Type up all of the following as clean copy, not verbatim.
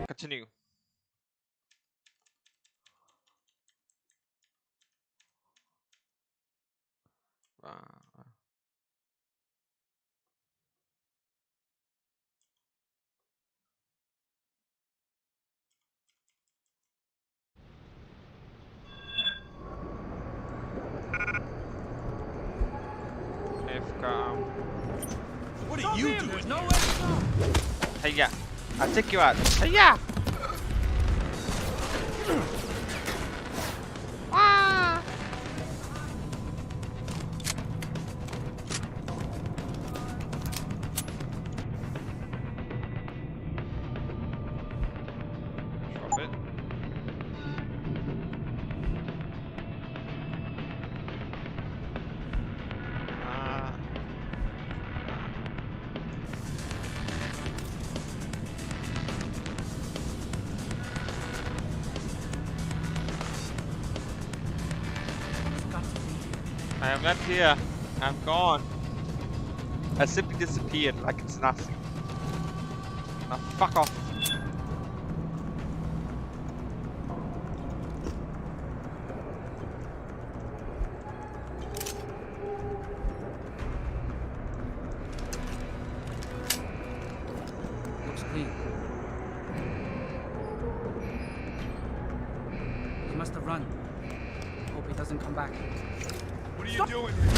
Continue. What are you doing? No Hey, yeah. I'll take you out. Hey, yeah. Ah. Drop it. I am not here. I'm gone. I simply disappeared like it's nothing. Now fuck off. Looks clean. He must have run. Hope he doesn't come back. What are you doing here?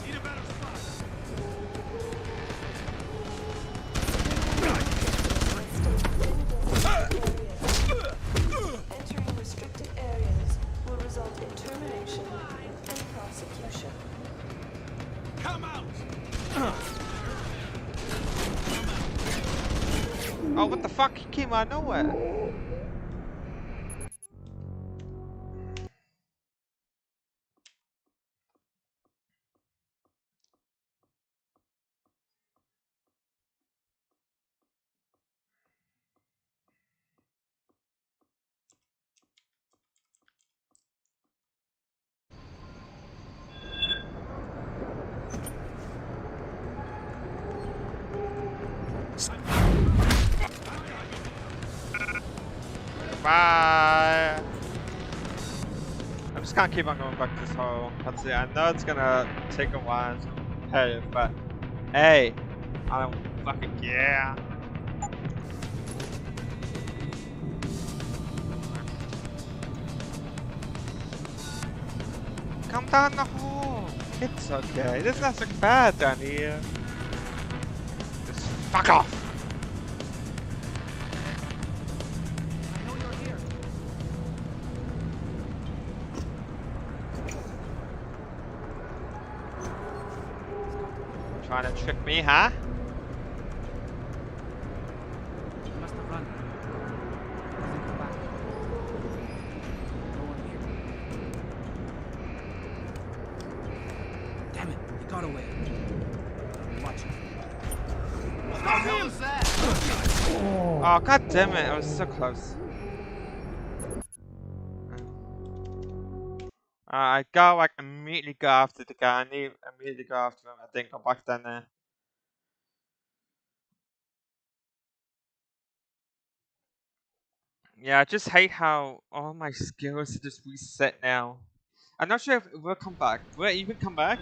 Need a better spot. Entering restricted areas will result in termination and prosecution. Come out! Oh, what the fuck? He came out of nowhere. Bye. I'm just gonna keep on going back to this hole. Let's see. I know it's gonna take a while to pay, but hey, I don't fucking care. Come down the hole. It's okay. There's nothing bad down here. Just fuck off. I know you're here. Trying to trick me, huh? He must have run. He doesn't come back. No one here. Damn it, he got away. Watch him. What the hell is that? Oh, god damn it. I was so close. I go like immediately go after the guy. I need immediately go after him. I think go back down there. Yeah, I just hate how all my skills are just reset now. I'm not sure if it will come back. Will it even come back?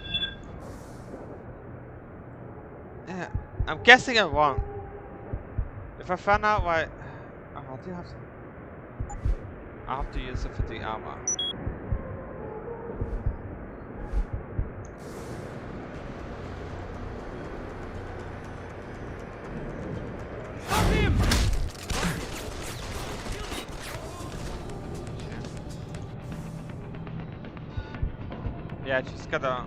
Yeah, I'm guessing it won't. If I find out why... Oh, I do have to... I have to use it for the armor. Stop him! Yeah, just gotta...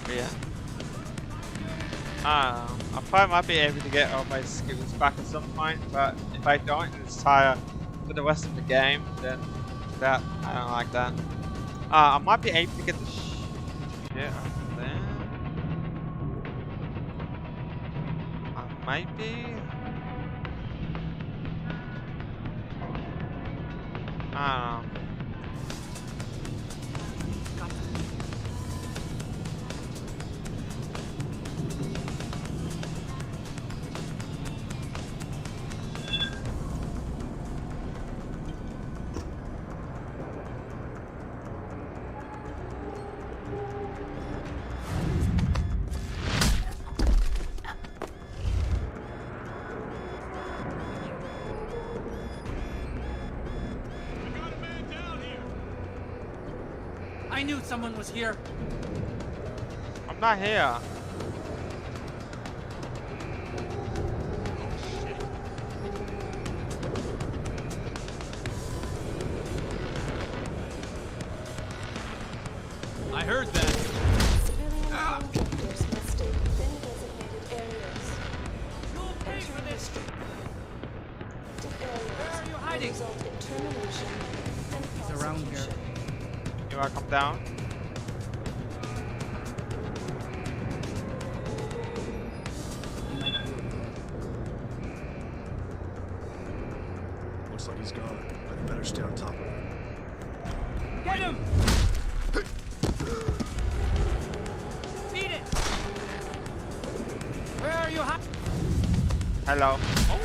Yeah. I probably might be able to get all my skills back at some point, but if I don't and it's tired for the rest of the game, then that I don't like that. I might be able to get the shit over there. I might be. I don't know. I knew someone was here. I'm not here. I heard that. Civilian contractors must stay within designated areas. You'll pay for Entering this. restricted areas Where are you will hiding? result in termination and He's around here. prosecution. You wanna come down? He might be. Looks like he's gone, but I better stay on top of him. Get him! Beat it! Where are you hiding? Hello. Oh.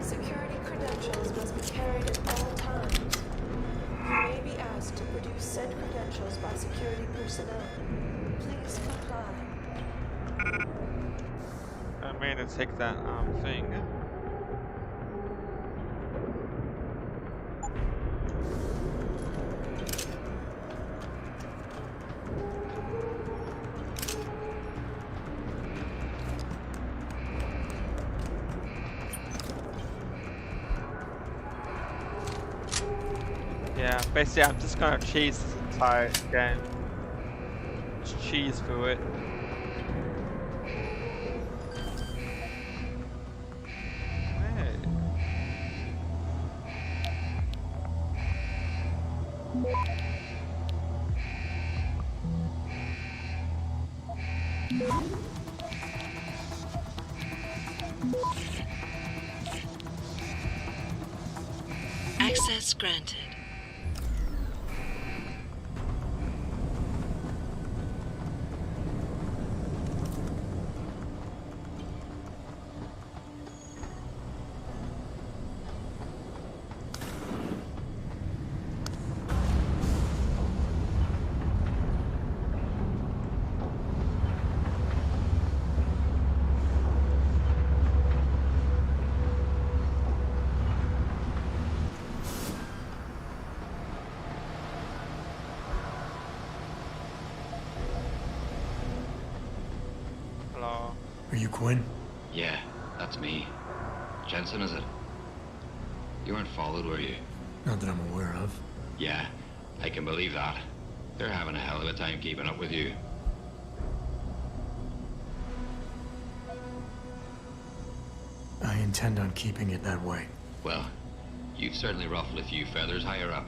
Security credentials must be carried at all times. You may be asked to produce said credentials by security personnel. Please comply. I mean to take that thing. Yeah, basically I'm just gonna cheese this entire game. Just cheese through it. Hey. Access granted. Hello. Are you Quinn? Yeah, that's me. Jensen, is it? You weren't followed, were you? Not that I'm aware of. Yeah, I can believe that. They're having a hell of a time keeping up with you. I intend on keeping it that way. Well, you've certainly ruffled a few feathers higher up.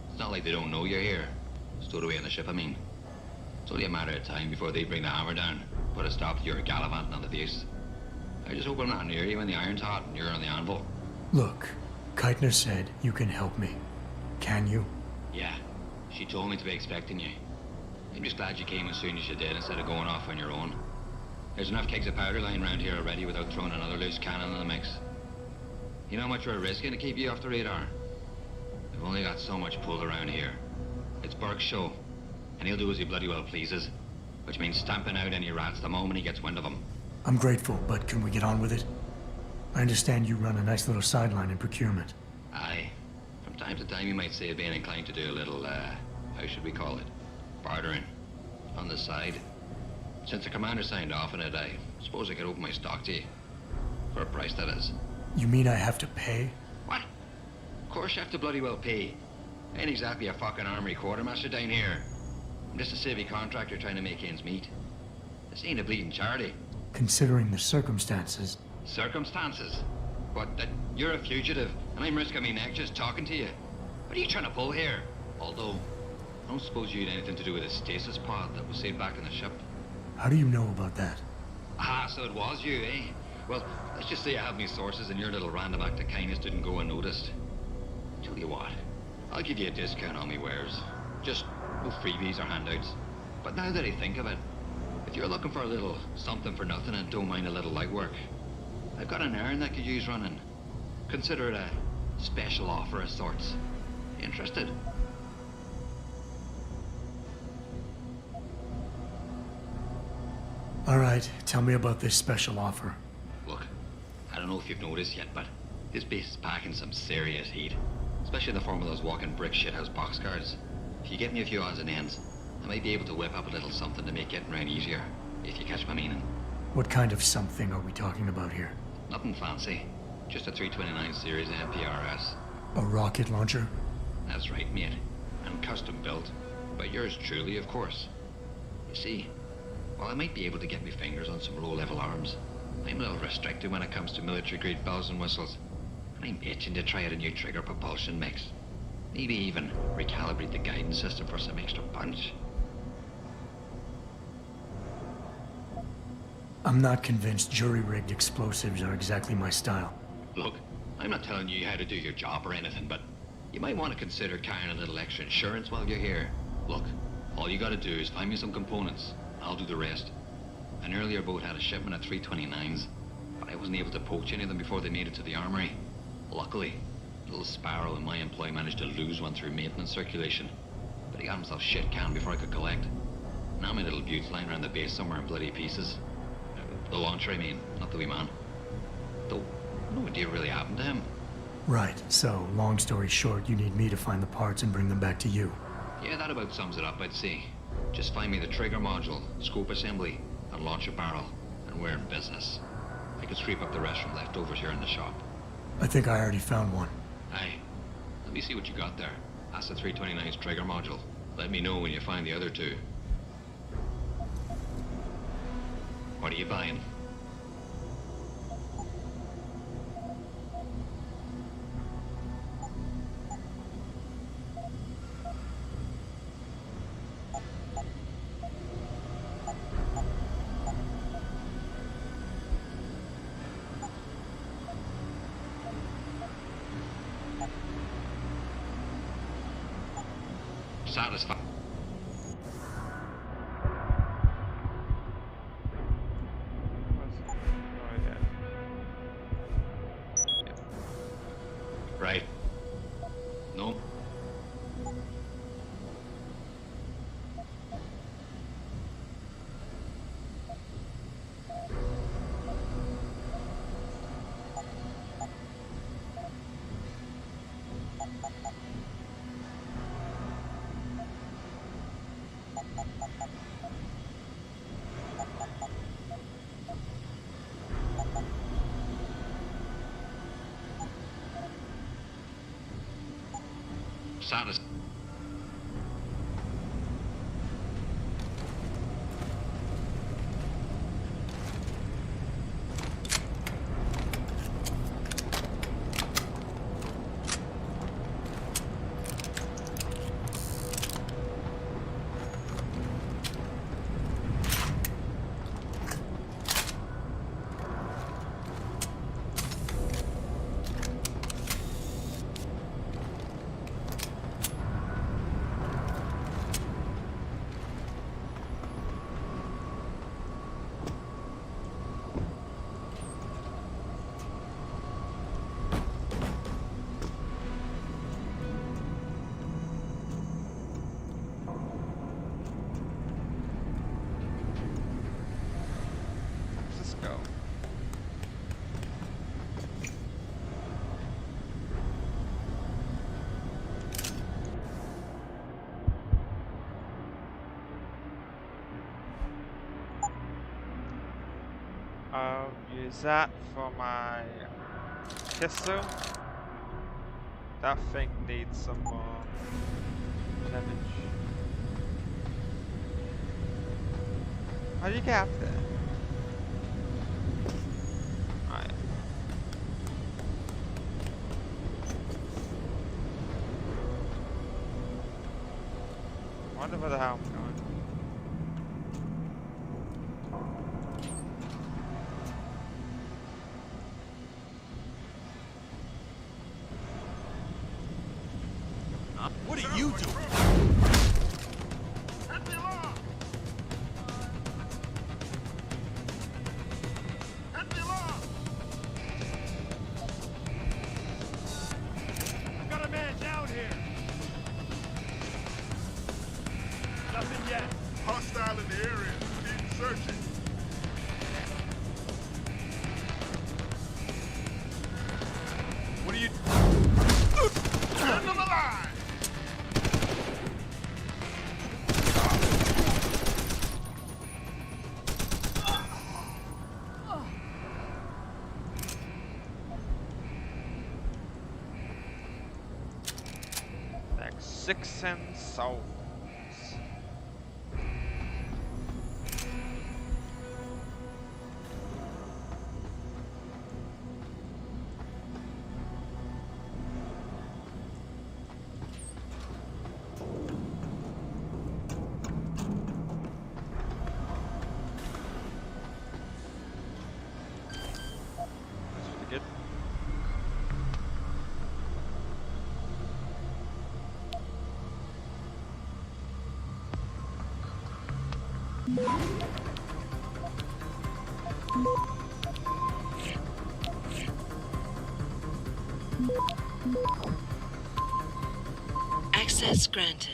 It's not like they don't know you're here. Stowed away on the ship, I mean. It's only a matter of time before they bring the hammer down. Put a stop to your gallivanting on the deuce. I just hope I'm not near you when the iron's hot and you're on the anvil. Look, Keitner said you can help me. Can you? Yeah, she told me to be expecting you. I'm just glad you came as soon as you did instead of going off on your own. There's enough kegs of powder lying around here already without throwing another loose cannon in the mix. You know how much we're risking to keep you off the radar? We've only got so much pull around here. It's Burke's show, and he'll do as he bloody well pleases, which means stamping out any rats the moment he gets wind of them. I'm grateful, but can we get on with it? I understand you run a nice little sideline in procurement. Aye. From time to time you might say being inclined to do a little, how should we call it? Bartering. On the side. Since the commander signed off on it, I suppose I could open my stock to you. For a price, that is. You mean I have to pay? What? Of course you have to bloody well pay. Ain't exactly a fucking armory quartermaster down here. I'm just a civvy contractor trying to make ends meet. This ain't a bleeding charity. Considering the circumstances. Circumstances? What, that you're a fugitive and I'm risking my neck just talking to you? What are you trying to pull here? Although, I don't suppose you had anything to do with the stasis pod that was saved back in the ship. How do you know about that? Ah, so it was you, eh? Well, let's just say I have my sources and your little random act of kindness didn't go unnoticed. Tell you what, I'll give you a discount on me wares. Just no freebies or handouts. But now that I think of it, if you're looking for a little something for nothing and don't mind a little light work, I've got an errand that could use running. Consider it a special offer of sorts. Interested? All right, tell me about this special offer. Look, I don't know if you've noticed yet, but this base is packing some serious heat. Especially in the form of those walking brick shithouse boxcars. If you get me a few odds and ends, I might be able to whip up a little something to make getting around easier, if you catch my meaning. What kind of something are we talking about here? Nothing fancy. Just a 329 series MPRS. A rocket launcher? That's right, mate. And custom built. By yours truly, of course. You see, while I might be able to get my fingers on some low-level arms, I'm a little restricted when it comes to military-grade bells and whistles. And I'm itching to try out a new trigger propulsion mix. Maybe even recalibrate the guidance system for some extra punch. I'm not convinced jury-rigged explosives are exactly my style. Look, I'm not telling you how to do your job or anything, but you might want to consider carrying a little extra insurance while you're here. Look, all you gotta do is find me some components. I'll do the rest. An earlier boat had a shipment of 329s, but I wasn't able to poach any of them before they made it to the armory. Luckily, little Sparrow in my employ managed to lose one through maintenance circulation, but he got himself shit canned before I could collect. Now my little bute's lying around the base somewhere in bloody pieces. The launcher, I mean, not the wee man. Though, no idea really happened to him. Right, so, long story short, you need me to find the parts and bring them back to you. Yeah, that about sums it up, I'd say. Just find me the trigger module, scope assembly, and launch a barrel, and we're in business. I could sweep up the rest from leftovers here in the shop. I think I already found one. Aye. Let me see what you got there. That's the 329's trigger module. Let me know when you find the other two. What are you buying? Satisfied. Right. No. Satisfied. use that for my pistol. That thing needs some more damage. How do you get up there? Right. I wonder where the hell I'm going. What are you doing? I've got a man down here. Nothing yet. Hostile in the area. Keep searching. What are you? Send them alive! Like 6 and souls. That's pretty good. Access granted.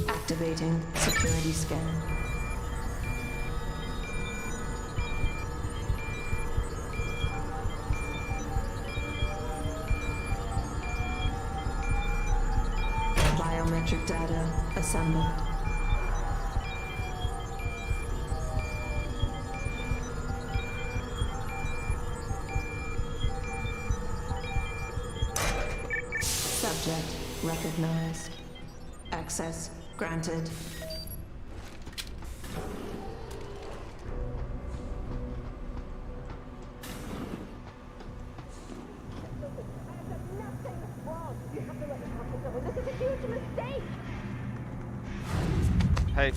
Activating security scan. Biometric data assembled. Subject recognized. Access granted. Hey.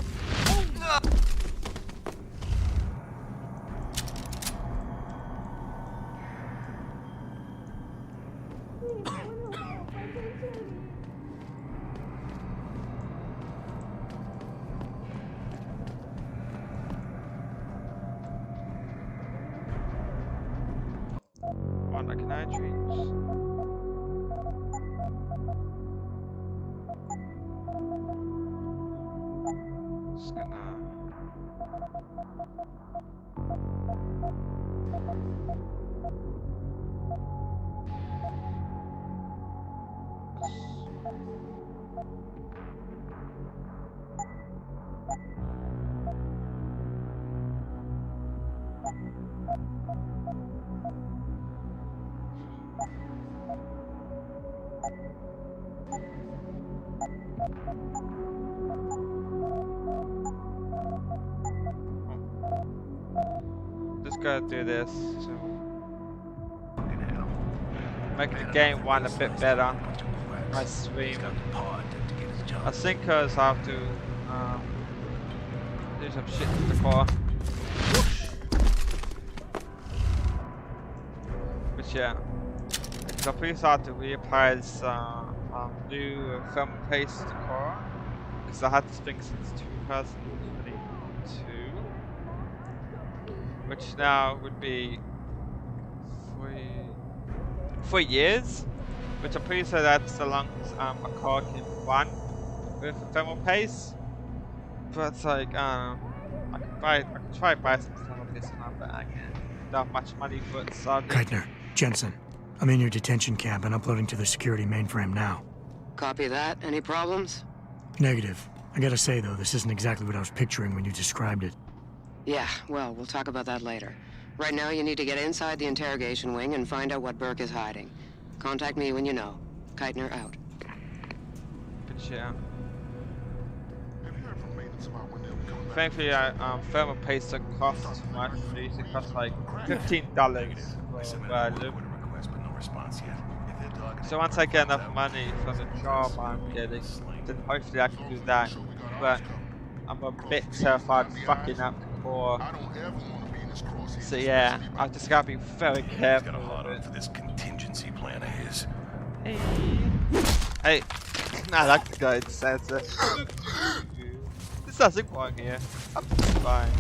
What can I change? Just gonna gonna do this to make the game run a bit better. My stream. I think because I have to do some shit with the car. But yeah, because I'm pretty hard to reapply this new film paste to the car. Because I had this thing since 2022. Which now would be 3 years. Which I'm pretty sure that's the longest a car can run with a thermal paste. But it's like, I can try to buy some thermal paste now, but I don't have much money for it, so Keitner, Jensen, I'm in your detention camp and uploading to the security mainframe now. Copy that. Any problems? Negative. I gotta say though, this isn't exactly what I was picturing when you described it. Yeah, well, we'll talk about that later. Right now, you need to get inside the interrogation wing and find out what Burke is hiding. Contact me when you know. Keitner out. But yeah. Have you heard from maintenance about when they'll be coming back? Thankfully, thermal paste doesn't cost too much. It usually costs like $15 for loop. So once I get enough money for the job I'm getting, then hopefully I can do that. But I'm a bit terrified of fucking up the core. I don't ever want to be in this crosshair. So yeah, I just gotta be very careful Got a hot with on it. for this contingency plan of his. Hey, I like the guy that says it. There's nothing wrong here. I'm just fine.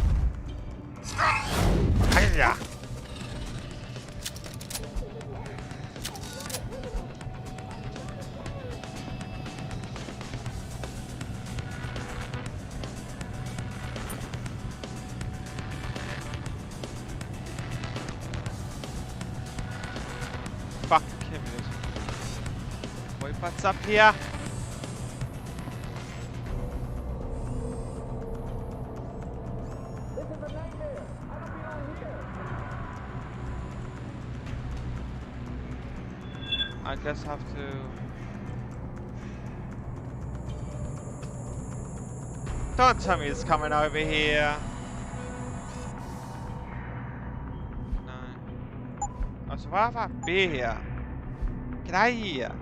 Hiya! Fuck him. Wait, what's up here? I guess I have to. Don't tell me it's coming over here. No. Oh, so why have I been here? Get out of here.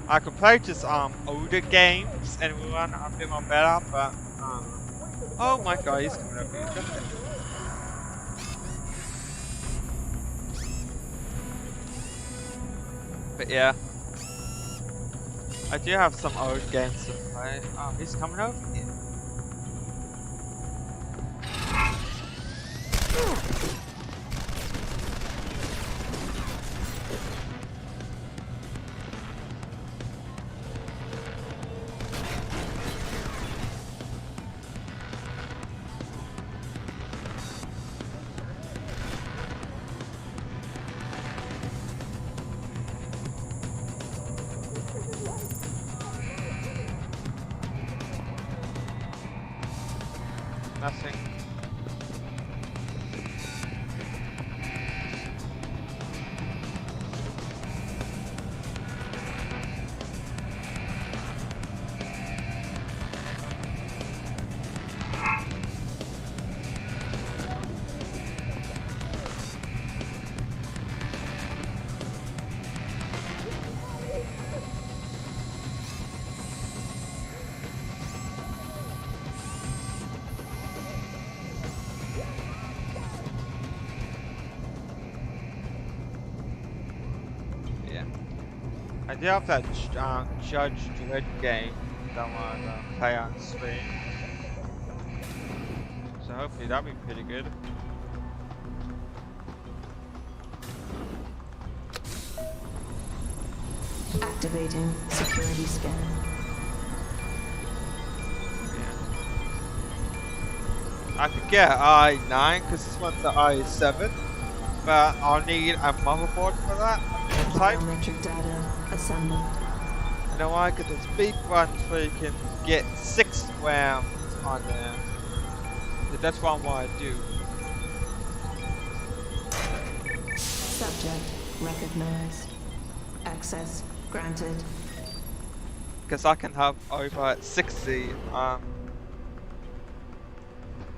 I could play just older games and run a bit more better, but oh my god, he's coming over here. But yeah, I do have some old games to play. Oh, he's coming over here. Nothing. I do have that Judge Dredd game that I want to play on stream. So hopefully that'll be pretty good. Activating security scan. I could get i9 because this one's the i7, but I'll need a motherboard for that. Type. Biometric data assembled. You know why? Because there's speed runs where you can get 6 grams on there. So that's what I want to do. Subject recognized. Access granted. Because I can have over 60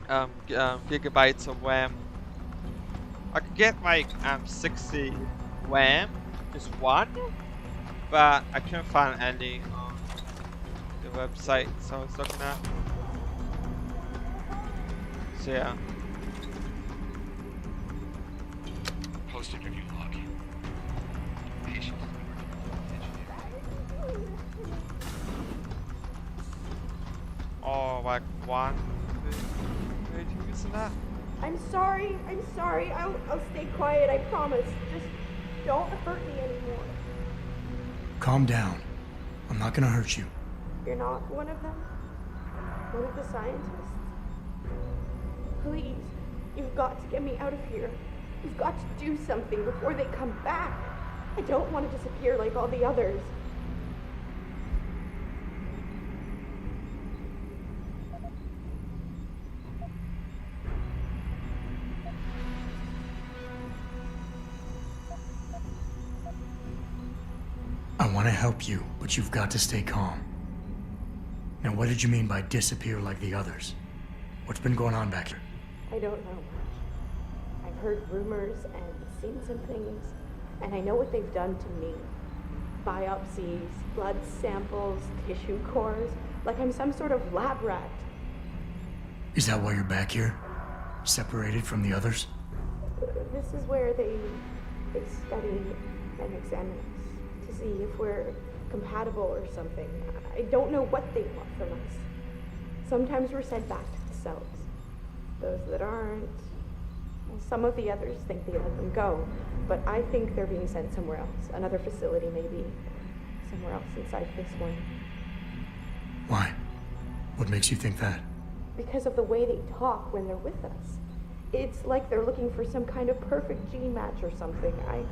gigabytes of RAM. I could get like 60 RAM, just one, but I couldn't find any on the website, so I was looking at. So yeah. Post-interview log. Patient. Oh, like 1, 2, 2, isn't that? I'm sorry. I'll stay quiet, I promise. Just don't hurt me anymore. Calm down. I'm not gonna hurt you. You're not one of them? One of the scientists? Please, you've got to get me out of here. You've got to do something before they come back. I don't want to disappear like all the others. I want to help you, but you've got to stay calm. Now, what did you mean by disappear like the others? What's been going on back here? I don't know much. I've heard rumors and seen some things, and I know what they've done to me. Biopsies, blood samples, tissue cores, like I'm some sort of lab rat. Is that why you're back here? Separated from the others? This is where they study and examine us to see if we're compatible or something. I don't know what they want from us. Sometimes we're sent back to the cells. Those that aren't, well, some of the others think they let them go, but I think they're being sent somewhere else, another facility maybe, somewhere else inside this one. Why? What makes you think that? Because of the way they talk when they're with us. It's like they're looking for some kind of perfect gene match or something. I'm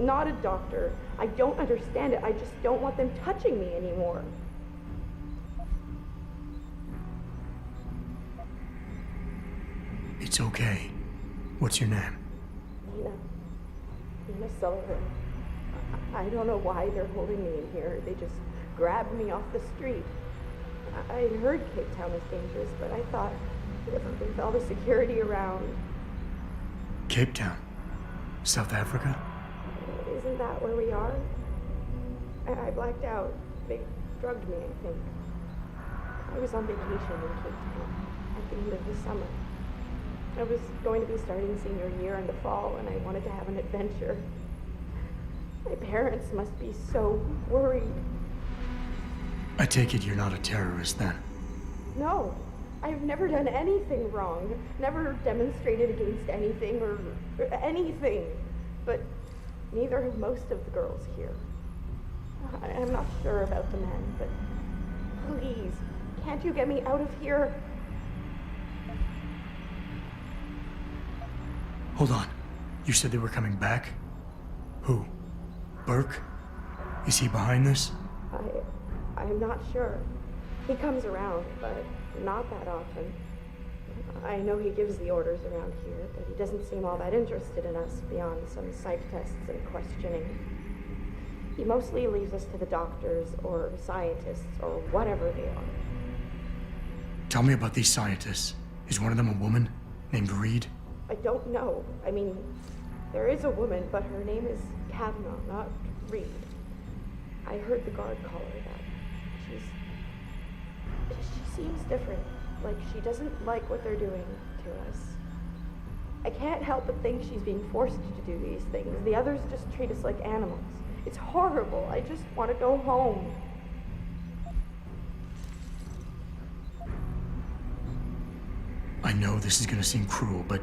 not a doctor. I don't understand it. I just don't want them touching me anymore. It's okay. What's your name? Nina Sullivan. I don't know why they're holding me in here. They just grabbed me off the street. I heard Cape Town was dangerous, but I thought with all the security around... Cape Town? South Africa? Isn't that where we are? I blacked out. They drugged me, I think. I was on vacation in Cape Town at the end of the summer. I was going to be starting senior year in the fall, and I wanted to have an adventure. My parents must be so worried. I take it you're not a terrorist then? No, I've never done anything wrong. Never demonstrated against anything or anything. But neither have most of the girls here. I'm not sure about the men, but please, can't you get me out of here? Hold on. You said they were coming back? Who? Burke? Is he behind this? I'm not sure. He comes around, but not that often. I know he gives the orders around here, but he doesn't seem all that interested in us beyond some psych tests and questioning. He mostly leaves us to the doctors or scientists or whatever they are. Tell me about these scientists. Is one of them a woman named Reed? I don't know. I mean, there is a woman, but her name is Kavanaugh, not Reed. I heard the guard call her that. She seems different. Like she doesn't like what they're doing to us. I can't help but think she's being forced to do these things. The others just treat us like animals. It's horrible. I just want to go home. I know this is gonna seem cruel, but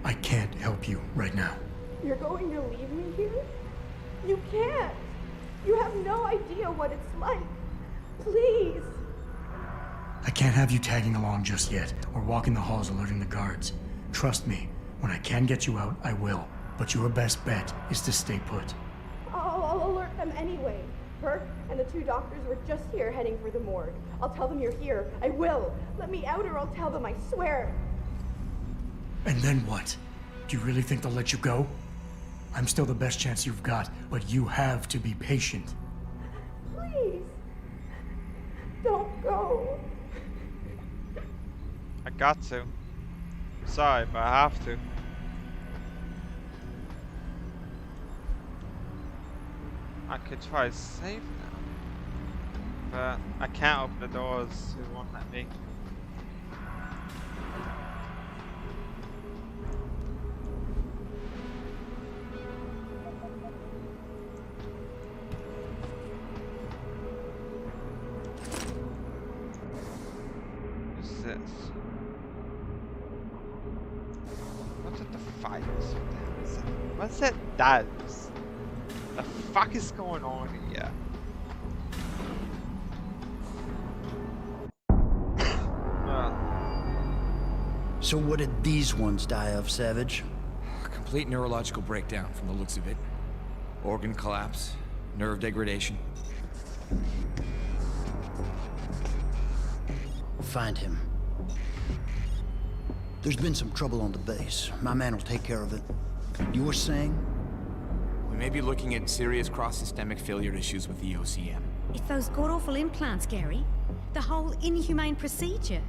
I can't help you right now. You're going to leave me here? You can't. You have no idea what it's like. Please. I can't have you tagging along just yet, or walking the halls alerting the guards. Trust me, when I can get you out, I will. But your best bet is to stay put. I'll alert them anyway. Burke and the two doctors were just here heading for the morgue. I'll tell them you're here. I will. Let me out or I'll tell them, I swear. And then what? Do you really think they'll let you go? I'm still the best chance you've got, but you have to be patient. Please. Don't go. I got to. Sorry, but I have to. I could try to save them, but I can't open the doors. It won't let me. What's this? What's it? The fires? What's it? Does? The fuck is going on here? So what did these ones die of, Savage? Complete neurological breakdown from the looks of it. Organ collapse, nerve degradation. Find him. There's been some trouble on the base. My man will take care of it. You were saying? We may be looking at serious cross-systemic failure issues with the OCM. It's those god-awful implants, Gary. The whole inhumane procedure.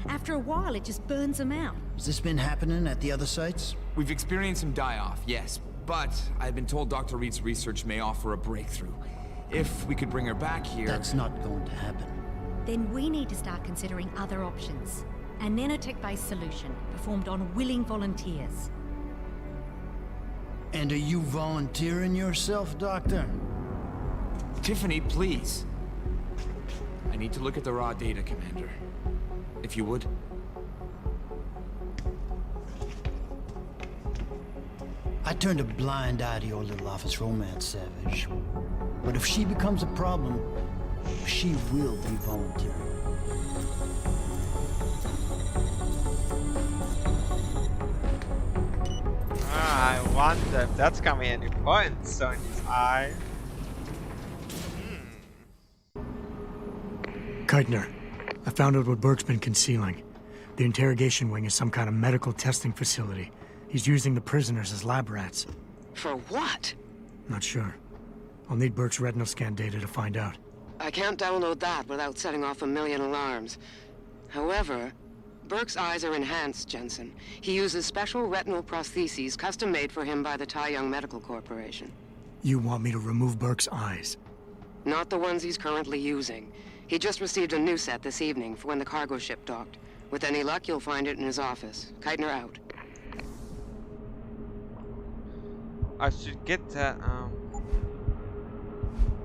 After a while, it just burns them out. Has this been happening at the other sites? We've experienced some die-off, yes. But I've been told Dr. Reed's research may offer a breakthrough. If we could bring her back here... That's not going to happen. Then we need to start considering other options. A nanotech-based solution, performed on willing volunteers. And are you volunteering yourself, Doctor? Tiffany, please. I need to look at the raw data, Commander. If you would. I turned a blind eye to your little office romance, Savage. But if she becomes a problem, she will be volunteering. I wonder if that's gonna be any points on his eye. Keitner, I found out what Burke's been concealing. The interrogation wing is some kind of medical testing facility. He's using the prisoners as lab rats. For what? Not sure. I'll need Burke's retinal scan data to find out. I can't download that without setting off a million alarms. However, Burke's eyes are enhanced, Jensen. He uses special retinal prostheses custom-made for him by the Tai Young Medical Corporation. You want me to remove Burke's eyes? Not the ones he's currently using. He just received a new set this evening for when the cargo ship docked. With any luck, you'll find it in his office. Keitner out. I should get that,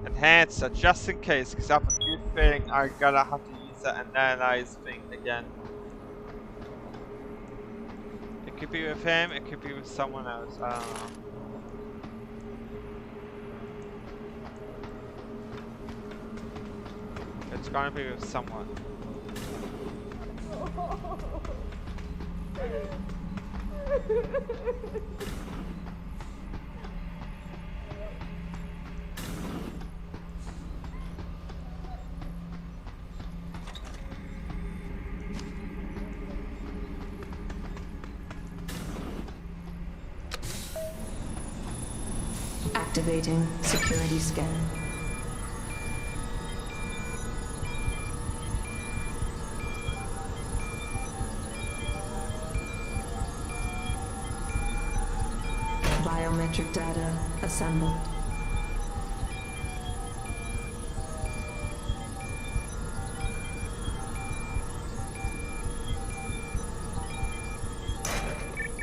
enhancer just in case, because I have a good feeling I'm gonna have to use that analyze thing again. It could be with him, it could be with someone else, I don't know. It's gonna be with someone. Activating security scan. Biometric data assembled.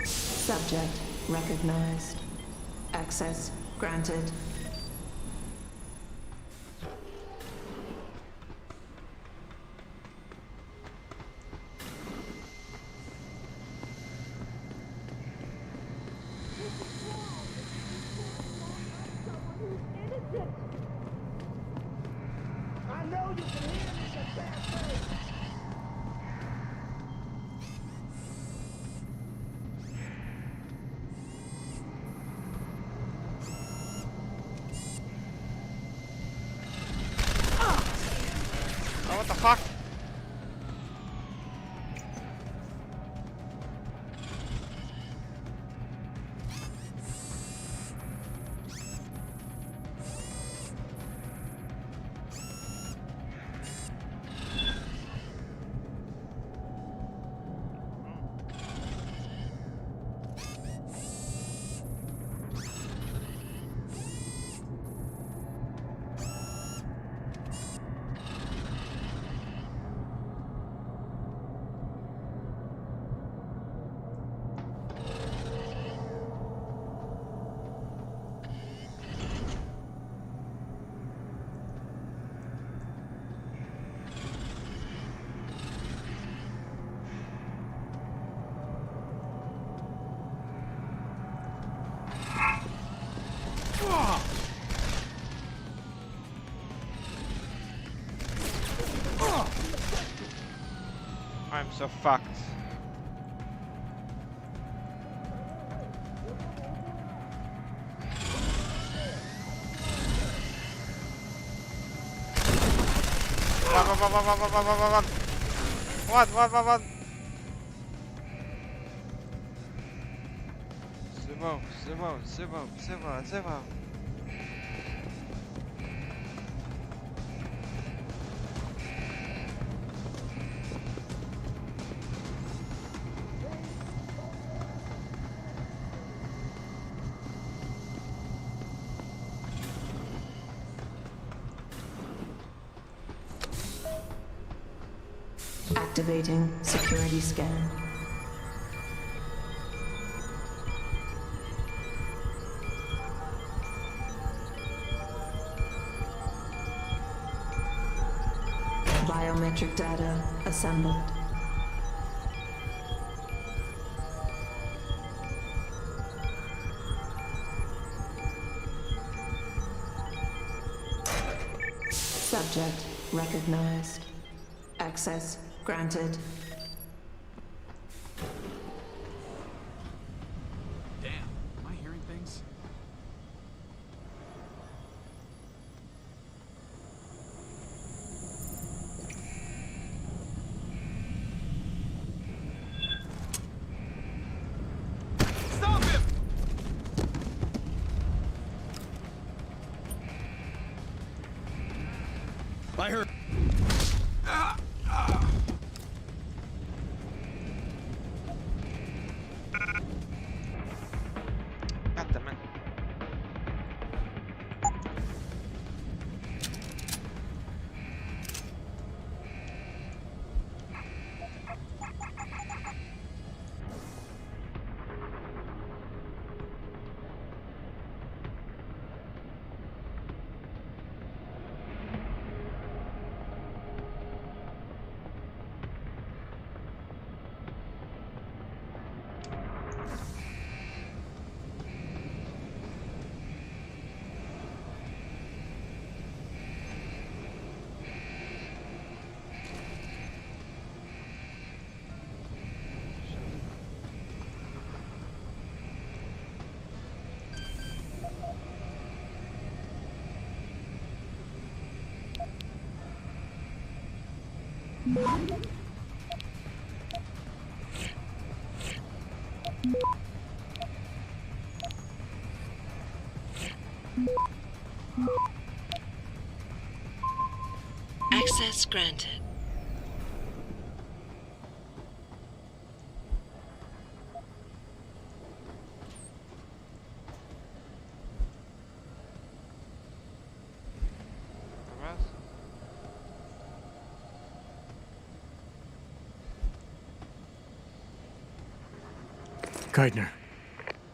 Subject recognized. Access granted. I know you can hear this at that place. I'm so fucked. Run. What? Zero. Activating security scan. Biometric data assembled. Subject recognized. Access granted. Damn, am I hearing things? Stop him! I heard. Access granted. Keitner,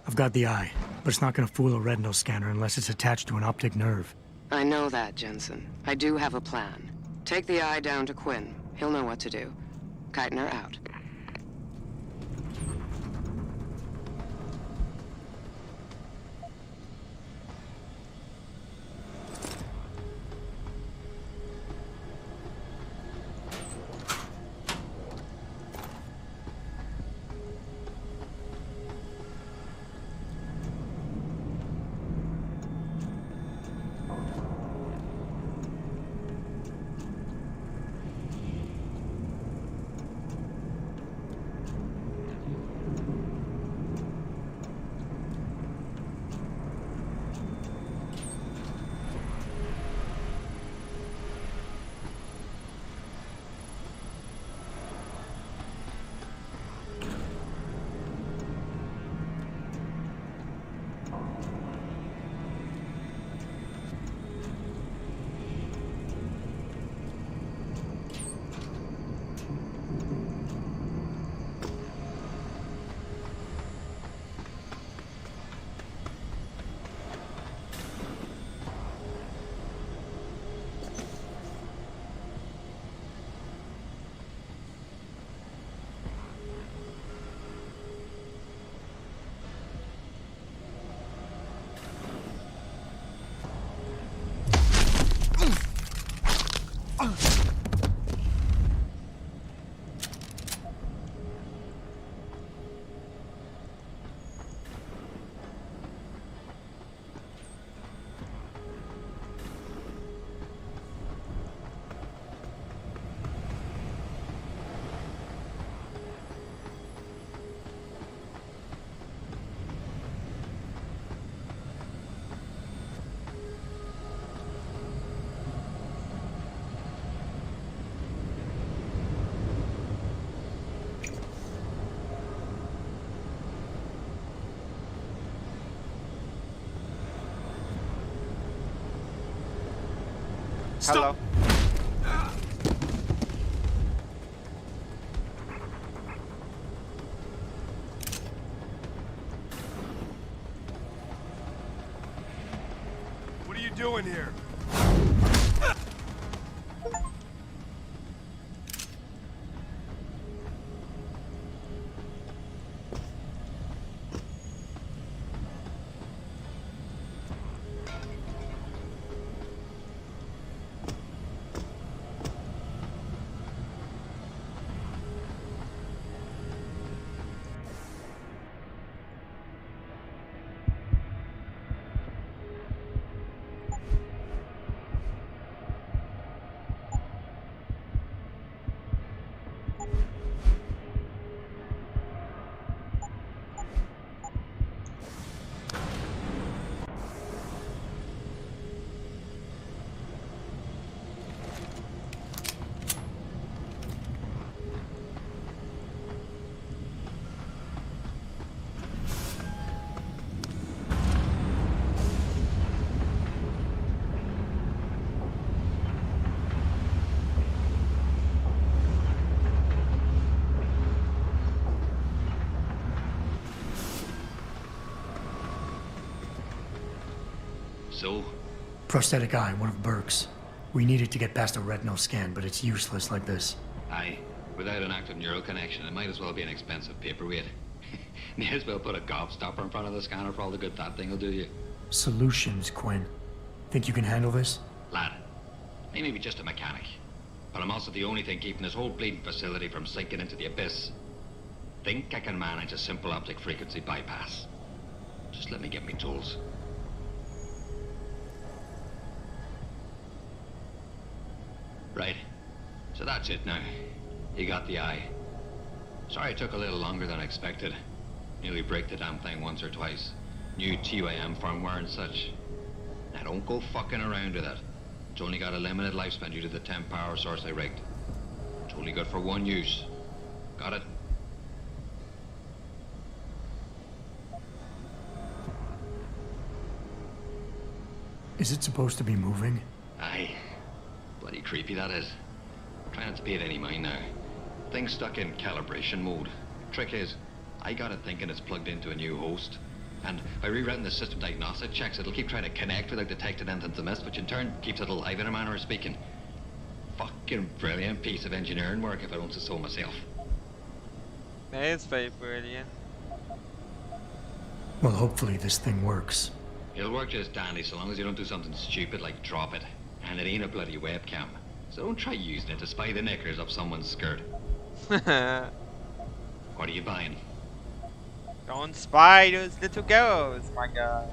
I've got the eye, but it's not gonna fool a retinal scanner unless it's attached to an optic nerve. I know that, Jensen. I do have a plan. Take the eye down to Quinn. He'll know what to do. Keitner out. Hello. What are you doing here? So? Prosthetic eye, one of Burke's. We needed to get past a retinal scan, but it's useless like this. Aye. Without an active neural connection, it might as well be an expensive paperweight. May as well put a gobstopper in front of the scanner for all the good that thing will do you. Solutions, Quinn. Think you can handle this? Lad, I may be just a mechanic, but I'm also the only thing keeping this whole bleeding facility from sinking into the abyss. Think I can manage a simple optic frequency bypass. Just let me get me tools. Right. So that's it now. You got the eye. Sorry it took a little longer than expected. Nearly break the damn thing once or twice. New TYM firmware and such. Now don't go fucking around with it. It's only got a limited lifespan due to the 10 power source I rigged. It's only good for one use. Got it? Is it supposed to be moving? Aye. Bloody creepy that is. Try not to pay it any mind now. Thing's stuck in calibration mode. Trick is, I got it thinking it's plugged into a new host. And by rewriting the system diagnostic checks, it'll keep trying to connect without detecting anything's amiss, which in turn keeps it alive in a manner of speaking. Fucking brilliant piece of engineering work if I don't say so myself. That is very brilliant. Well, hopefully this thing works. It'll work just dandy so long as you don't do something stupid like drop it. And it ain't a bloody webcam. So don't try using it to spy the knickers up someone's skirt. What are you buying? Don't spy those little girls, my guy.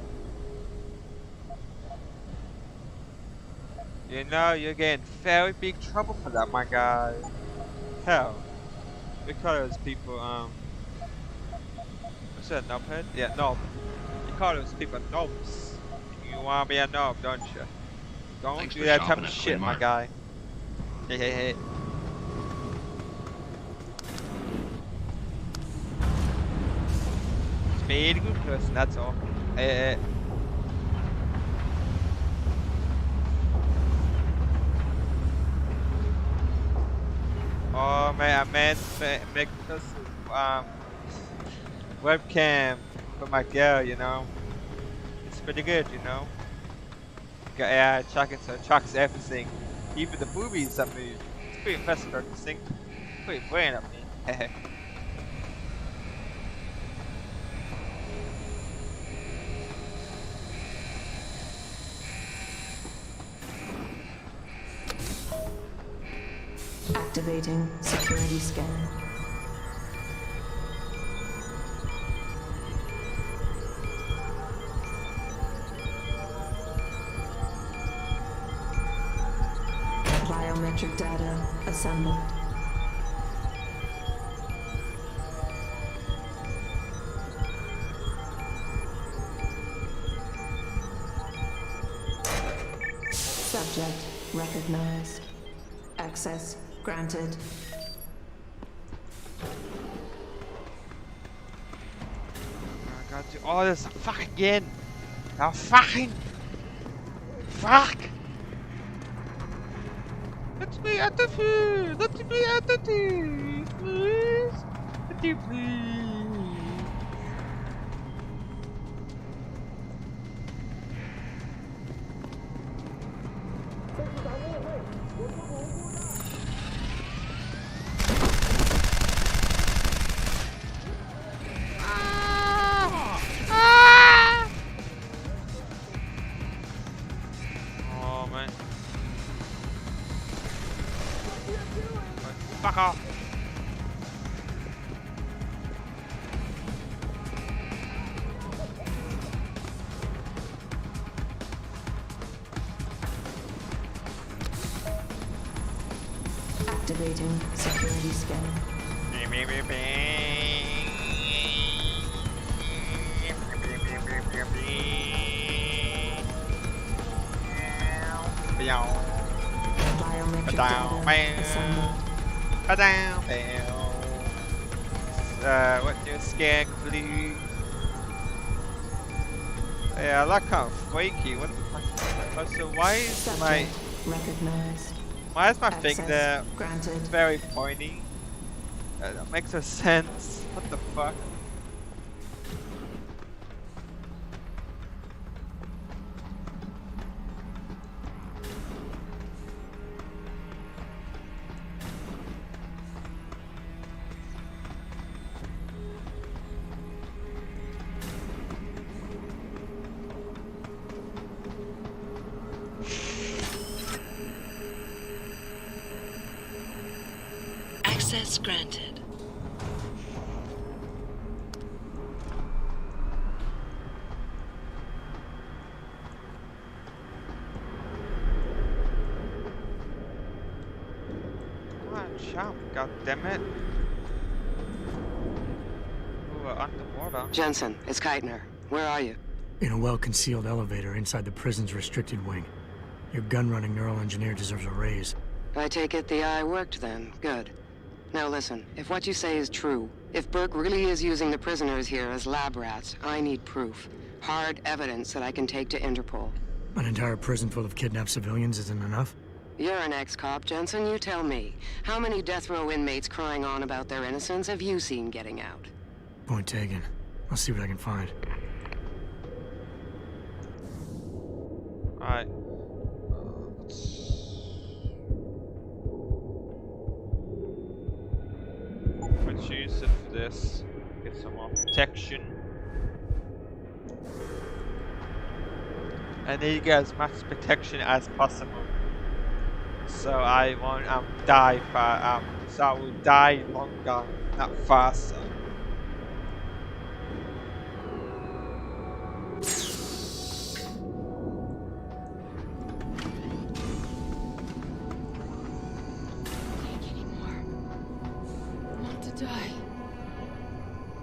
You know, you're getting very big trouble for that, my guy. Hell, we call those people, what's that, knobhead? Yeah, knob. You call those people knobs. You wanna be a knob, don't you? Don't Thanks do that type shopping of at shit, my Quinmark. guy. Hey, hey, hey. Just be a good person, that's all. Hey, hey. Oh man, I meant to make this webcam for my girl, you know. It's pretty good, you know. Yeah, tracks everything, even the movies that move. It's pretty impressive, I think. Pretty brilliant of me. Activating security scan. Biometric data assembled. Subject recognized. Access granted. I gotta do all this fuck again. Now fucking fuck. Let me out of here! Let me out of here! Please! Let me please! Oh man. Fuck off. Activating security scan. Biometric data assembled. What new scan complete? Yeah, I like kind of freaky. What the fuck? So why is my Recognized. why is my Access finger granted. very pointy? That makes no sense. What the fuck? Access granted. Come on, jump, god damn it. Ooh, we're underwater. Jensen, it's Keitner. Where are you? In a well-concealed elevator inside the prison's restricted wing. Your gun-running neural engineer deserves a raise. I take it the eye worked then. Good. Now listen, if what you say is true, if Burke really is using the prisoners here as lab rats, I need proof. Hard evidence that I can take to Interpol. An entire prison full of kidnapped civilians isn't enough? You're an ex-cop, Jensen, you tell me. How many death row inmates crying on about their innocence have you seen getting out? Point taken. I'll see what I can find. Alright. Let's use it for this. Get some more protection. I need to get as much protection as possible. So I won't die so I will die longer, not faster.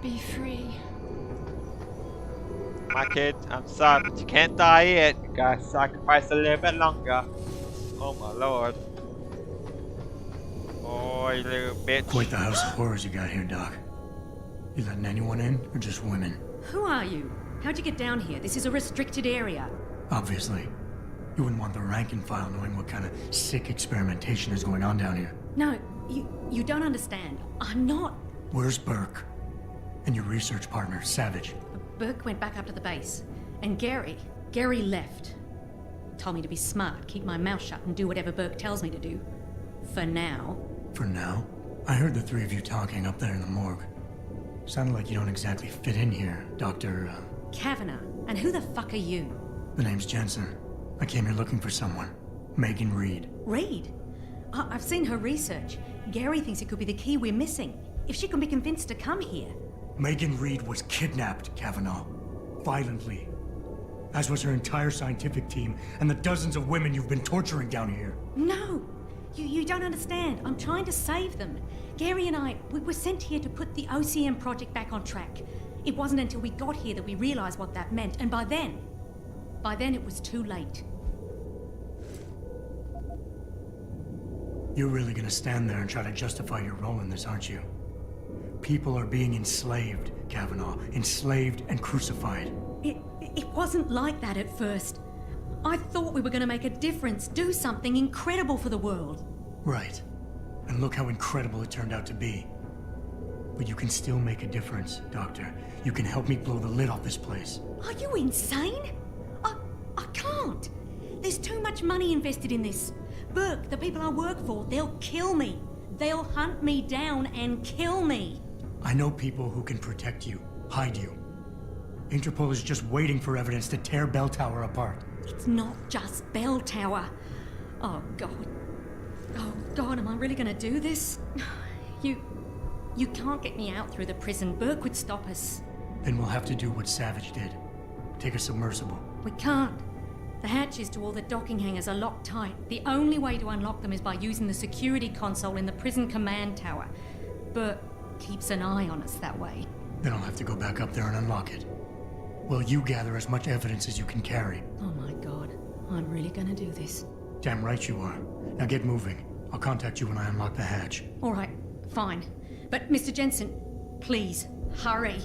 Be free. My kid, I'm sorry, but you can't die yet. You gotta sacrifice a little bit longer. Oh my lord. Oh, you little bitch. Quite the house of horrors you got here, Doc. You letting anyone in, or just women? Who are you? How'd you get down here? This is a restricted area. Obviously. You wouldn't want the rank and file knowing what kind of sick experimentation is going on down here. No, you don't understand. I'm not. Where's Burke? And your research partner, Savage? Burke went back up to the base. And Gary left. Told me to be smart, keep my mouth shut, and do whatever Burke tells me to do. For now. For now? I heard the three of you talking up there in the morgue. Sounded like you don't exactly fit in here, Dr. Kavanagh. And who the fuck are you? The name's Jensen. I came here looking for someone. Megan Reed. Reed? I've seen her research. Gary thinks it could be the key we're missing. If she can be convinced to come here. Megan Reed was kidnapped, Kavanagh. Violently. As was her entire scientific team and the dozens of women you've been torturing down here. No! You don't understand. I'm trying to save them. Gary and I, we were sent here to put the OCM project back on track. It wasn't until we got here that we realized what that meant, and by then it was too late. You're really gonna stand there and try to justify your role in this, aren't you? People are being enslaved, Kavanagh. Enslaved and crucified. It wasn't like that at first. I thought we were going to make a difference, do something incredible for the world. Right. And look how incredible it turned out to be. But you can still make a difference, Doctor. You can help me blow the lid off this place. Are you insane? I can't. There's too much money invested in this. Burke, the people I work for, they'll kill me. They'll hunt me down and kill me. I know people who can protect you, hide you. Interpol is just waiting for evidence to tear Bell Tower apart. It's not just Bell Tower. Oh, God. Oh, God, am I really gonna do this? You can't get me out through the prison. Burke would stop us. Then we'll have to do what Savage did. Take a submersible. We can't. The hatches to all the docking hangars are locked tight. The only way to unlock them is by using the security console in the prison command tower. Burke keeps an eye on us that way. Then I'll have to go back up there and unlock it. Well, you gather as much evidence as you can carry. Oh my God. I'm really gonna do this. Damn right you are. Now get moving. I'll contact you when I unlock the hatch. All right, fine. But Mr. Jensen, please, hurry.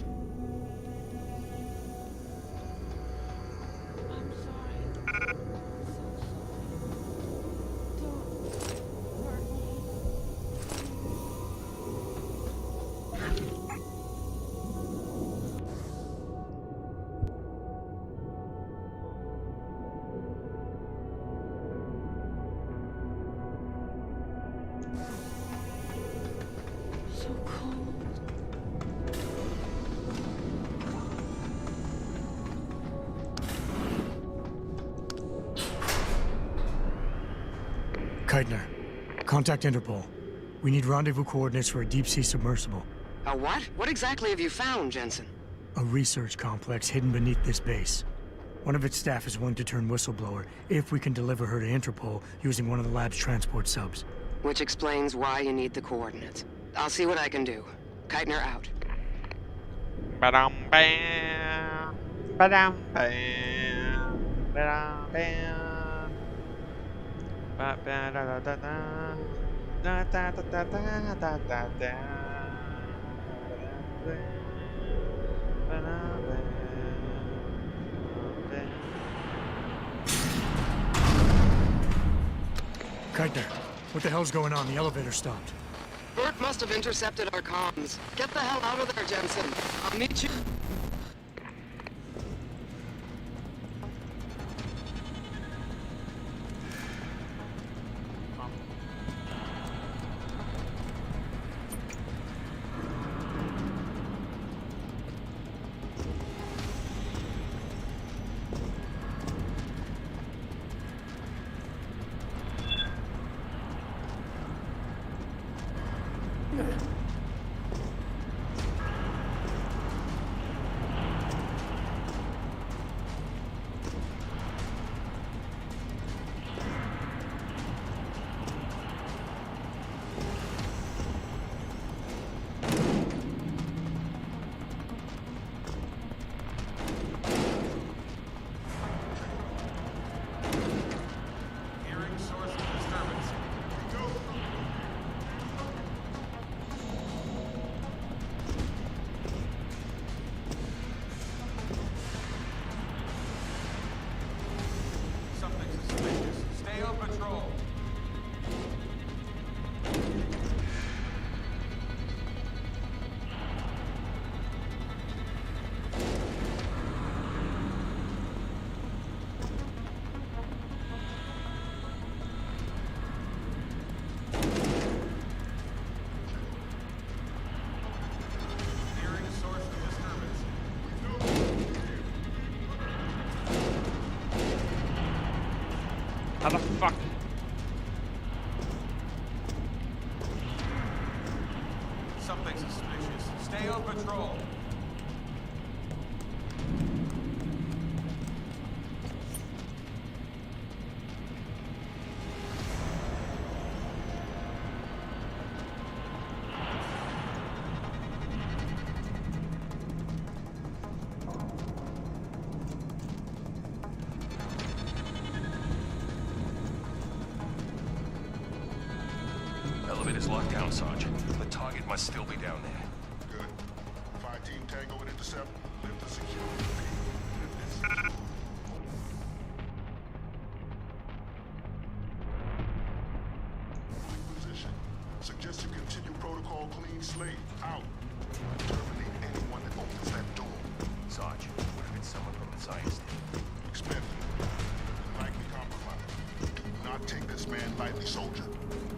I'm sorry. So sorry. Don't hurt me. So cold. Keitner, contact Interpol. We need rendezvous coordinates for a deep-sea submersible. A what? What exactly have you found, Jensen? A research complex hidden beneath this base. One of its staff is willing to turn whistleblower if we can deliver her to Interpol using one of the lab's transport subs. Which explains why you need the coordinates. I'll see what I can do. Keitner out. Ba-dum bam. Ba-dum bam. Ba-dum bam. Ba-ba-da-da-da-da. Da-da-da-da-da-da-da-da. Keitner, what the hell's going on? The elevator stopped. Bert must have intercepted our comms. Get the hell out of there, Jensen. I'll meet you. How the fuck? Something suspicious. Stay on patrol. Elevator's locked down, Sergeant. The target must still be down there. Good. Find Team Tango and intercept. Lift the security. Slade, out. Terminate anyone that opens that door. Sarge, would have been someone from the science team. Expected. Likely compromised. Do not take this man lightly, soldier.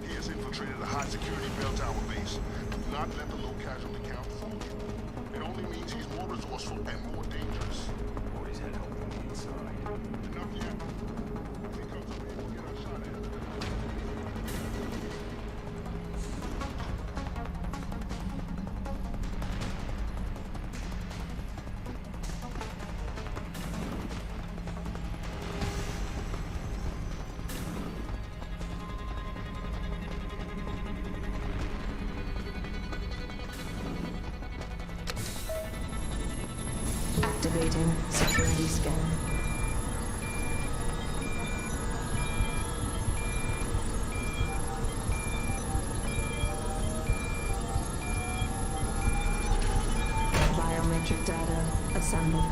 He has infiltrated a high-security bell tower base. Do not let the low casualty count fool you. It only means he's more resourceful and more dangerous. Always had hope from the inside. Enough yet. If he comes up here, we'll get our shot at him. Activating security scanner. Biometric data assembled.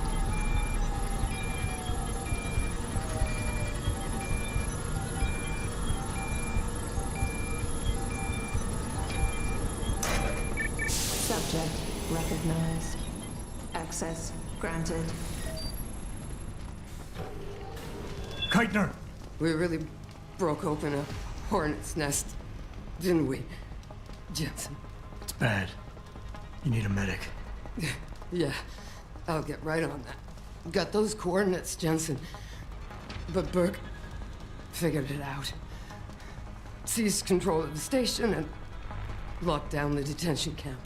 Subject recognized. Access granted. Keitner! We really broke open a hornet's nest, didn't we, Jensen? It's bad. You need a medic. Yeah, I'll get right on that. Got those coordinates, Jensen. But Burke figured it out. Seized control of the station and locked down the detention camp.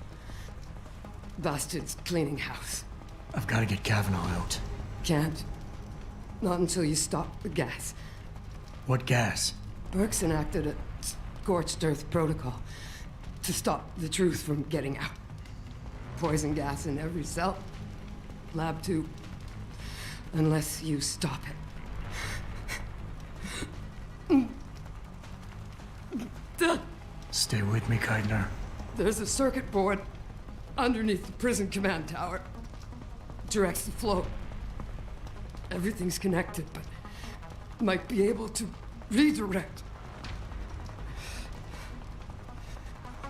Bastard's cleaning house. I've got to get Kavanaugh out. Can't. Not until you stop the gas. What gas? Burke's enacted a scorched earth protocol to stop the truth from getting out. Poison gas in every cell. Lab tube. Unless you stop it. Stay with me, Keitner. There's a circuit board underneath the prison command tower. Directs the flow. Everything's connected, but might be able to redirect.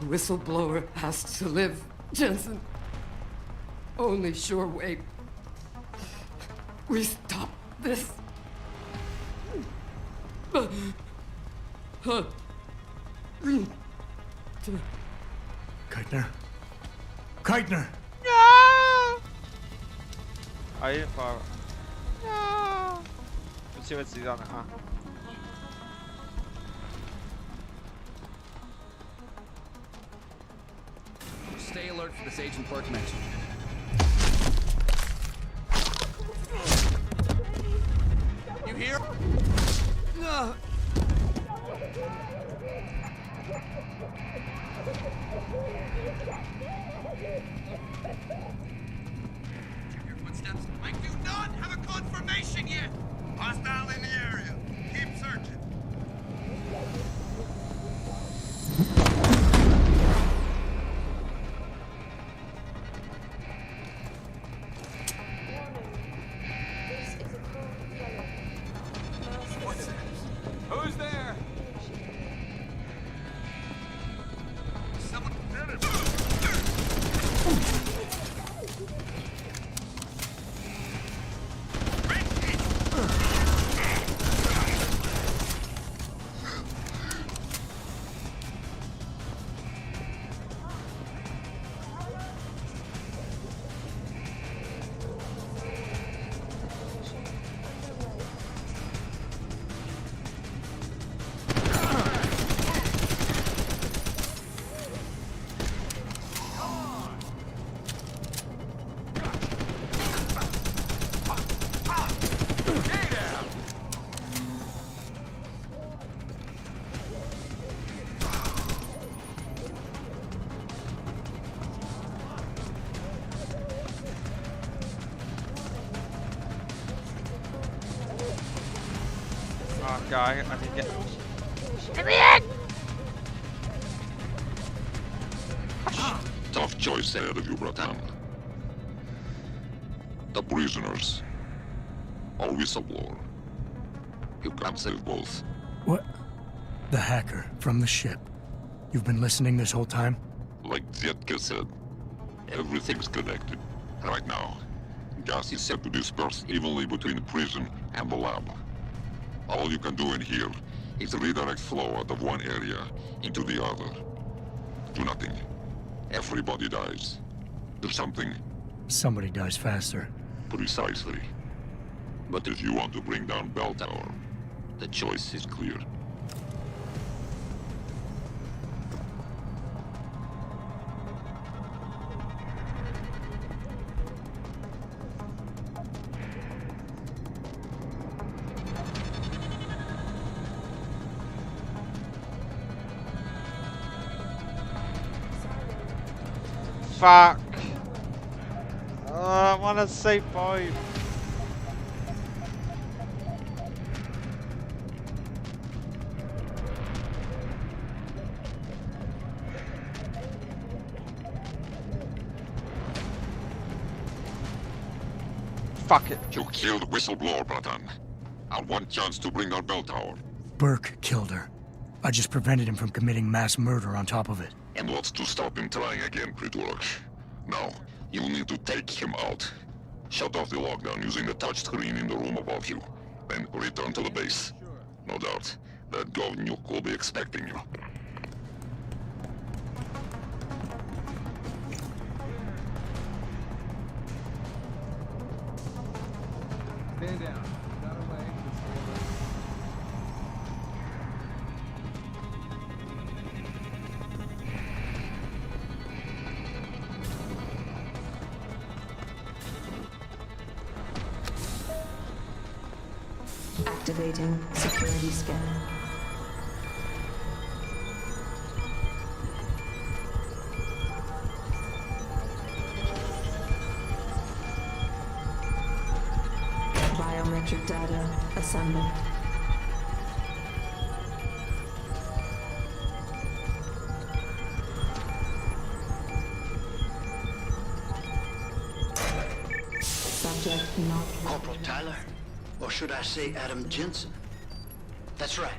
The whistleblower has to live, Jensen. Only sure way we stop this. Keitner? Keitner! No! Are you far? No! Let's see what's on it, huh? Stay alert for this Agent Burke mentioned. You hear? No! Your footsteps. I do not have a confirmation yet. Hostile in the area. Keep searching. Who's there? Someone did it. Oh god, I need to get. Get me in! Tough choice ahead of you, Bratan. The prisoners. Or whistleblower. You can't save both. What? The hacker from the ship. You've been listening this whole time? Like Zetka said, everything's connected. Right now, gas is set to disperse evenly between the prison and the lab. All you can do in here is redirect flow out of one area into the other. Do nothing. Everybody dies. Do something. Somebody dies faster. Precisely. But if you want to bring down Bell Tower, the choice is clear. Fuck. I want to say 5. Fuck it. You killed Whistleblower, Bratan. Our one chance to bring down Bell Tower. Burke killed her. I just prevented him from committing mass murder on top of it. And what's to stop him trying again, Prydurk? Now, you'll need to take him out. Shut off the lockdown using the touchscreen in the room above you. Then return to the base. No doubt, that Govnuk will be expecting you. Stand down. Got away. Activating security scan. Biometric data assembled. Subject not. Corporal Tyler. Or should I say Adam Jensen? That's right.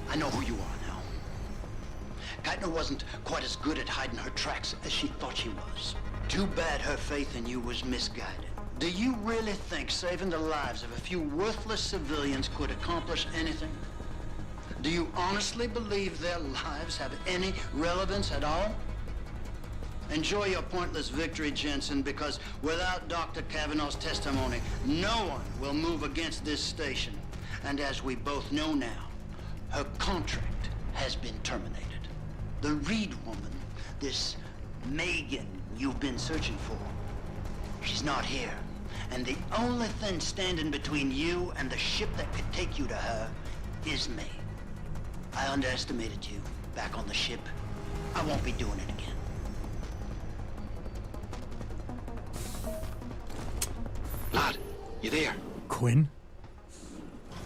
I know who you are now. Keitner wasn't quite as good at hiding her tracks as she thought she was. Too bad her faith in you was misguided. Do you really think saving the lives of a few worthless civilians could accomplish anything? Do you honestly believe their lives have any relevance at all? Enjoy your pointless victory, Jensen, because without Dr. Kavanaugh's testimony, no one will move against this station. And as we both know now, her contract has been terminated. The Reed woman, this Megan you've been searching for, she's not here. And the only thing standing between you and the ship that could take you to her is me. I underestimated you back on the ship. I won't be doing it again. Lad, you there? Quinn?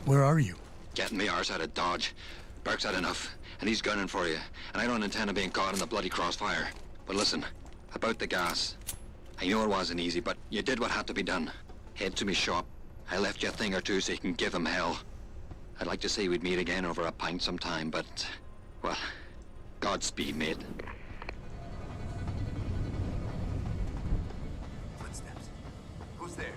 Where are you? Getting me arse out of Dodge. Burke's had enough, and he's gunning for you. And I don't intend on being caught in the bloody crossfire. But listen, about the gas. I know it wasn't easy, but you did what had to be done. Head to me shop. I left you a thing or two so you can give him hell. I'd like to say we'd meet again over a pint sometime, but... well, Godspeed, mate. Footsteps. Who's there?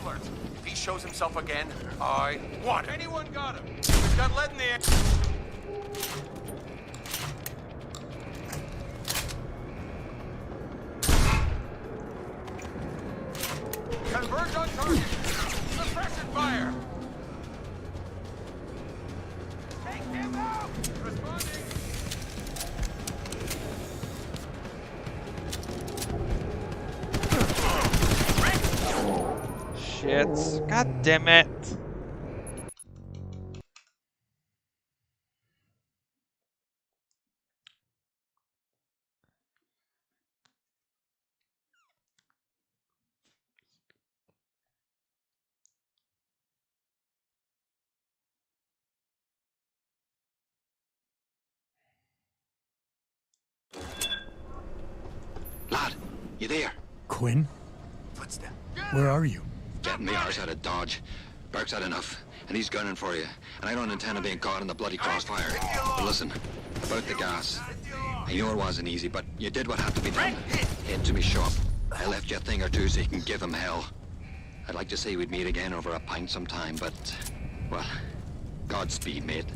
alert. If he shows himself again, I want him. Anyone got him? He's got lead in the air. Converge on target. Suppression fire. Take him out. Responding. Shit. God damn it. Lad, you there? Quinn? Footstep. Where are you? Getting me arse out of Dodge. Burke's had enough, and he's gunning for you. And I don't intend on being caught in the bloody crossfire. But listen, about the gas. I know it wasn't easy, but you did what had to be done. Head to me shop. I left you a thing or two so you can give him hell. I'd like to say we'd meet again over a pint sometime, but, well, Godspeed, mate.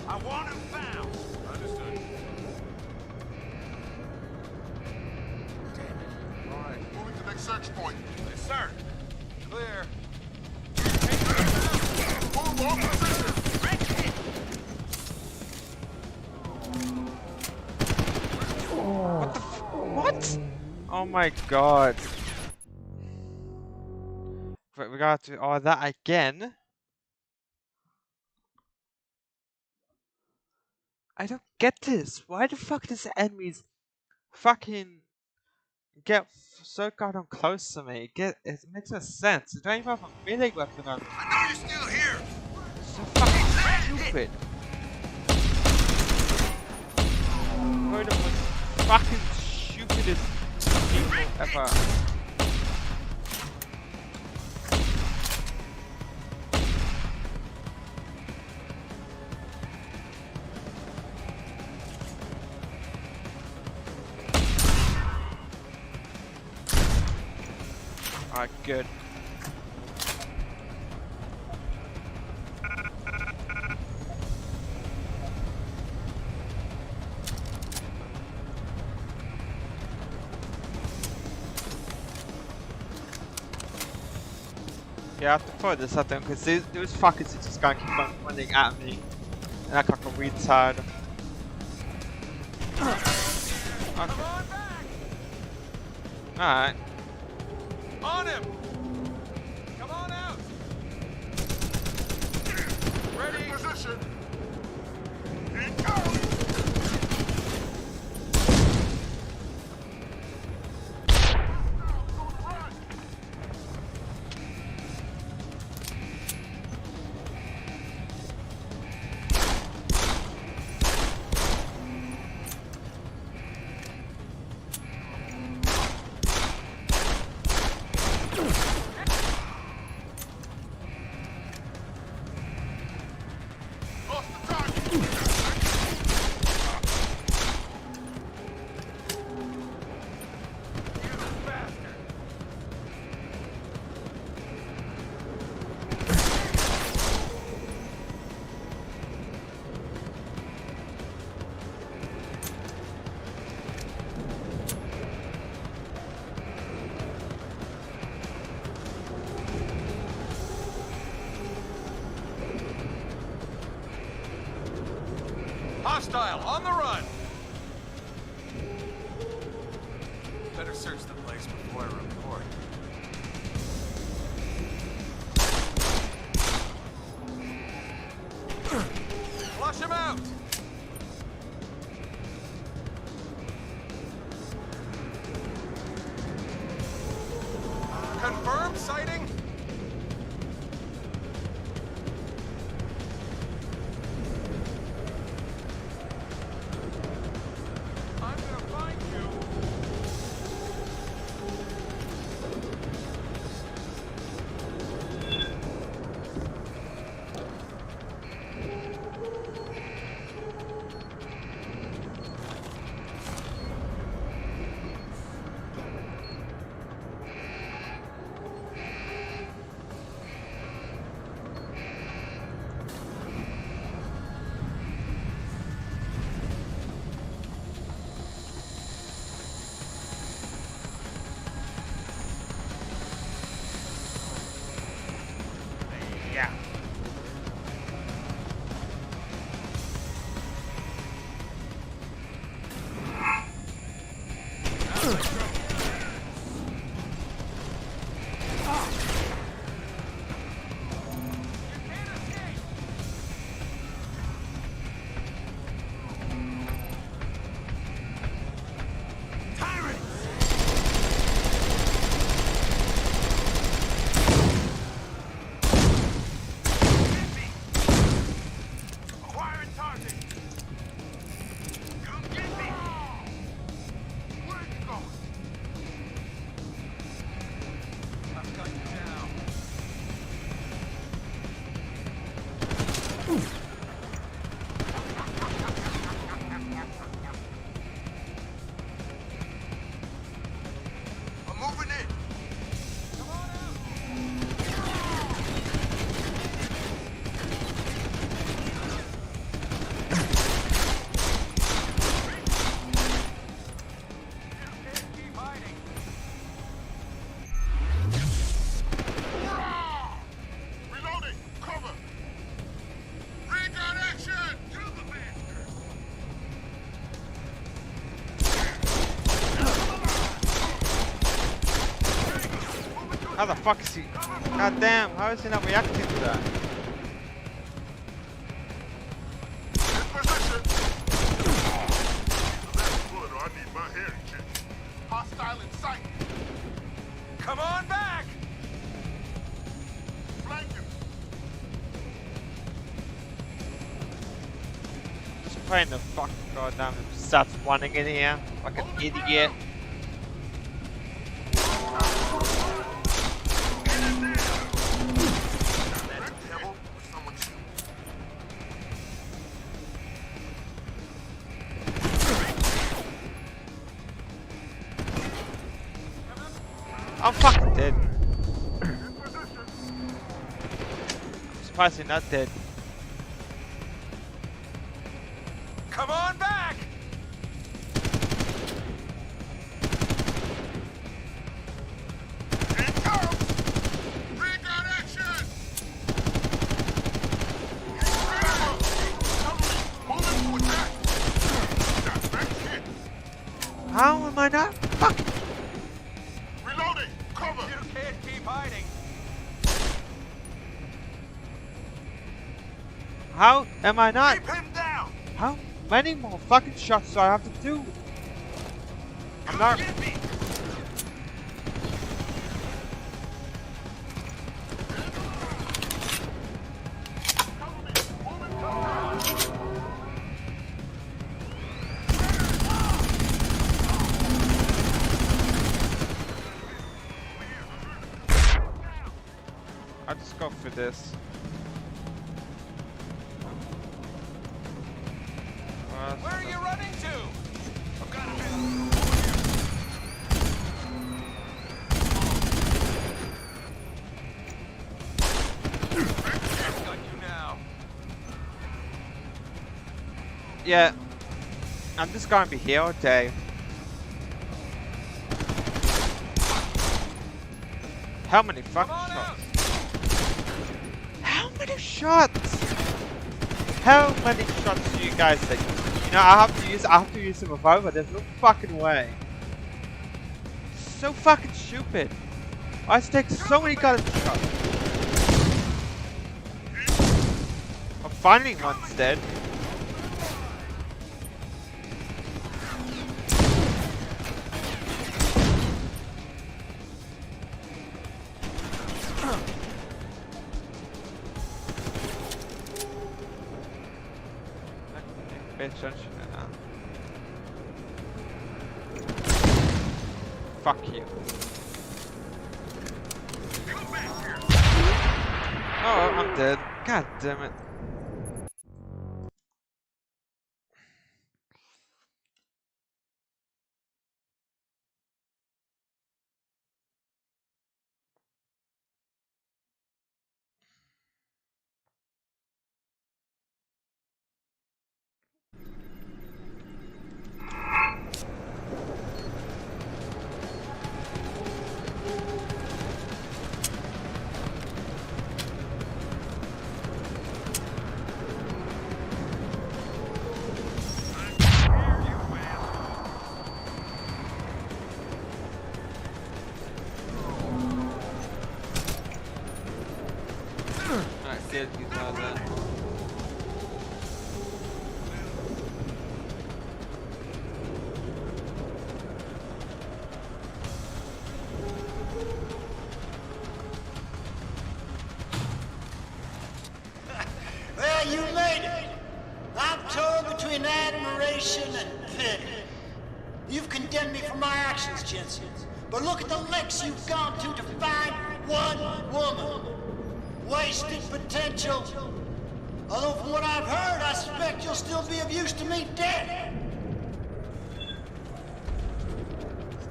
I want him found. Understood. Damn it. All right. Moving to the next search point. Yes, sir. Clear. Move on position. What the what? Oh my god. But we gotta do all that again? I don't get this. Why the fuck does the enemies fucking get so goddamn close to me? It makes no sense. It's not even have a melee weapon on. I know you're still here. So fucking stupid. Probably the most fucking stupidest people ever. Alright, good. Yeah, I have to throw this at them because those fuckers are just gonna keep on running at me and act like a retard. Okay. Alright. On him! Come on out! Ready? In position. In go! Hostile, on the run! Better search the place before I report. Flush him out! Confirmed sighting? I'm gonna find you. Yeah. Acquiring target. Come get me. Where are you going? I've got you now. I'm moving in. Come on out! Keep hiding. Reloading. Cover. Ray gun action. Kill the bastard. How the fuck is he? God damn, how is he not reacting to that? In position. Left foot or I need my hearing checked. Hostile in sight. Come on back! Flank him. Just praying the fucking goddamn starts running in here like an idiot. I'm fucking dead. I'm surprised he's not dead. Come on back! In comes. Ray gun action. Moving to attack. That's back hit. How am I not fucking? Reloading. Cover. You can't keep hiding. How am I not? Keep him down. How many more fucking shots do I have to do? I'm not. Get me. I'll just go for this. Where are you running to? I've got a man. I've got you now. Yeah. I'm just gonna be here all day. How many fucking shots? How many shots? How many shots do you guys think? You know, I have to use the revolver. There's no fucking way. So fucking stupid. Why does it take so many goddamn shots? I'm finding one's dead. Pay attention now. Fuck you. Oh, I'm dead. God damn it. Alright, good, you know that. Well, you made it. I'm torn between admiration and pity. You've condemned me for my actions, Jensen. But look at the lengths you've gone to find one woman. Wasted potential. Although from what I've heard, I suspect you'll still be of use to me dead.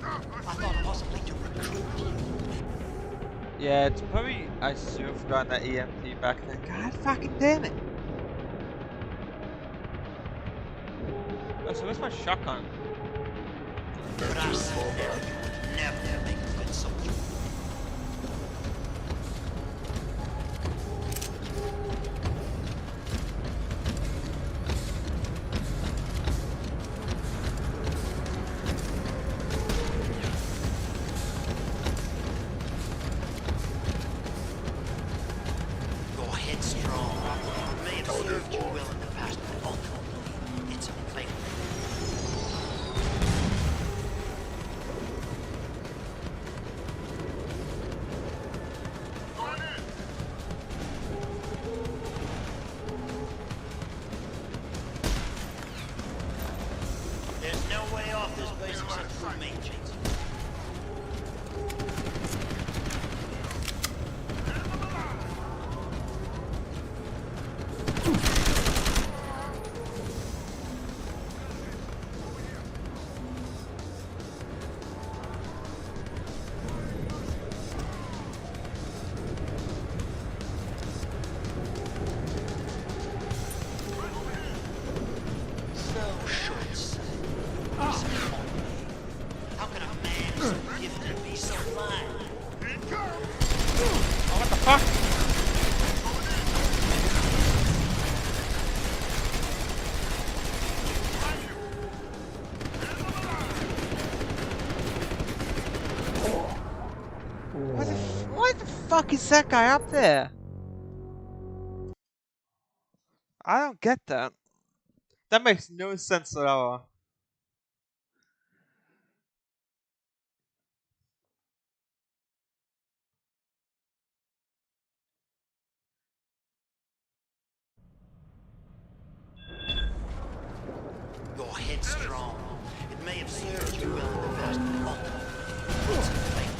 I thought possibly to recruit you. Yeah, it's probably I should have gotten that EMP back then. God fucking damn it. Oh, so where's my shotgun? But I said never make a good soldier. Your head's strong. It may have served you well in the past, but ultimately, it's a failure. There's no way off this base except through me, Jensen. So short-sighted. So cold. How can a man so gifted be so blind? Oh, what the fuck? Why the fuck is that guy up there? I don't get that. That makes no sense at all. Your head's strong. It may have served you well in the past, but ultimately, it's a failure.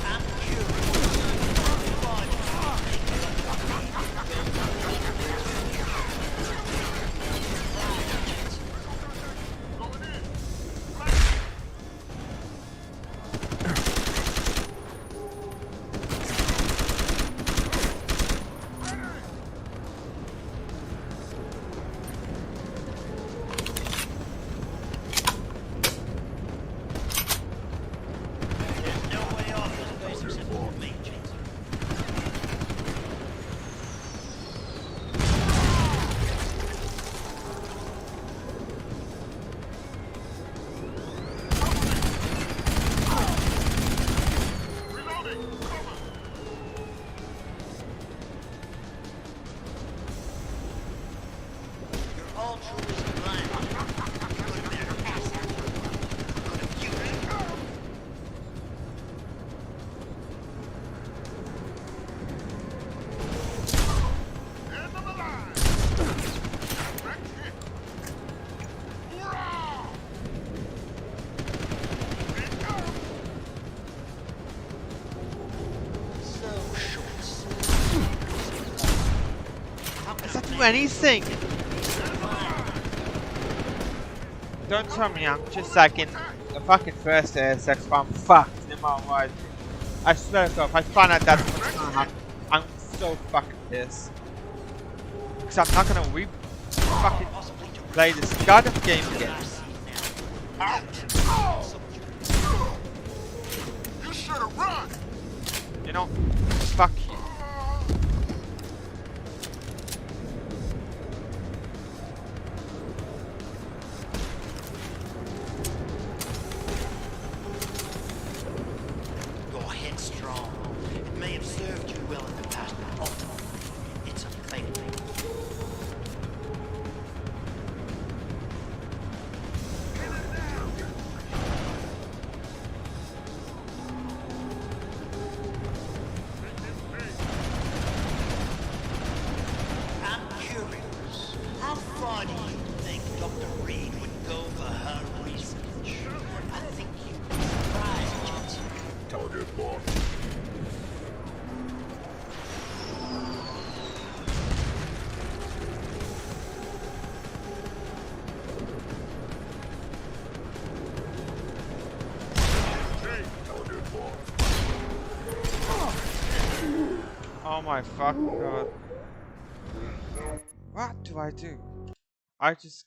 I'm curious. altruism blind. You're a mere asset. Good of you. End them alive! Direct hit! Hurrah! So short. Does that do anything? Don't tell me I'm just like in the fucking first ASX, but I'm fucked no matter what I do. I swear to God, if I find out that's what's gonna happen, I'm so fucking pissed. Because I'm not gonna fucking play this goddamn game again. You should have run! You know, fuck you. Your head's strong. It may have served you well in the past, but ultimately, it's a failing. I'm curious. How far do you think Dr. Reed would go for her research? I think you'd be surprised, Jensen. Target locked. Oh my fucking God. What do I do? I just...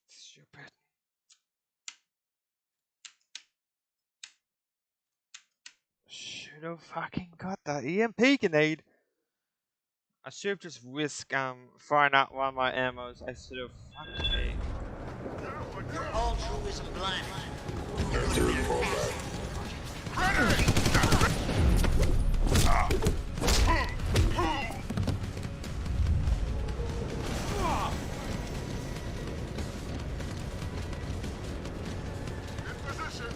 Stupid. Should have fucking got that EMP grenade. I should have just risked firing out one of my ammos. I should have fucked me. Your altruism blind. Entering combat. In position!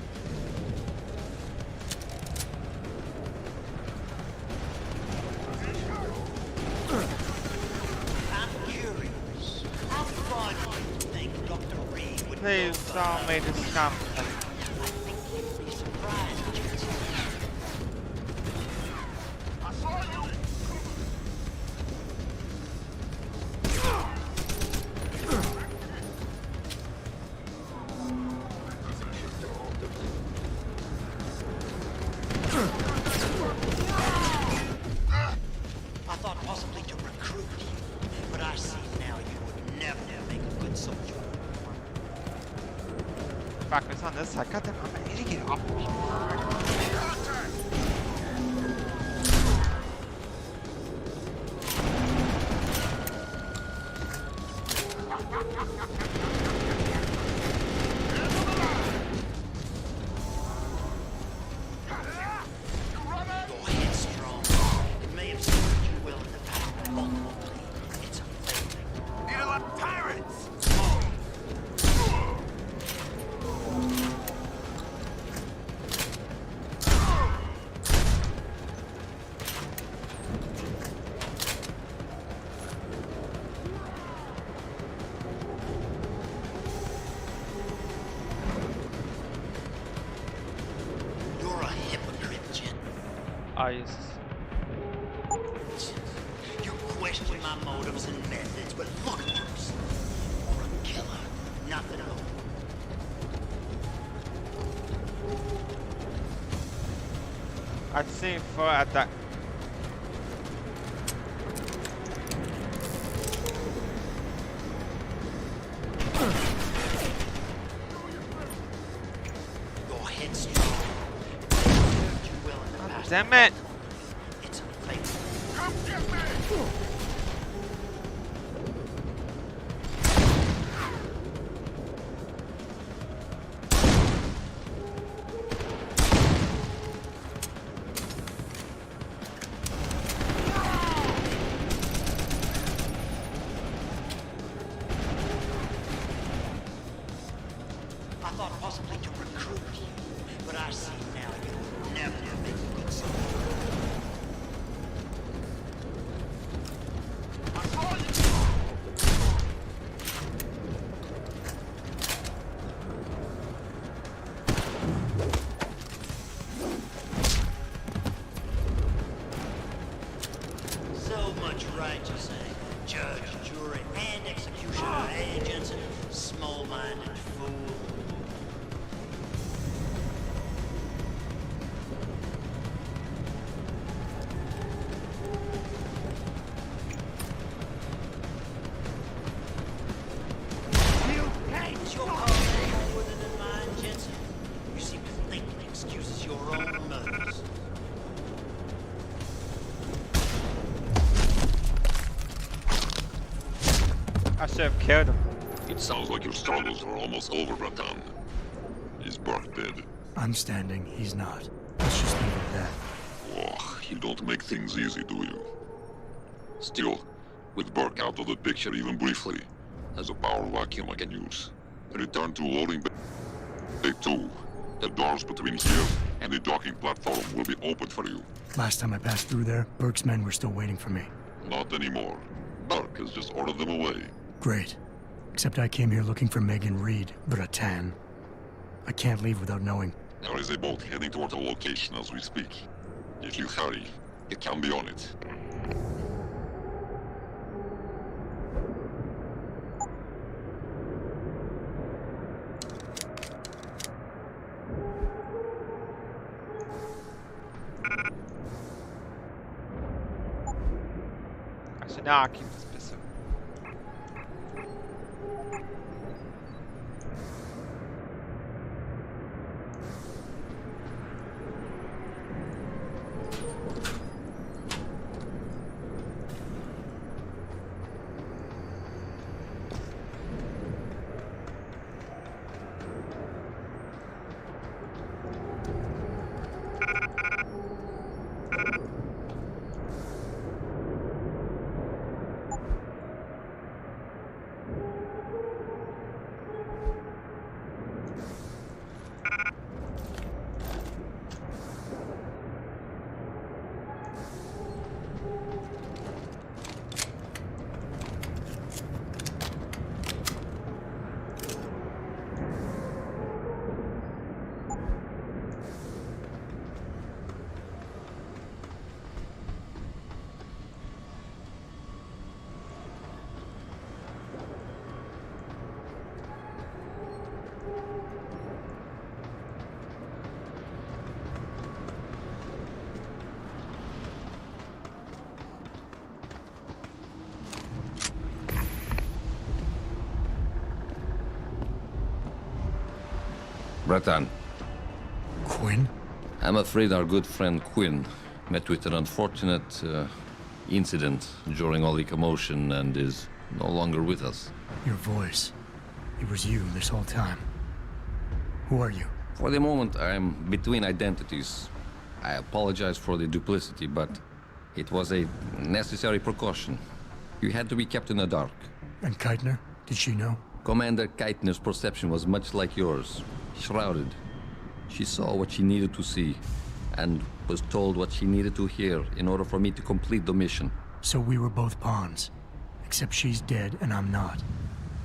I'm curious. How far do you think Dr. Reed would Please go for don't her make this come. I think you'd be surprised, Jensen. I saw you! I thought possibly to recruit you, but I see now you would never make a good soldier. Fuck, it's on this side. Goddamn, I'm an idiot. Off me. Your head's strong. It may have served you well in the past, but ultimately, it's a failing. Need a lot of pirates! You're a hypocrite, Jen. Ah, yes. You question my motives and methods, but look at yourself. You're a killer, nothing more. I'd seen for at that. Your head's strong. It may have served you well in the past, Damn but it! ultimately, it's a failing. Come get me! much righteous, eh? Judge, jury, and executioner, eh, Jensen? Small-minded fool. Is your cause any more than mine, Jensen? You seem to think it excuses your own murders. I should have killed him. It sounds like your struggles are almost over, Bratan. Is Burke dead? I'm standing, he's not. Let's just leave it at that. Oh, you don't make things easy, do you? Still, with Burke out of the picture even briefly, there's a power vacuum I can use. Return to loading bay 2. The doors between here and the docking platform will be open for you. Last time I passed through there, Burke's men were still waiting for me. Not anymore. Burke has just ordered them away. Great. Except I came here looking for Megan Reed, Bratan. I can't leave without knowing. There is a boat heading toward the location as we speak. If you hurry, you can be on it. Actually, now I'll keep this pistol. Bratan. Quinn? I'm afraid our good friend Quinn met with an unfortunate incident during all the commotion and is no longer with us. Your voice. It was you this whole time. Who are you? For the moment, I'm between identities. I apologize for the duplicity, but it was a necessary precaution. You had to be kept in the dark. And Keitner? Did she know? Commander Keitner's perception was much like yours. Shrouded. She saw what she needed to see, and was told what she needed to hear in order for me to complete the mission. So we were both pawns. Except she's dead and I'm not.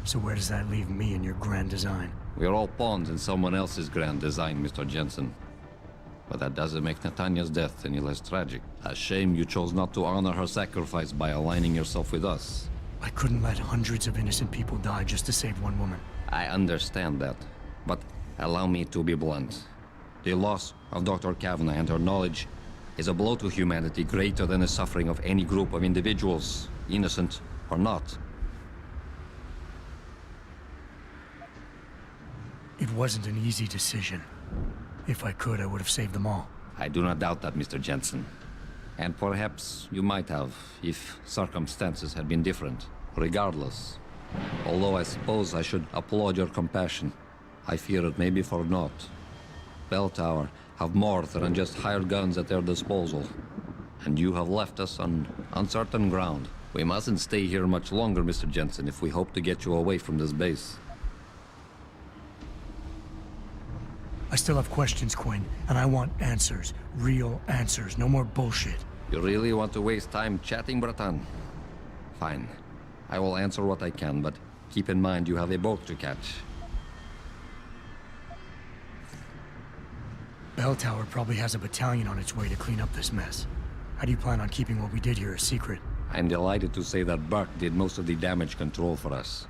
So where does that leave me in your grand design? We're all pawns in someone else's grand design, Mr. Jensen. But that doesn't make Natanya's death any less tragic. A shame you chose not to honor her sacrifice by aligning yourself with us. I couldn't let hundreds of innocent people die just to save one woman. I understand that, but allow me to be blunt. The loss of Dr. Kavanagh and her knowledge is a blow to humanity greater than the suffering of any group of individuals, innocent or not. It wasn't an easy decision. If I could, I would have saved them all. I do not doubt that, Mr. Jensen. And perhaps you might have, if circumstances had been different. Regardless. Although I suppose I should applaud your compassion. I fear it may be for naught. Bell Tower have more than just hired guns at their disposal. And you have left us on uncertain ground. We mustn't stay here much longer, Mr. Jensen, if we hope to get you away from this base. I still have questions, Quinn, and I want answers. Real answers, no more bullshit. You really want to waste time chatting, Bratan? Fine. I will answer what I can, but keep in mind you have a boat to catch. Bell Tower probably has a battalion on its way to clean up this mess. How do you plan on keeping what we did here a secret? I'm delighted to say that Burke did most of the damage control for us.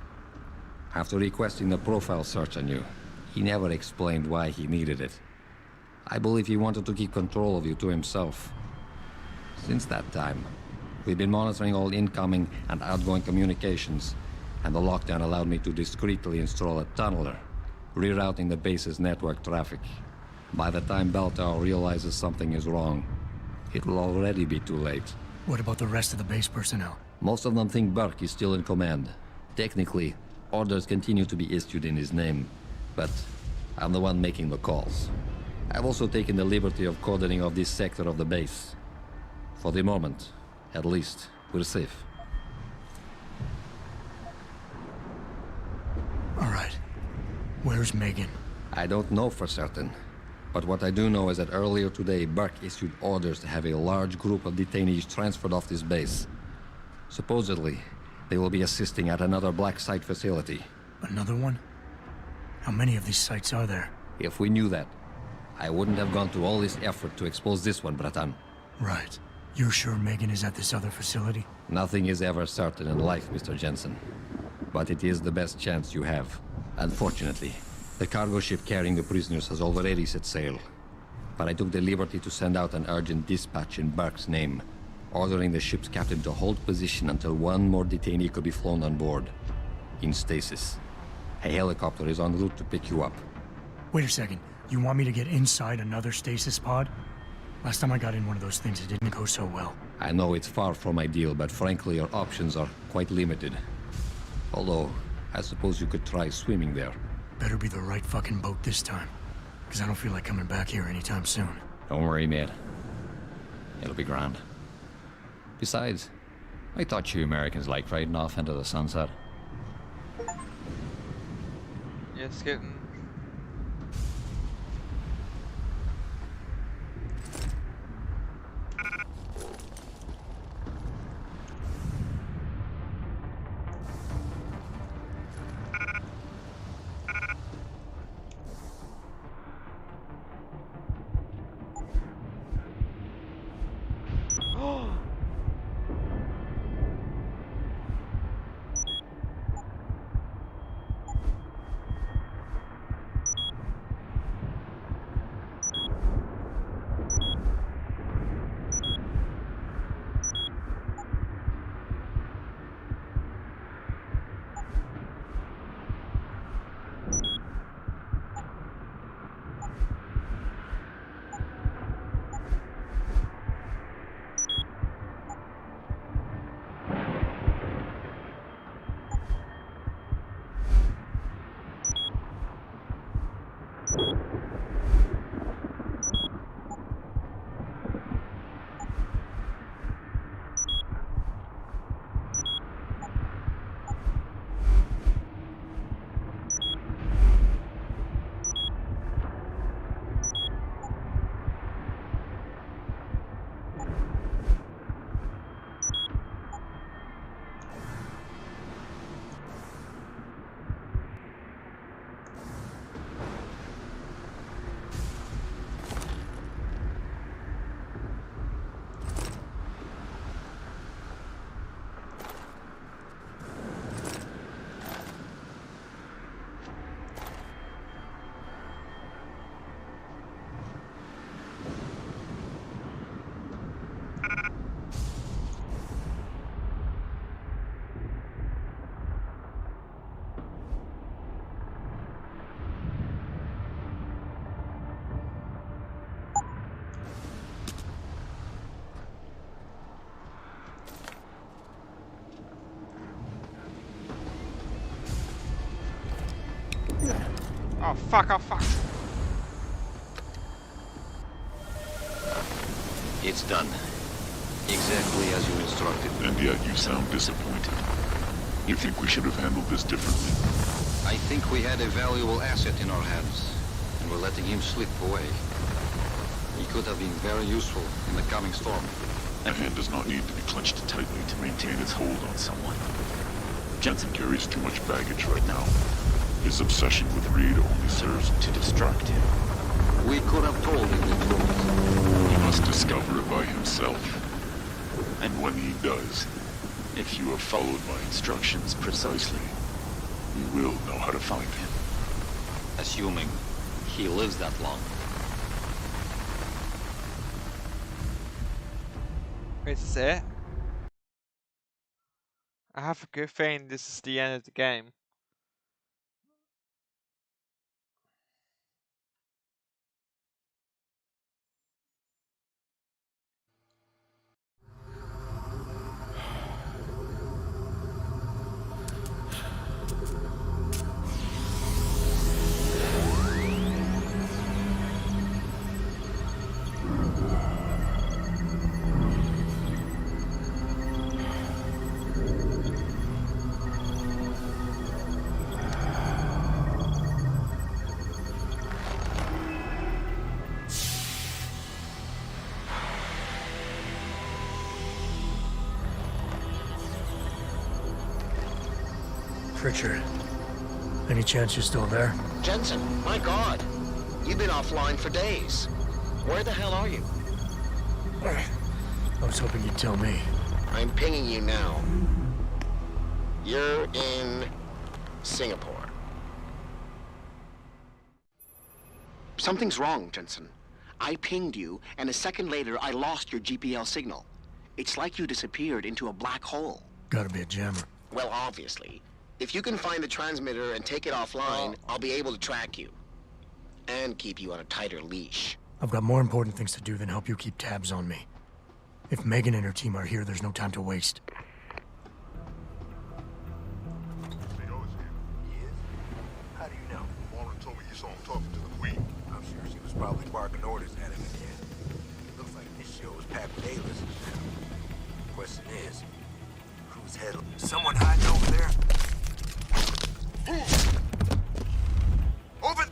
After requesting the profile search on you, he never explained why he needed it. I believe he wanted to keep control of you to himself. Since that time, we've been monitoring all incoming and outgoing communications, and the lockdown allowed me to discreetly install a tunneler, rerouting the base's network traffic. By the time Bell Tower realizes something is wrong, it will already be too late. What about the rest of the base personnel? Most of them think Burke is still in command. Technically, orders continue to be issued in his name, but I'm the one making the calls. I've also taken the liberty of cordoning off this sector of the base. For the moment, at least, we're safe. All right. Where's Megan? I don't know for certain. But what I do know is that earlier today, Burke issued orders to have a large group of detainees transferred off this base. Supposedly, they will be assisting at another black site facility. Another one? How many of these sites are there? If we knew that, I wouldn't have gone to all this effort to expose this one, Bratan. Right. You're sure Megan is at this other facility? Nothing is ever certain in life, Mr. Jensen. But it is the best chance you have. Unfortunately, the cargo ship carrying the prisoners has already set sail. But I took the liberty to send out an urgent dispatch in Burke's name, ordering the ship's captain to hold position until one more detainee could be flown on board. In stasis. A helicopter is en route to pick you up. Wait a second. You want me to get inside another stasis pod? Last time I got in one of those things, it didn't go so well. I know it's far from ideal, but frankly, your options are quite limited. Although, I suppose you could try swimming there. Better be the right fucking boat this time. Because I don't feel like coming back here anytime soon. Don't worry, mate. It'll be grand. Besides, I thought you Americans liked riding off into the sunset. Yeah, it's getting... Oh fuck, oh fuck. It's done. Exactly as you instructed. And yet you sound disappointed. You think we should have handled this differently? I think we had a valuable asset in our hands, and we're letting him slip away. He could have been very useful in the coming storm. A hand does not need to be clenched tightly to maintain its hold on someone. Jensen carries too much baggage right now. His obsession with Reed only serves to distract him. We could have told him the truth. He must discover it by himself. And when he does, If you have followed my instructions precisely, you will know how to find him. Assuming he lives that long. Wait, is this it? I have a good feeling this is the end of the game. Pritchard, any chance you're still there? Jensen, my God. You've been offline for days. Where the hell are you? I was hoping you'd tell me. I'm pinging you now. You're in Singapore. Something's wrong, Jensen. I pinged you, and a second later, I lost your GPL signal. It's like you disappeared into a black hole. Gotta be a jammer. Well, obviously. If you can find the transmitter and take it offline, I'll be able to track you. And keep you on a tighter leash. I've got more important things to do than help you keep tabs on me. If Megan and her team are here, there's no time to waste. How do you know? Warren told me you saw him talking to the Queen. I'm sure she was probably barking orders at him again. Looks like this show is packed with A-listers now. Question is, who's head? Someone hiding over there? Open!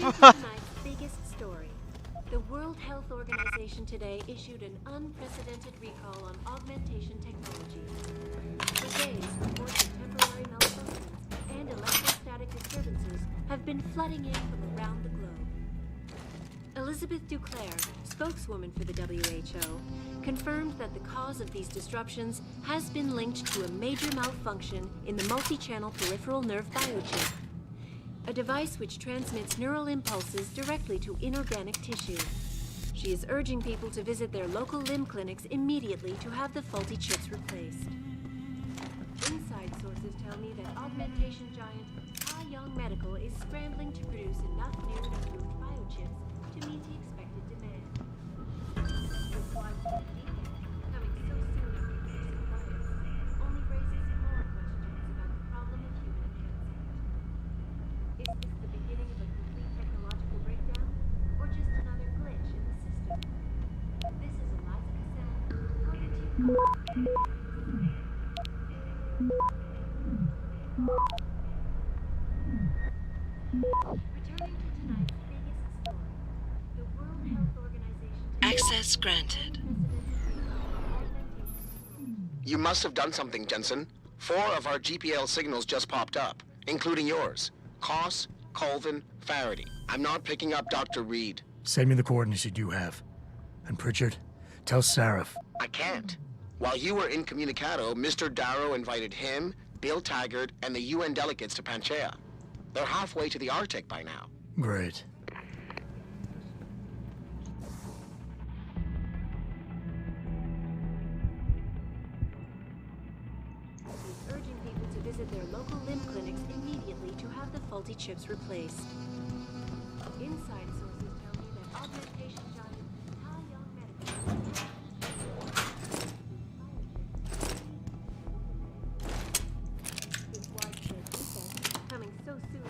Tonight's biggest story. The World Health Organization today issued an unprecedented recall on augmentation technology. For days, reports of temporary malfunctions and electrostatic disturbances have been flooding in from around the globe. Elizabeth Duclair, spokeswoman for the WHO, confirmed that the cause of these disruptions has been linked to a major malfunction in the multi-channel peripheral nerve biochip, a device which transmits neural impulses directly to inorganic tissue. She is urging people to visit their local limb clinics immediately to have the faulty chips replaced. Inside sources tell me that augmentation giant Ha Young Medical is scrambling to produce enough new and improved biochips to meet the expected demand. This widespread defect, coming so soon after their suppliers, only raises more questions about the problem of human enhancement. Is this the beginning of a complete technological breakdown, or just another glitch in the system? This is Eliza Cassell, coming to you. Returning to tonight's Access granted. You must have done something, Jensen. 4 of our GPL signals just popped up, including yours. Koss, Colvin, Faraday. I'm not picking up Dr. Reed. Send me the coordinates you do have. And Pritchard, tell Sarif. I can't. While you were incommunicado, Mr. Darrow invited him, Bill Taggart, and the UN delegates to Panchea. They're halfway to the Arctic by now. Great. He's urging people to visit their local limb clinics immediately to have the faulty chips replaced. Inside sources tell me that augmentation giant Tai Young Medical his widespread defect coming so soon.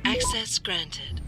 Access granted.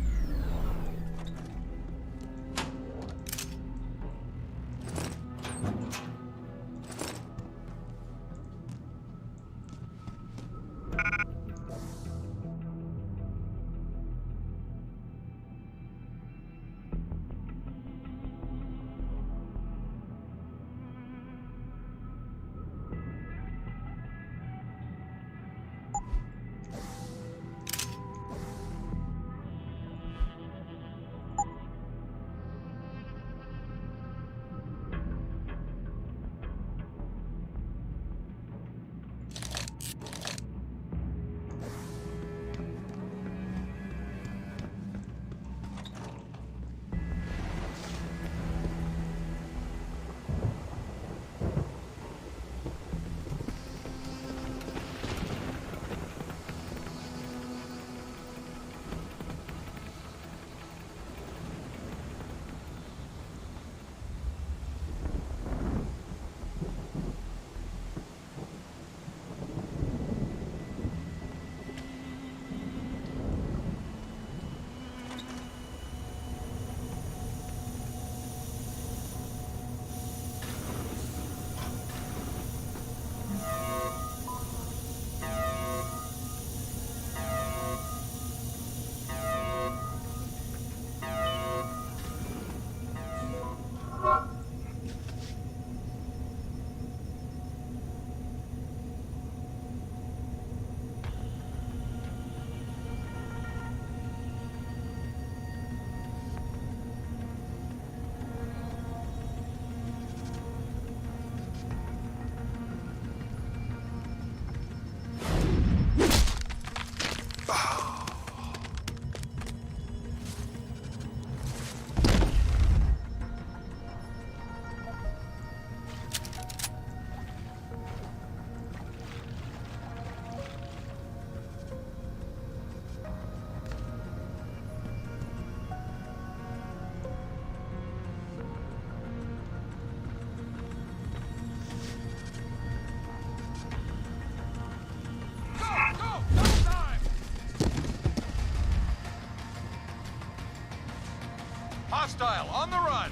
Hostile, on the run!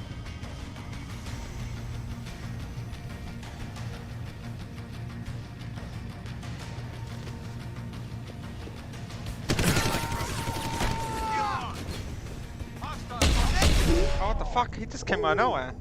Oh, what the fuck? He just came out of nowhere.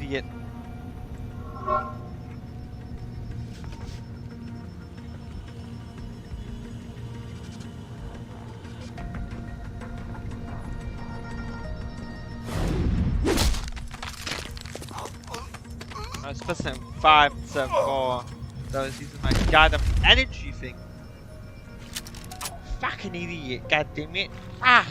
idiot. I was pressing 5 instead of 4. So I was using my goddamn energy thing. Fucking idiot, god damn it. Ah!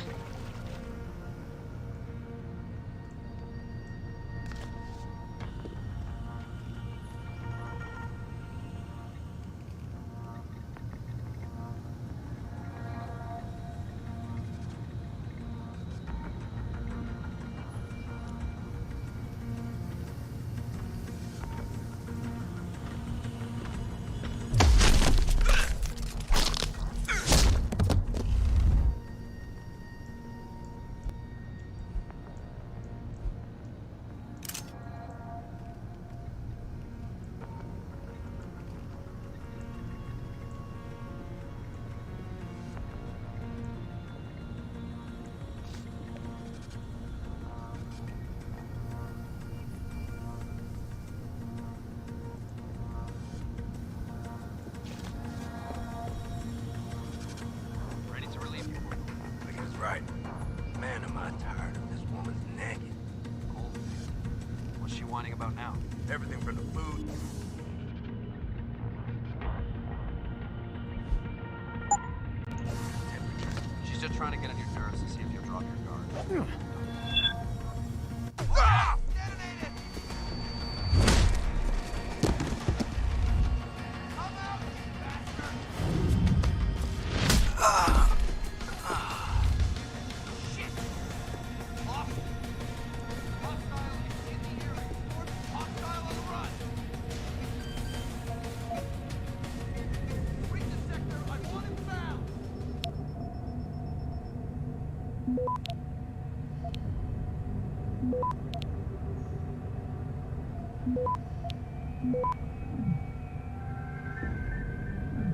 Right. Man, am I tired of this woman's nagging. What's she whining about now? Everything from the food. She's just trying to get on your nerves to see if you'll drop your guard. Ah!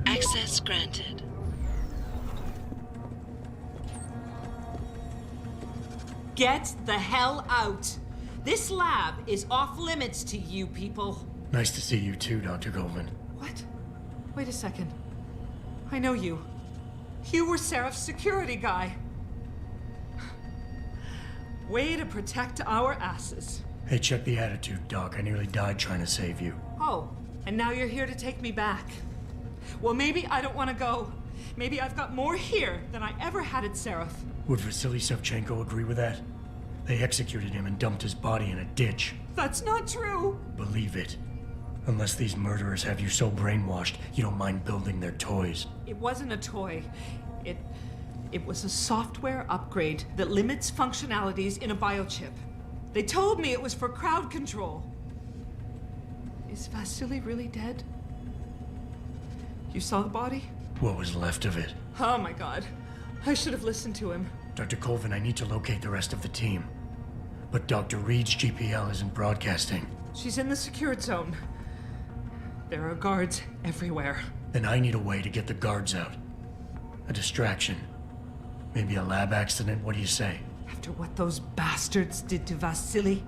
Access granted. Get the hell out! This lab is off limits to you people. Nice to see you too, Dr. Goldman. What? Wait a second. I know you. You were Seraph's security guy. Way to protect our asses. Hey, check the attitude, Doc. I nearly died trying to save you. Oh, and now you're here to take me back. Well, maybe I don't want to go. Maybe I've got more here than I ever had at Seraph. Would Vasily Savchenko agree with that? They executed him and dumped his body in a ditch. That's not true. Believe it. Unless these murderers have you so brainwashed, you don't mind building their toys. It wasn't a toy. It was a software upgrade that limits functionalities in a biochip. They told me it was for crowd control. Is Vasily really dead? You saw the body? What was left of it? Oh my god. I should have listened to him. Dr. Colvin, I need to locate the rest of the team. But Dr. Reed's GPL isn't broadcasting. She's in the secured zone. There are guards everywhere. Then I need a way to get the guards out. A distraction. Maybe a lab accident, what do you say? After what those bastards did to Vasily?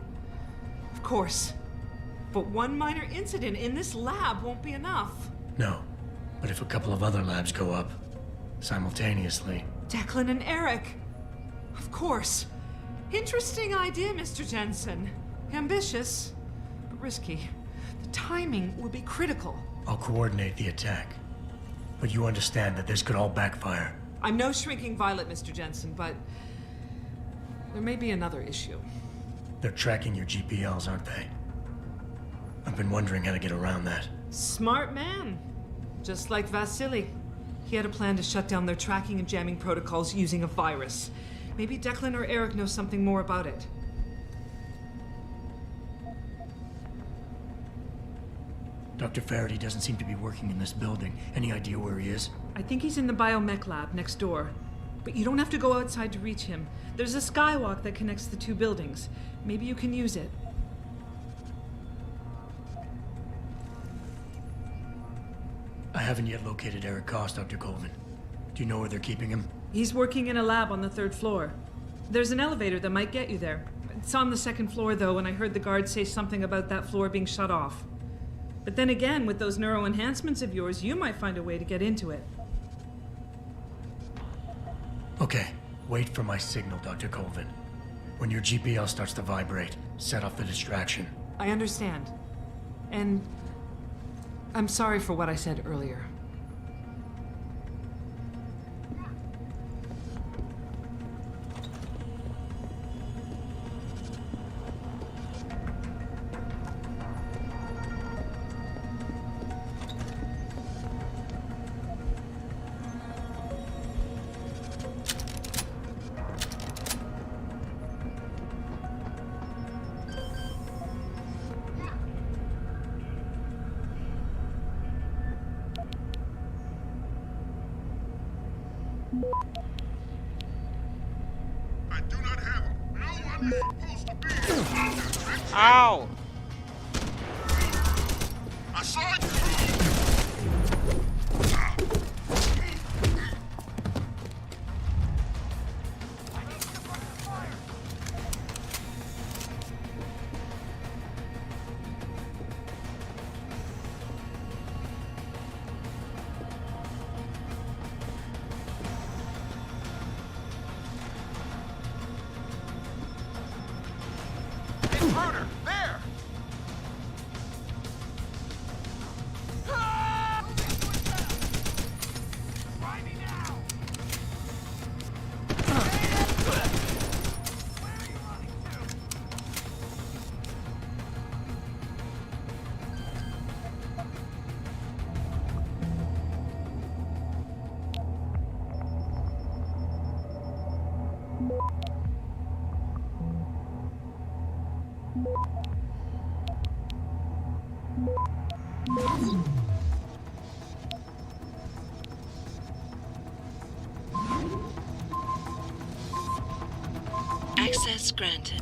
Of course. But one minor incident in this lab won't be enough. No. But if a couple of other labs go up, simultaneously... Declan and Eric. Of course. Interesting idea, Mr. Jensen. Ambitious, but risky. The timing will be critical. I'll coordinate the attack. But you understand that this could all backfire. I'm no shrinking violet, Mr. Jensen, but there may be another issue. They're tracking your GPLs, aren't they? I've been wondering how to get around that. Smart man. Just like Vasily. He had a plan to shut down their tracking and jamming protocols using a virus. Maybe Declan or Eric know something more about it. Dr. Faraday doesn't seem to be working in this building. Any idea where he is? I think he's in the biomech lab next door. But you don't have to go outside to reach him. There's a skywalk that connects the two buildings. Maybe you can use it. I haven't yet located Eric Koss, Dr. Colvin. Do you know where they're keeping him? He's working in a lab on the 3rd floor. There's an elevator that might get you there. It's on the second floor, though, and I heard the guard say something about that floor being shut off. But then again, with those neuro enhancements of yours, you might find a way to get into it. Okay, wait for my signal, Dr. Colvin. When your GPL starts to vibrate, set off the distraction. I understand. And I'm sorry for what I said earlier. I do not have him. No one is supposed to be here. Ow! I saw you. Intruder! There! Try me now! Where are you running to? Access granted.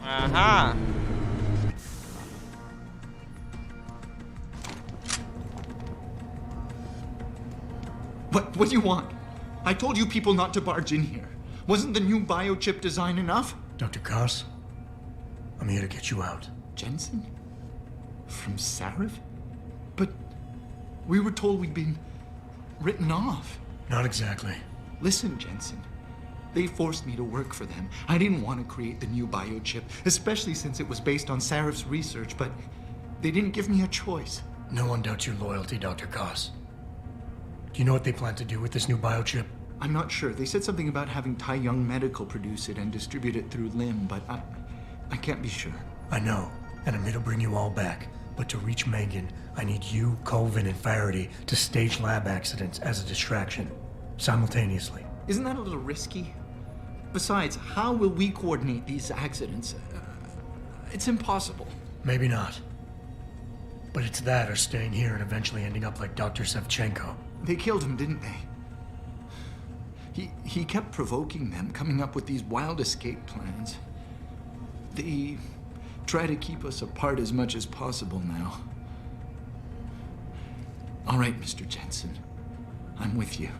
Aha! What do you want? I told you people not to barge in here. Wasn't the new biochip design enough? Dr. Koss, I'm here to get you out. Jensen? From Sarif? But we were told we'd been written off. Not exactly. Listen, Jensen. They forced me to work for them. I didn't want to create the new biochip, especially since it was based on Sarif's research, but they didn't give me a choice. No one doubts your loyalty, Dr. Koss. Do you know what they plan to do with this new biochip? I'm not sure. They said something about having Tai Young Medical produce it and distribute it through LIM, but I can't be sure. I know, and I'm here to bring you all back. But to reach Megan, I need you, Colvin, and Faraday to stage lab accidents as a distraction, simultaneously. Isn't that a little risky? Besides, how will we coordinate these accidents? It's impossible. Maybe not. But it's that or staying here and eventually ending up like Dr. Sevchenko. They killed him, didn't they? He kept provoking them, coming up with these wild escape plans. They try to keep us apart as much as possible now. All right, Mr. Jensen. I'm with you.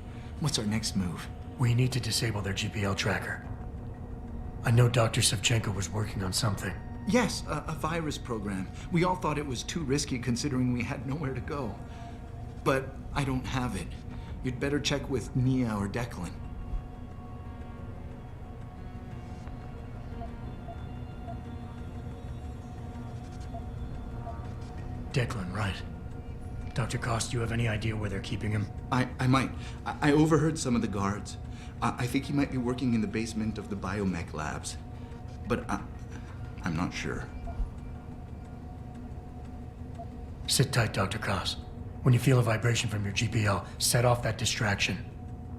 What's our next move? We need to disable their GPL tracker. I know Dr. Sevchenko was working on something. Yes, a virus program. We all thought it was too risky considering we had nowhere to go. But I don't have it. You'd better check with Nia or Declan. Declan, right. Dr. Cost, do you have any idea where they're keeping him? I might. I overheard some of the guards. I think he might be working in the basement of the biomech labs. But I'm not sure. Sit tight, Dr. Cost. When you feel a vibration from your GPL, set off that distraction.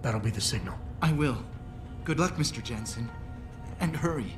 That'll be the signal. I will. Good luck, Mr. Jensen. And hurry.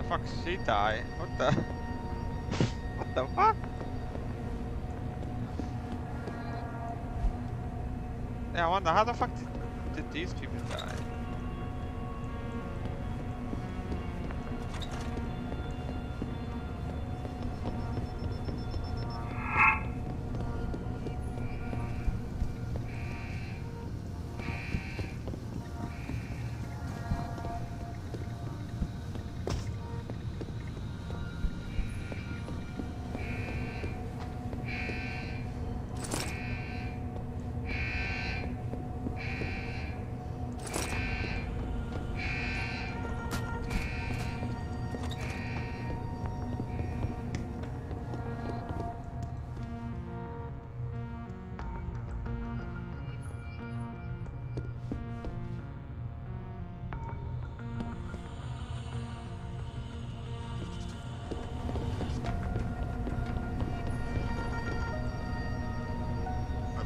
Fuck, she died. What the? What the fuck? Yeah, I wonder how the fuck did these people die?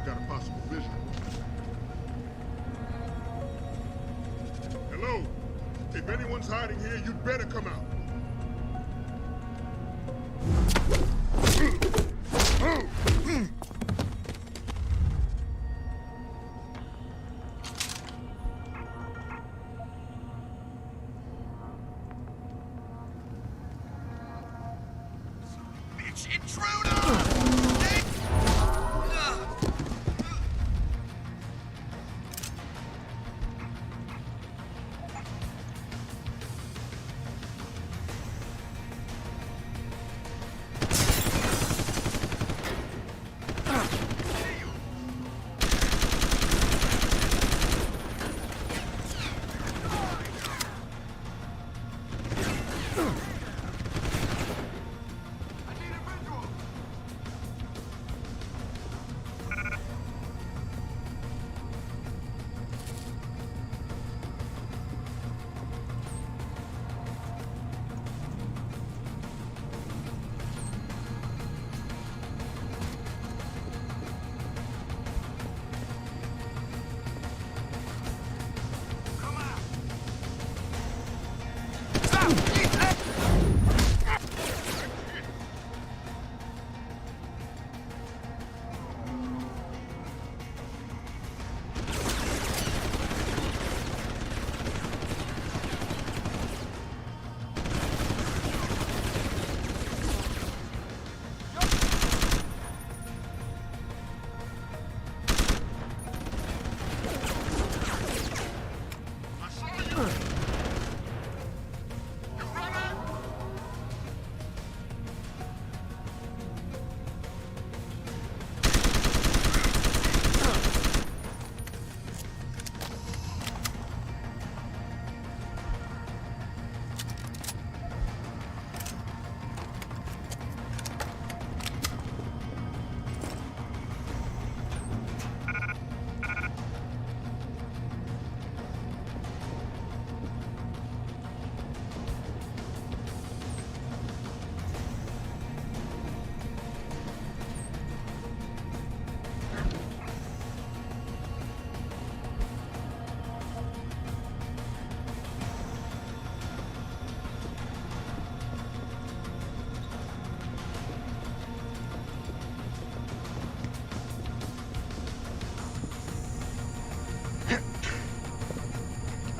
Got a possible vision. Hello? If anyone's hiding here, you'd better come out. Bitch, intruder!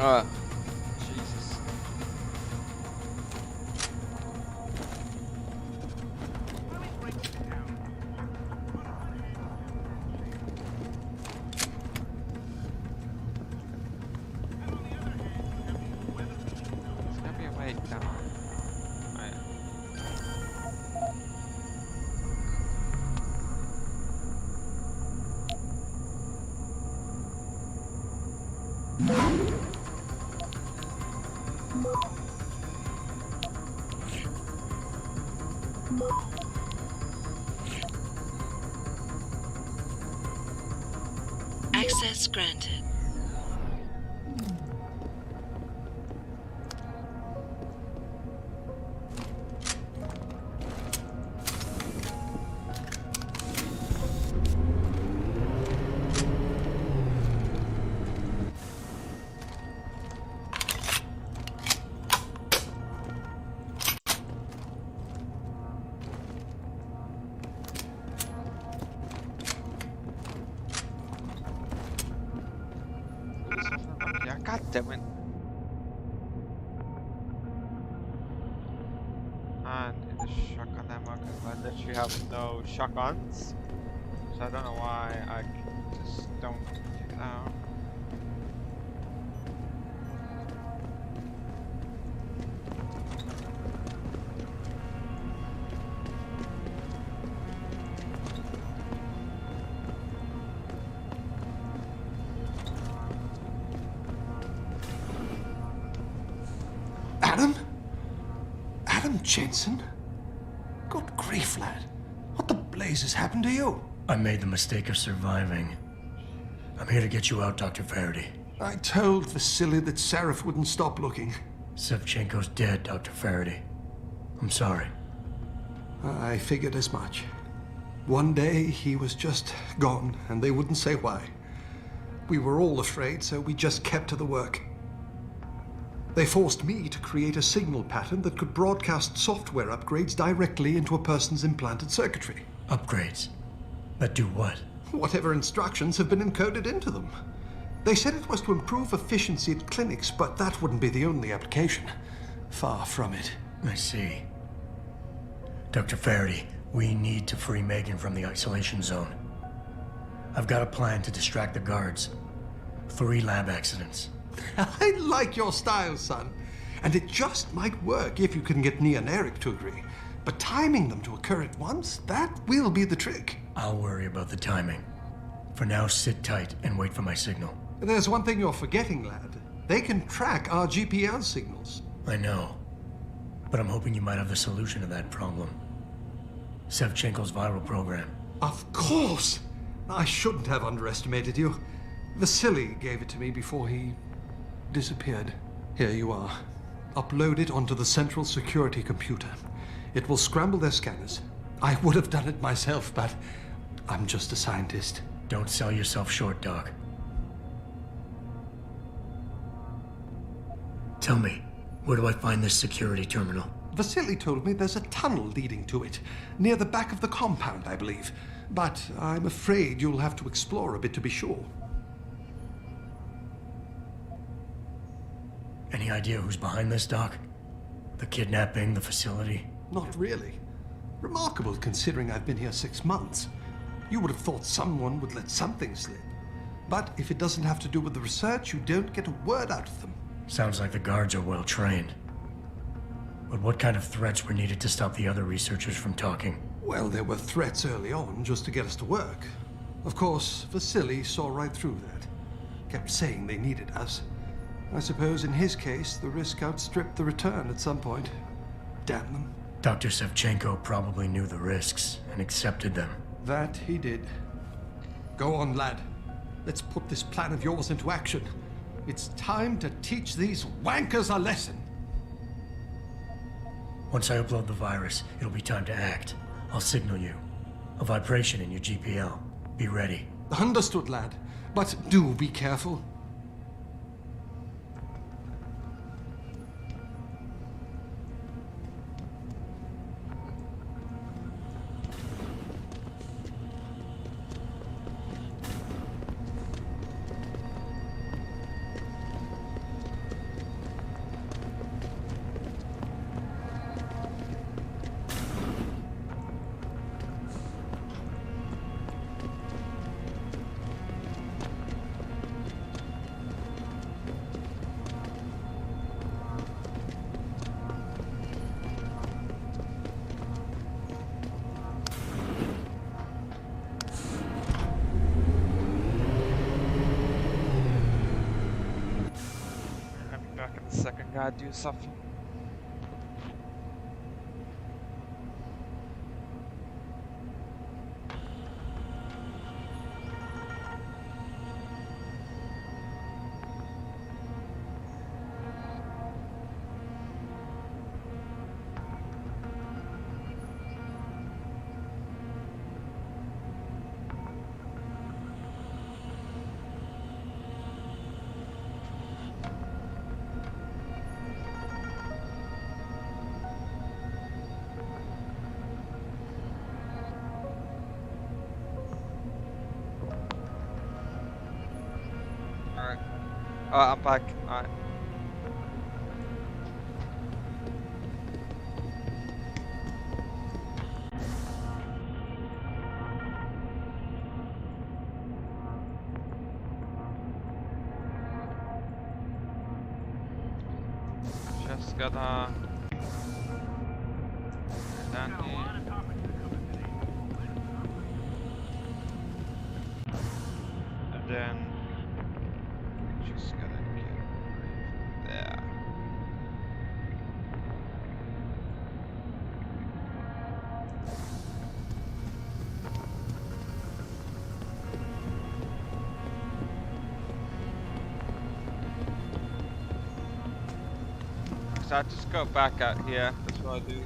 Jesus. There's gotta be a way down. Oh, yeah. Access granted. Yeah, god damn it. And in the shotgun ammo, because I literally have no shotguns. So I don't know why I just don't take it out. Adam? Adam Jensen? Good grief, lad. What the blazes happened to you? I made the mistake of surviving. I'm here to get you out, Dr. Faraday. I told Vasily that Sarif wouldn't stop looking. Sevchenko's dead, Dr. Faraday. I'm sorry. I figured as much. One day he was just gone, and they wouldn't say why. We were all afraid, so we just kept to the work. They forced me to create a signal pattern that could broadcast software upgrades directly into a person's implanted circuitry. Upgrades? That do what? Whatever instructions have been encoded into them. They said it was to improve efficiency at clinics, but that wouldn't be the only application. Far from it. I see. Dr. Faraday, we need to free Megan from the isolation zone. I've got a plan to distract the guards. 3 lab accidents. I like your style, son. And it just might work if you can get Nia and Eric to agree. But timing them to occur at once, that will be the trick. I'll worry about the timing. For now, sit tight and wait for my signal. There's one thing you're forgetting, lad. They can track our GPL signals. I know. But I'm hoping you might have the solution to that problem. Sevchenko's viral program. Of course! I shouldn't have underestimated you. Vasily gave it to me before he disappeared. Here you are. Upload it onto the central security computer. It will scramble their scanners. I would have done it myself, but I'm just a scientist. Don't sell yourself short, Doc. Tell me, where do I find this security terminal? Vasily told me there's a tunnel leading to it, near the back of the compound, I believe. But I'm afraid you'll have to explore a bit to be sure. Any idea who's behind this, Doc? The kidnapping, the facility? Not really. Remarkable considering I've been here 6 months. You would have thought someone would let something slip. But if it doesn't have to do with the research, you don't get a word out of them. Sounds like the guards are well trained. But what kind of threats were needed to stop the other researchers from talking? Well, there were threats early on just to get us to work. Of course, Vasily saw right through that. Kept saying they needed us. I suppose in his case, the risk outstripped the return at some point. Damn them. Dr. Sevchenko probably knew the risks and accepted them. That he did. Go on, lad. Let's put this plan of yours into action. It's time to teach these wankers a lesson. Once I upload the virus, it'll be time to act. I'll signal you. A vibration in your GPL. Be ready. Understood, lad. But do be careful. gotta do something. Alright. Oh, I'm back. Alright. Just gotta down here. And then just gotta get right there. So I just go back out here. That's what I do.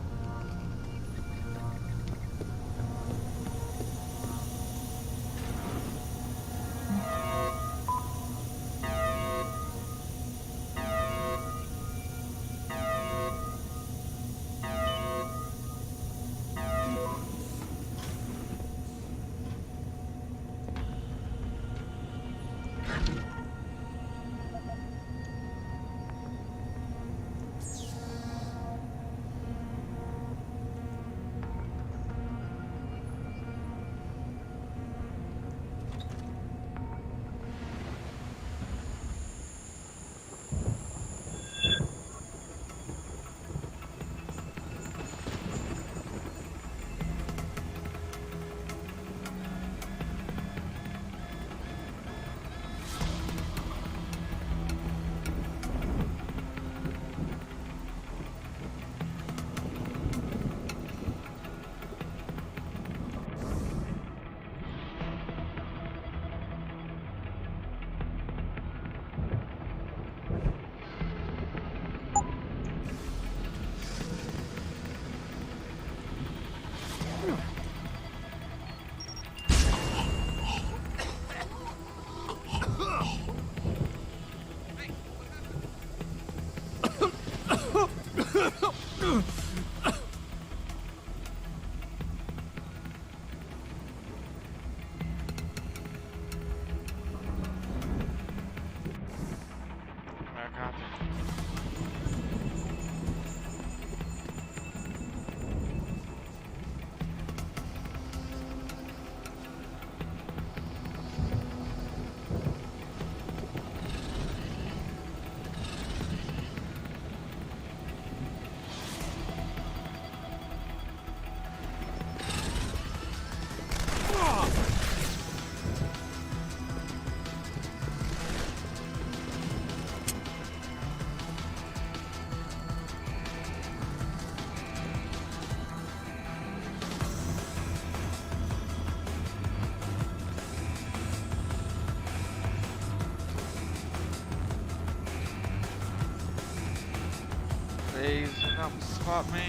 Please do not spot me.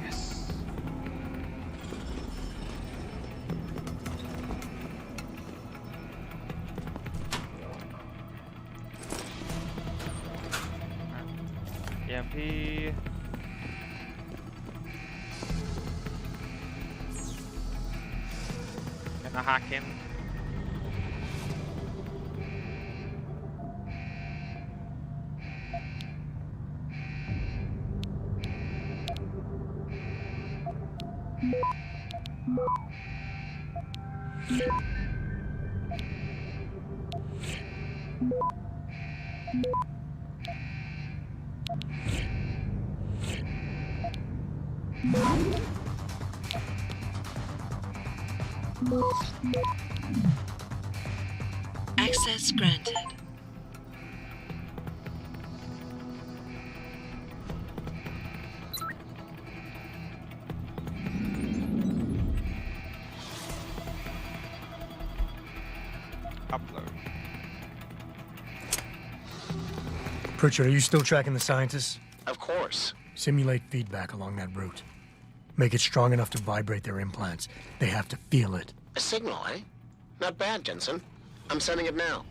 Yes. EMP. Gonna hack in. Access granted. Upload. Pritchard, are you still tracking the scientists? Of course. Simulate feedback along that route. Make it strong enough to vibrate their implants. They have to feel it. A signal, eh? Not bad, Jensen. I'm sending it now.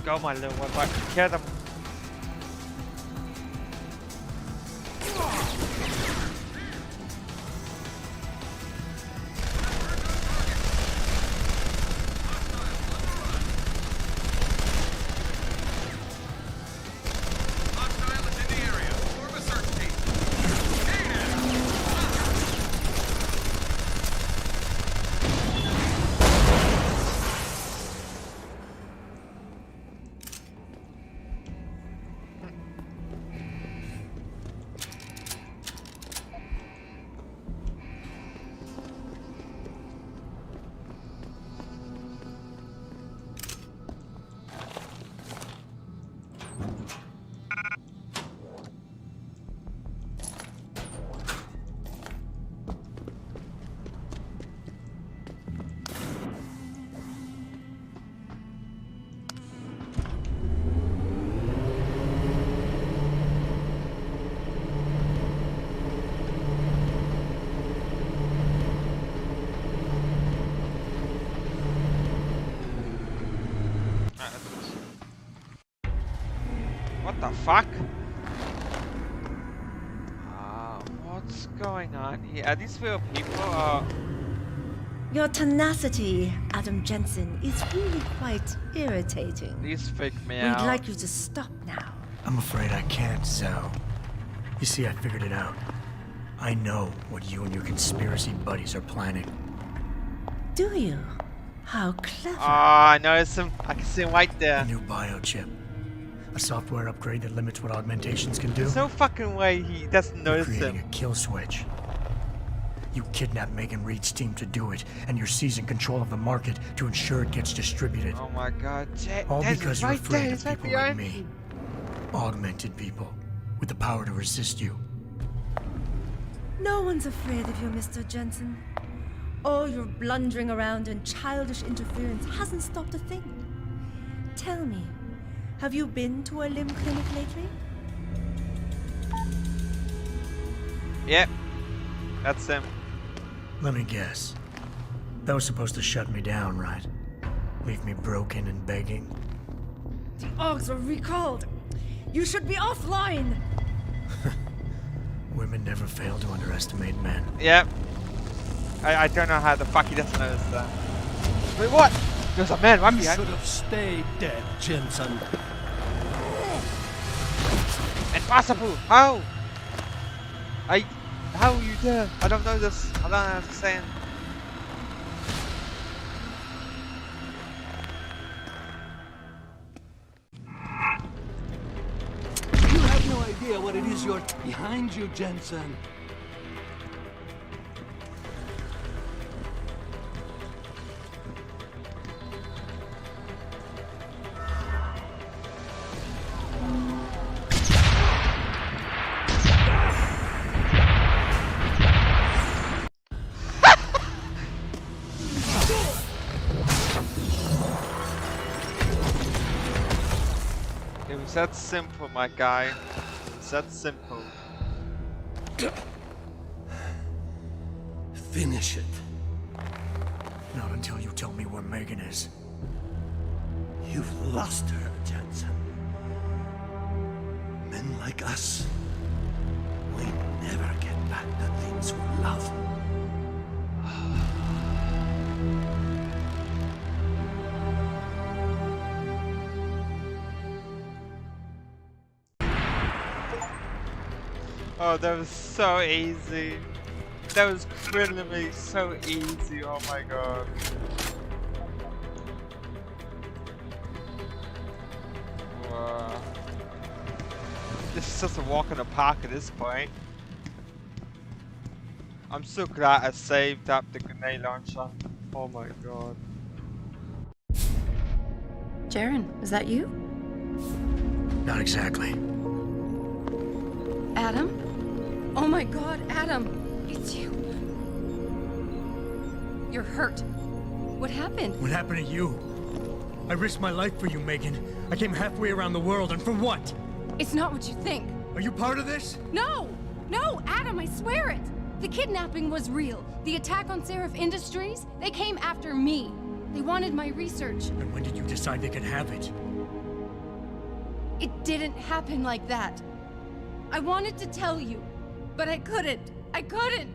Go, my little one, but kill them. What the fuck? What's going on here? Are these real people or... Your tenacity, Adam Jensen, is really quite irritating. These freak me We'd out. like you to stop now. I'm afraid I can't, Sal. You see, I figured it out. I know what you and your conspiracy buddies are planning. Do you? How clever. I noticed him. I can see him right there. A new biochip. A software upgrade that limits what augmentations can do. There's no fucking way he doesn't notice creating him. A kill switch. You kidnapped Megan Reed's team to do it, and you're seizing control of the market to ensure it gets distributed. Oh my god, All because you're right afraid there. of people like me. Augmented people with the power to resist you. No one's afraid of you, Mr. Jensen. All your blundering around and childish interference hasn't stopped a thing. Tell me, have you been to a limb clinic lately? Yep, that's him. Let me guess. That was supposed to shut me down, right? Leave me broken and begging. The Augs are recalled. You should be offline. Women never fail to underestimate men. Yep. I don't know how the fuck he doesn't notice that. Wait, what? There's a man right You behind. should have stayed dead, Jensen. Impossible! How? How are you there? I don't know this. I don't know what I'm saying. You have no idea what it is you're behind you, Jensen. It was that simple, my guy. It's that simple. Finish it. Not until you tell me where Megan is. You've lost her, Jensen. Men like us, we never get back the things we love. Oh, that was so easy. That was criminally so easy. Oh my god. Wow. This is just a walk in the park at this point. I'm so glad I saved up the grenade launcher. Oh my god. Jaren, is that you? Not exactly. Adam? Oh my god, Adam! It's you. You're hurt. What happened? What happened to you? I risked my life for you, Megan. I came halfway around the world, and for what? It's not what you think. Are you part of this? No! No, Adam, I swear it! The kidnapping was real. The attack on Seraph Industries, they came after me. They wanted my research. And when did you decide they could have it? It didn't happen like that. I wanted to tell you, but I couldn't. I couldn't!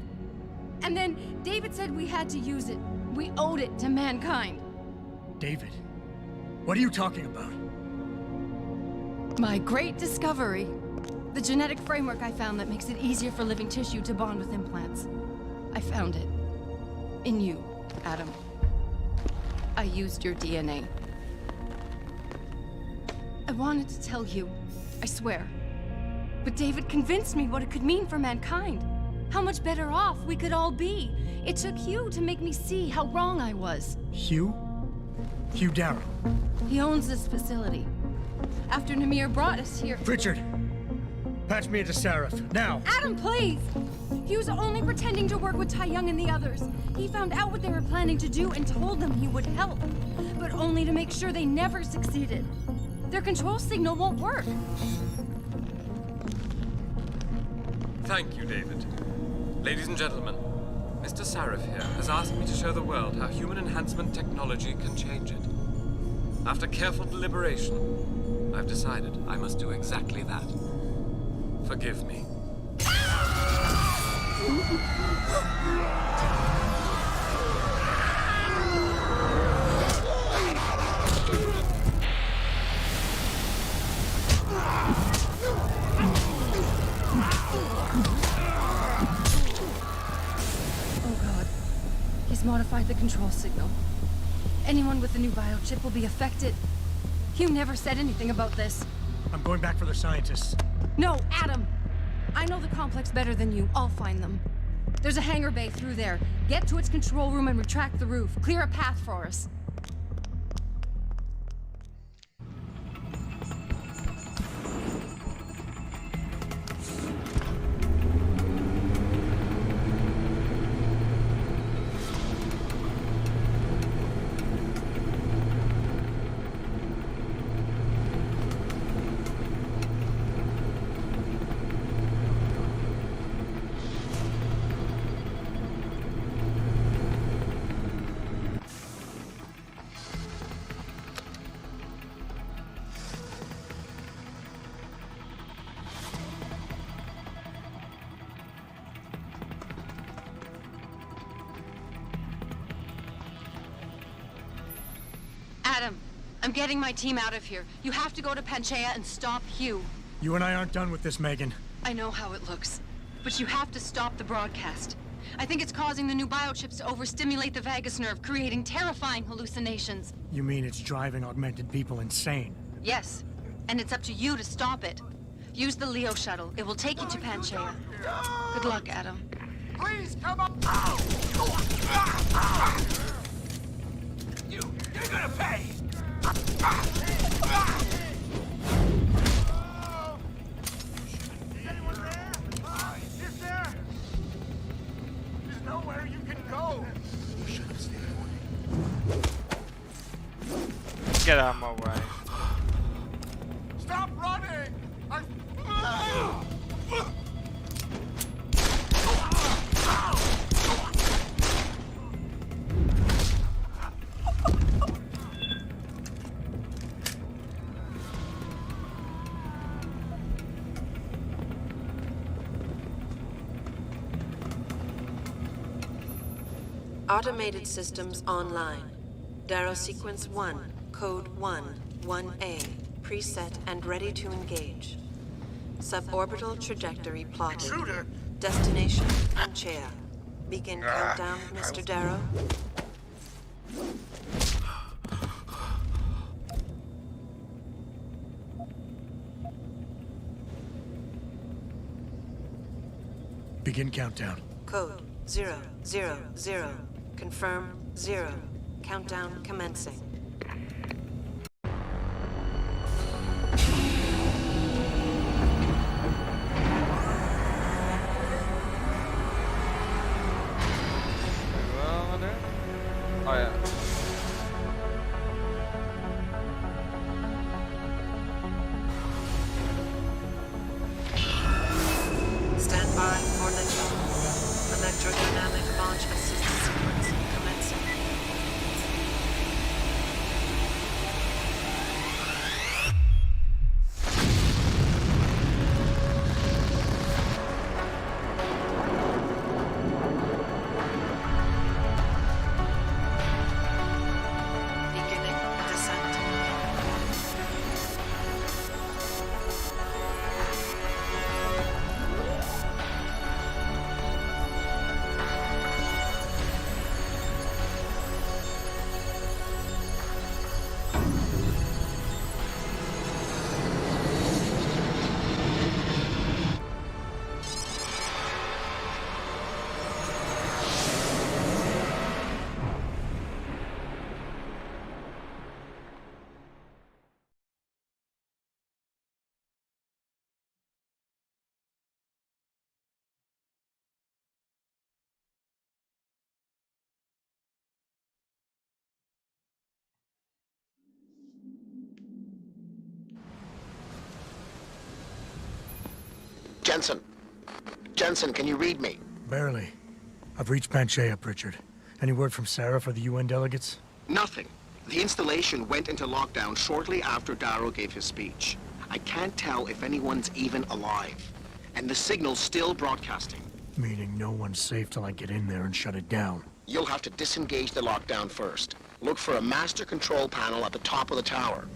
And then David said we had to use it. We owed it to mankind. David? What are you talking about? My great discovery. The genetic framework I found that makes it easier for living tissue to bond with implants. I found it. In you, Adam. I used your DNA. I wanted to tell you, I swear. But David convinced me what it could mean for mankind. How much better off we could all be. It took Hugh to make me see how wrong I was. Hugh? Hugh Darrow. He owns this facility. After Namir brought us here... Richard! Patch me into Seraph, now! Adam, please! He was only pretending to work with Tai Young and the others. He found out what they were planning to do and told them he would help. But only to make sure they never succeeded. Their control signal won't work. Thank you, David. Ladies and gentlemen, Mr. Sarif here has asked me to show the world how human enhancement technology can change it. After careful deliberation, I've decided I must do exactly that. Forgive me. He's modified the control signal. Anyone with the new biochip will be affected. Hugh never said anything about this. I'm going back for the scientists. No, Adam! I know the complex better than you. I'll find them. There's a hangar bay through there. Get to its control room and retract the roof. Clear a path for us. Adam, I'm getting my team out of here. You have to go to Panchaea and stop Hugh. You and I aren't done with this, Megan. I know how it looks, but you have to stop the broadcast. I think it's causing the new biochips to overstimulate the vagus nerve, creating terrifying hallucinations. You mean it's driving augmented people insane? Yes, and it's up to you to stop it. Use the Leo shuttle. It will take you to Panchaea. Good luck, Adam. Please come up! You're gonna pay! Is there? There's nowhere you can go. You should have stayed away. Get out of my way. Stop running! Automated systems online. Darrow sequence 1, code 1-1A, preset and ready to engage. Suborbital trajectory plotted. Intruder! Destination, Panchaea. Begin countdown, Mr. Darrow. Begin countdown. Code 000. Confirm 0. Countdown commencing. Oh yeah. Stand by for liftoff. Electrodynamic launch assist sequence commencing. Beginning descent. Jensen. Jensen, can you read me? Barely. I've reached Panchea, Pritchard. Any word from Sarah for the UN delegates? Nothing. The installation went into lockdown shortly after Darrow gave his speech. I can't tell if anyone's even alive. And the signal's still broadcasting. Meaning no one's safe till I get in there and shut it down. You'll have to disengage the lockdown first. Look for a master control panel at the top of the tower.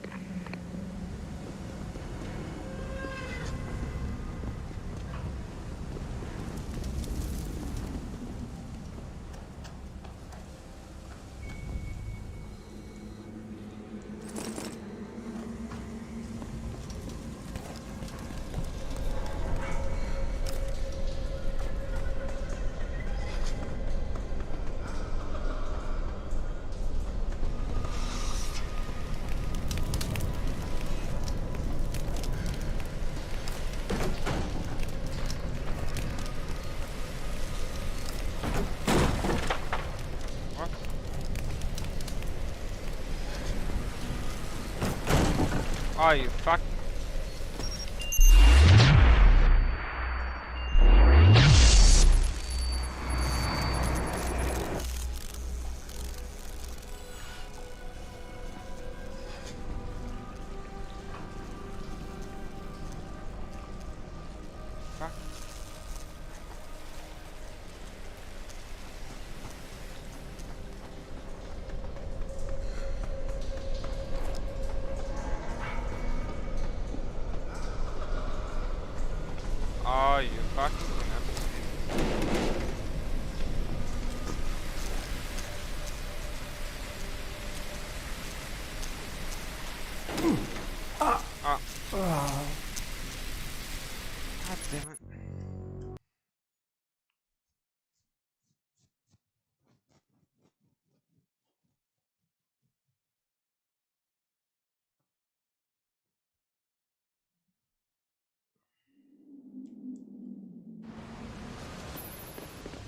Oh, you fuck. Fuck. Oh, you fucking God damn it.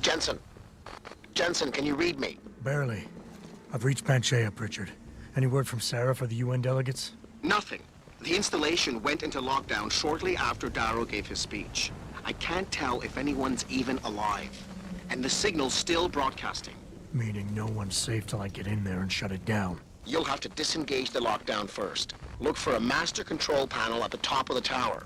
Jensen. Jensen, can you read me? Barely. I've reached Panchea, Pritchard. Any word from Sarah for the UN delegates? Nothing. The installation went into lockdown shortly after Darrow gave his speech. I can't tell if anyone's even alive. And the signal's still broadcasting. Meaning no one's safe till I get in there and shut it down. You'll have to disengage the lockdown first. Look for a master control panel at the top of the tower.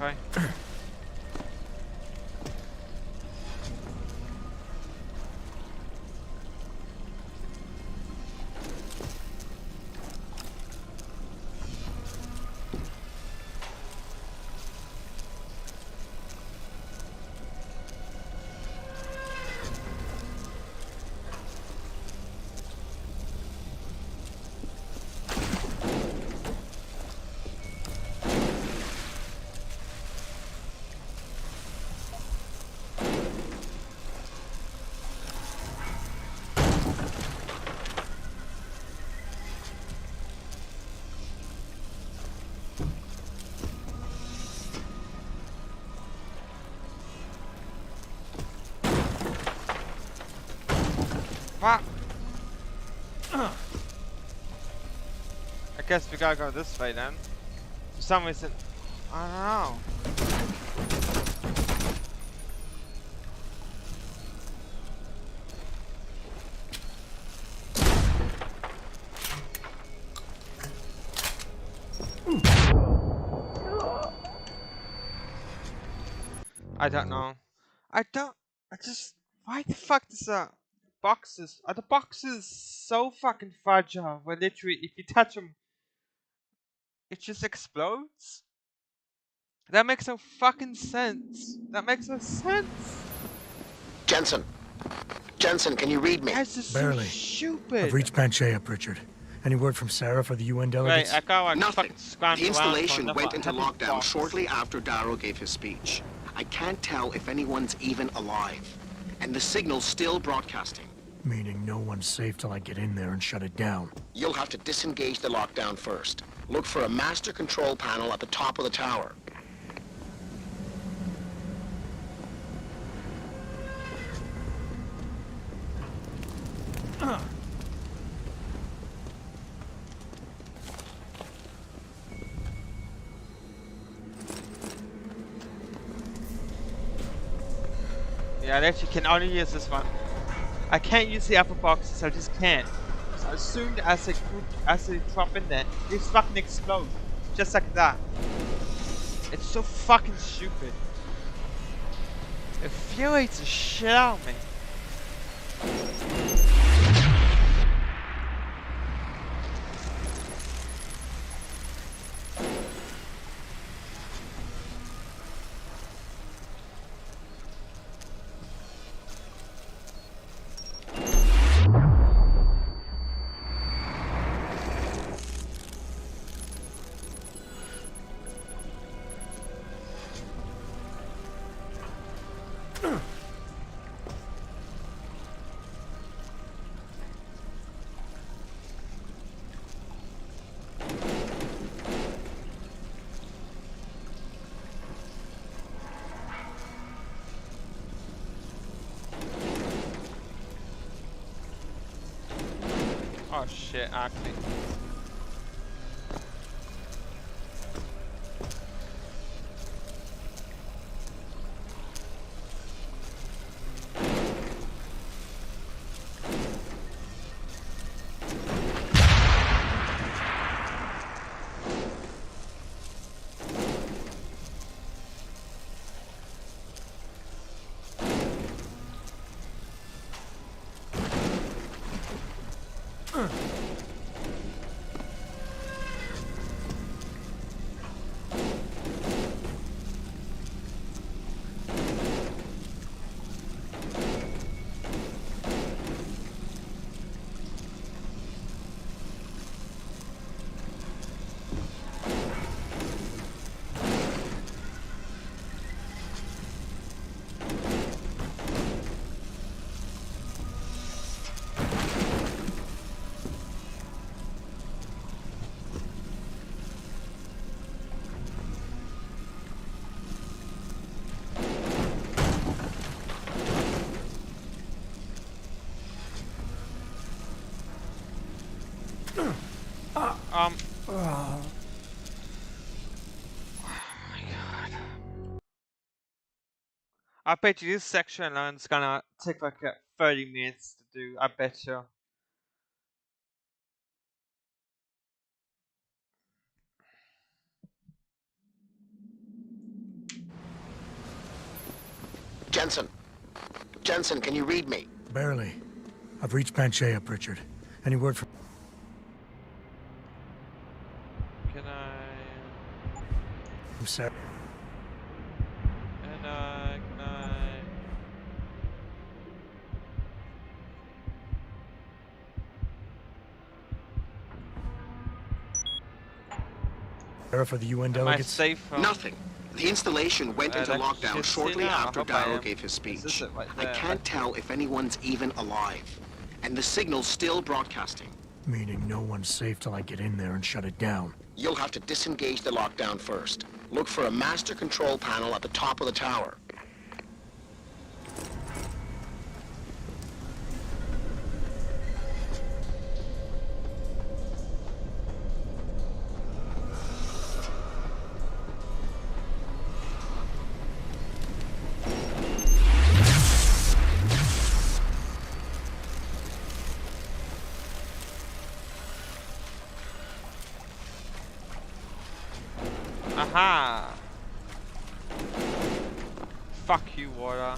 try. Fuck! I guess we gotta go this way then. For some reason, I don't know. I don't know. I just. Why the fuck does that? Boxes. Are the boxes so fucking fragile where literally if you touch them, it just explodes? That makes no fucking sense. That makes no sense. Jensen. Jensen, can you read me? That's just Barely. so stupid. I've reached Panchea, Pritchard. Any word from Sarah for the UN delegates? Right, I got like Nothing. fucking The installation went into heavy lockdown box. shortly after Darrow gave his speech. I can't tell if anyone's even alive. And the signal's still broadcasting. Meaning no one's safe till I get in there and shut it down. You'll have to disengage the lockdown first. Look for a master control panel at the top of the tower. Yeah, I actually can only use this one. I can't use the upper boxes, I just can't. So as soon as they drop in there, they fucking explode. Just like that. It's so fucking stupid. It infuriates the shit out of me. Oh shit, actually. Oh my god. I bet you this section alone is gonna take like 30 minutes to do, I bet you. Jensen. Jensen, can you read me? Barely. I've reached Panchea, Pritchard. Any word from... Can I... I'm sorry. Can I... For the UN Am I delegates? safe from... Nothing. The installation went into that lockdown shit shortly now? I after hope I Darrow am. gave his This is speech. it right I there. can't tell if anyone's even alive. And the signal's still broadcasting. Meaning no one's safe till I get in there and shut it down. You'll have to disengage the lockdown first. Look for a master control panel at the top of the tower. Aha! Fuck you, water.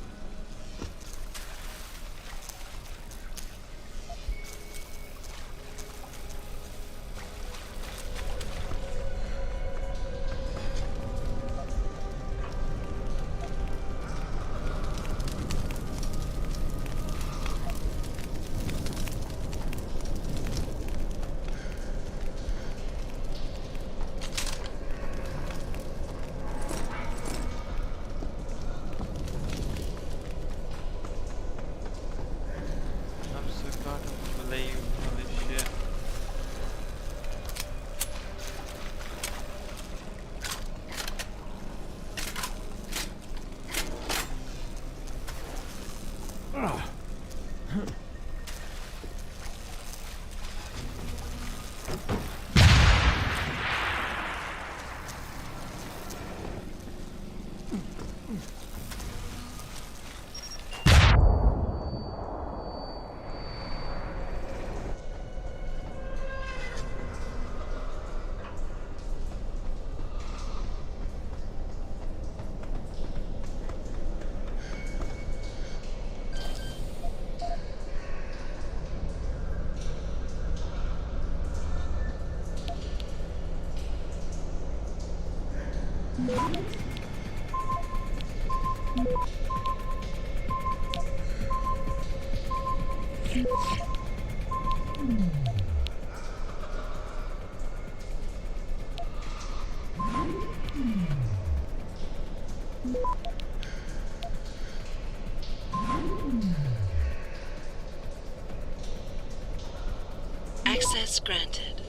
Access granted.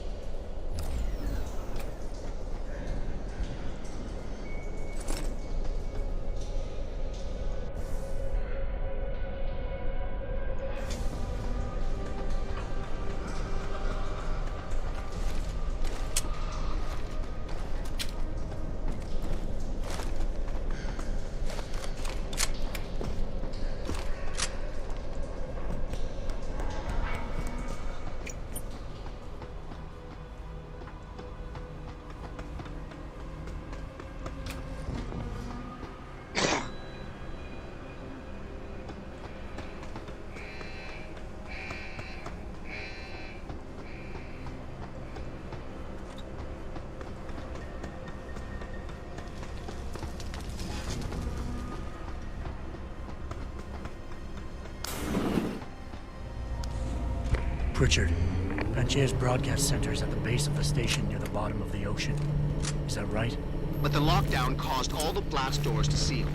Pritchard, Panchea's broadcast center is at the base of the station near the bottom of the ocean. Is that right? But the lockdown caused all the blast doors to seal.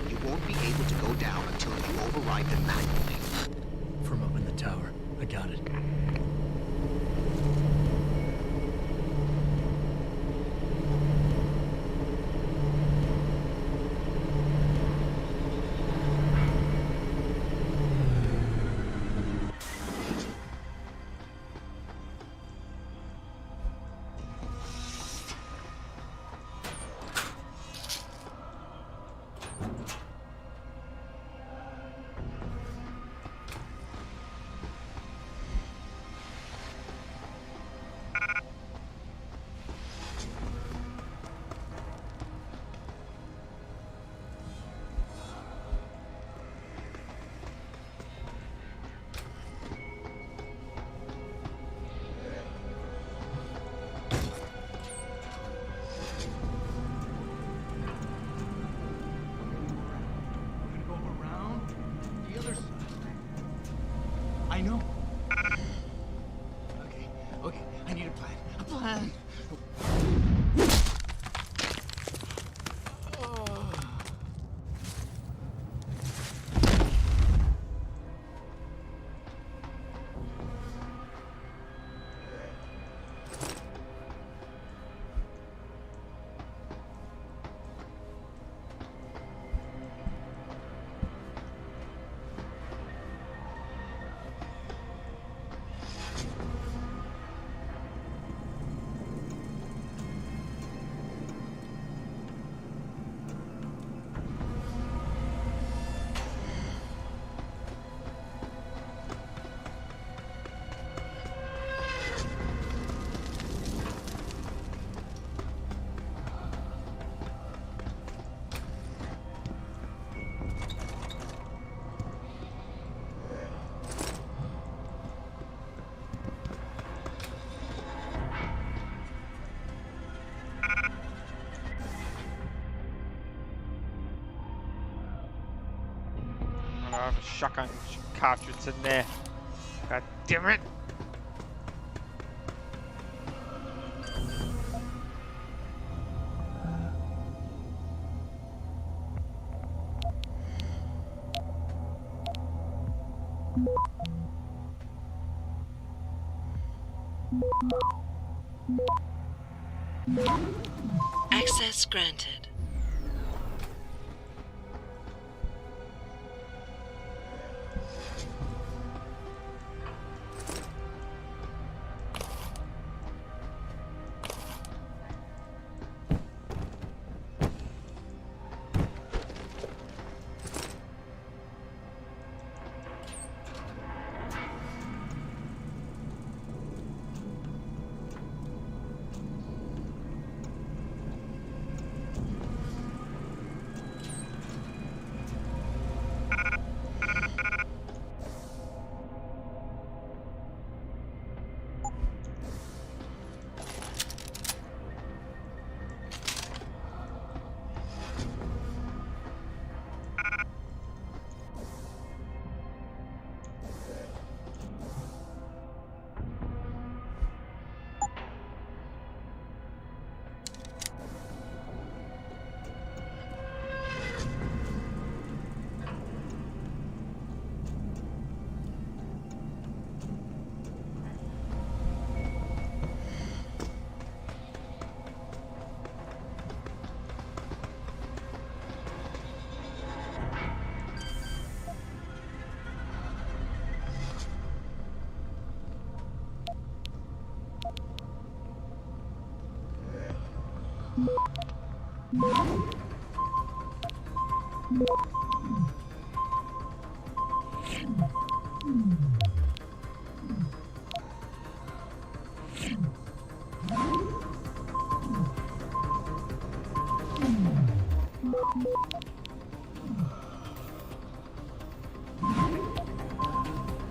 You won't be able to go down until you override them manually. From up in the tower. I got it. know. Okay, I need a plan. A plan! I have a shotgun cartridge in there. God damn it! Access granted.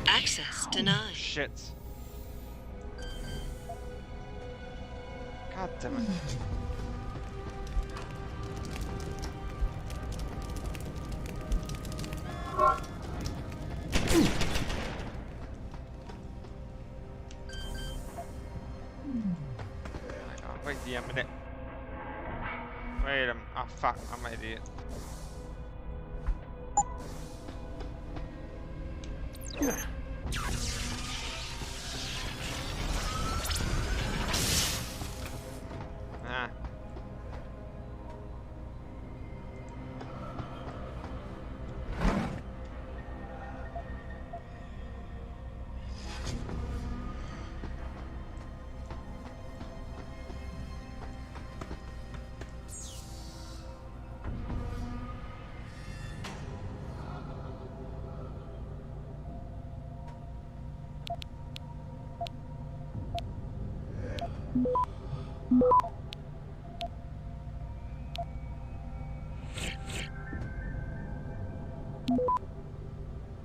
Access denied. Shit. God damn it. Wait a minute. Wait a minute. Oh fuck, I'm an idiot. Ah.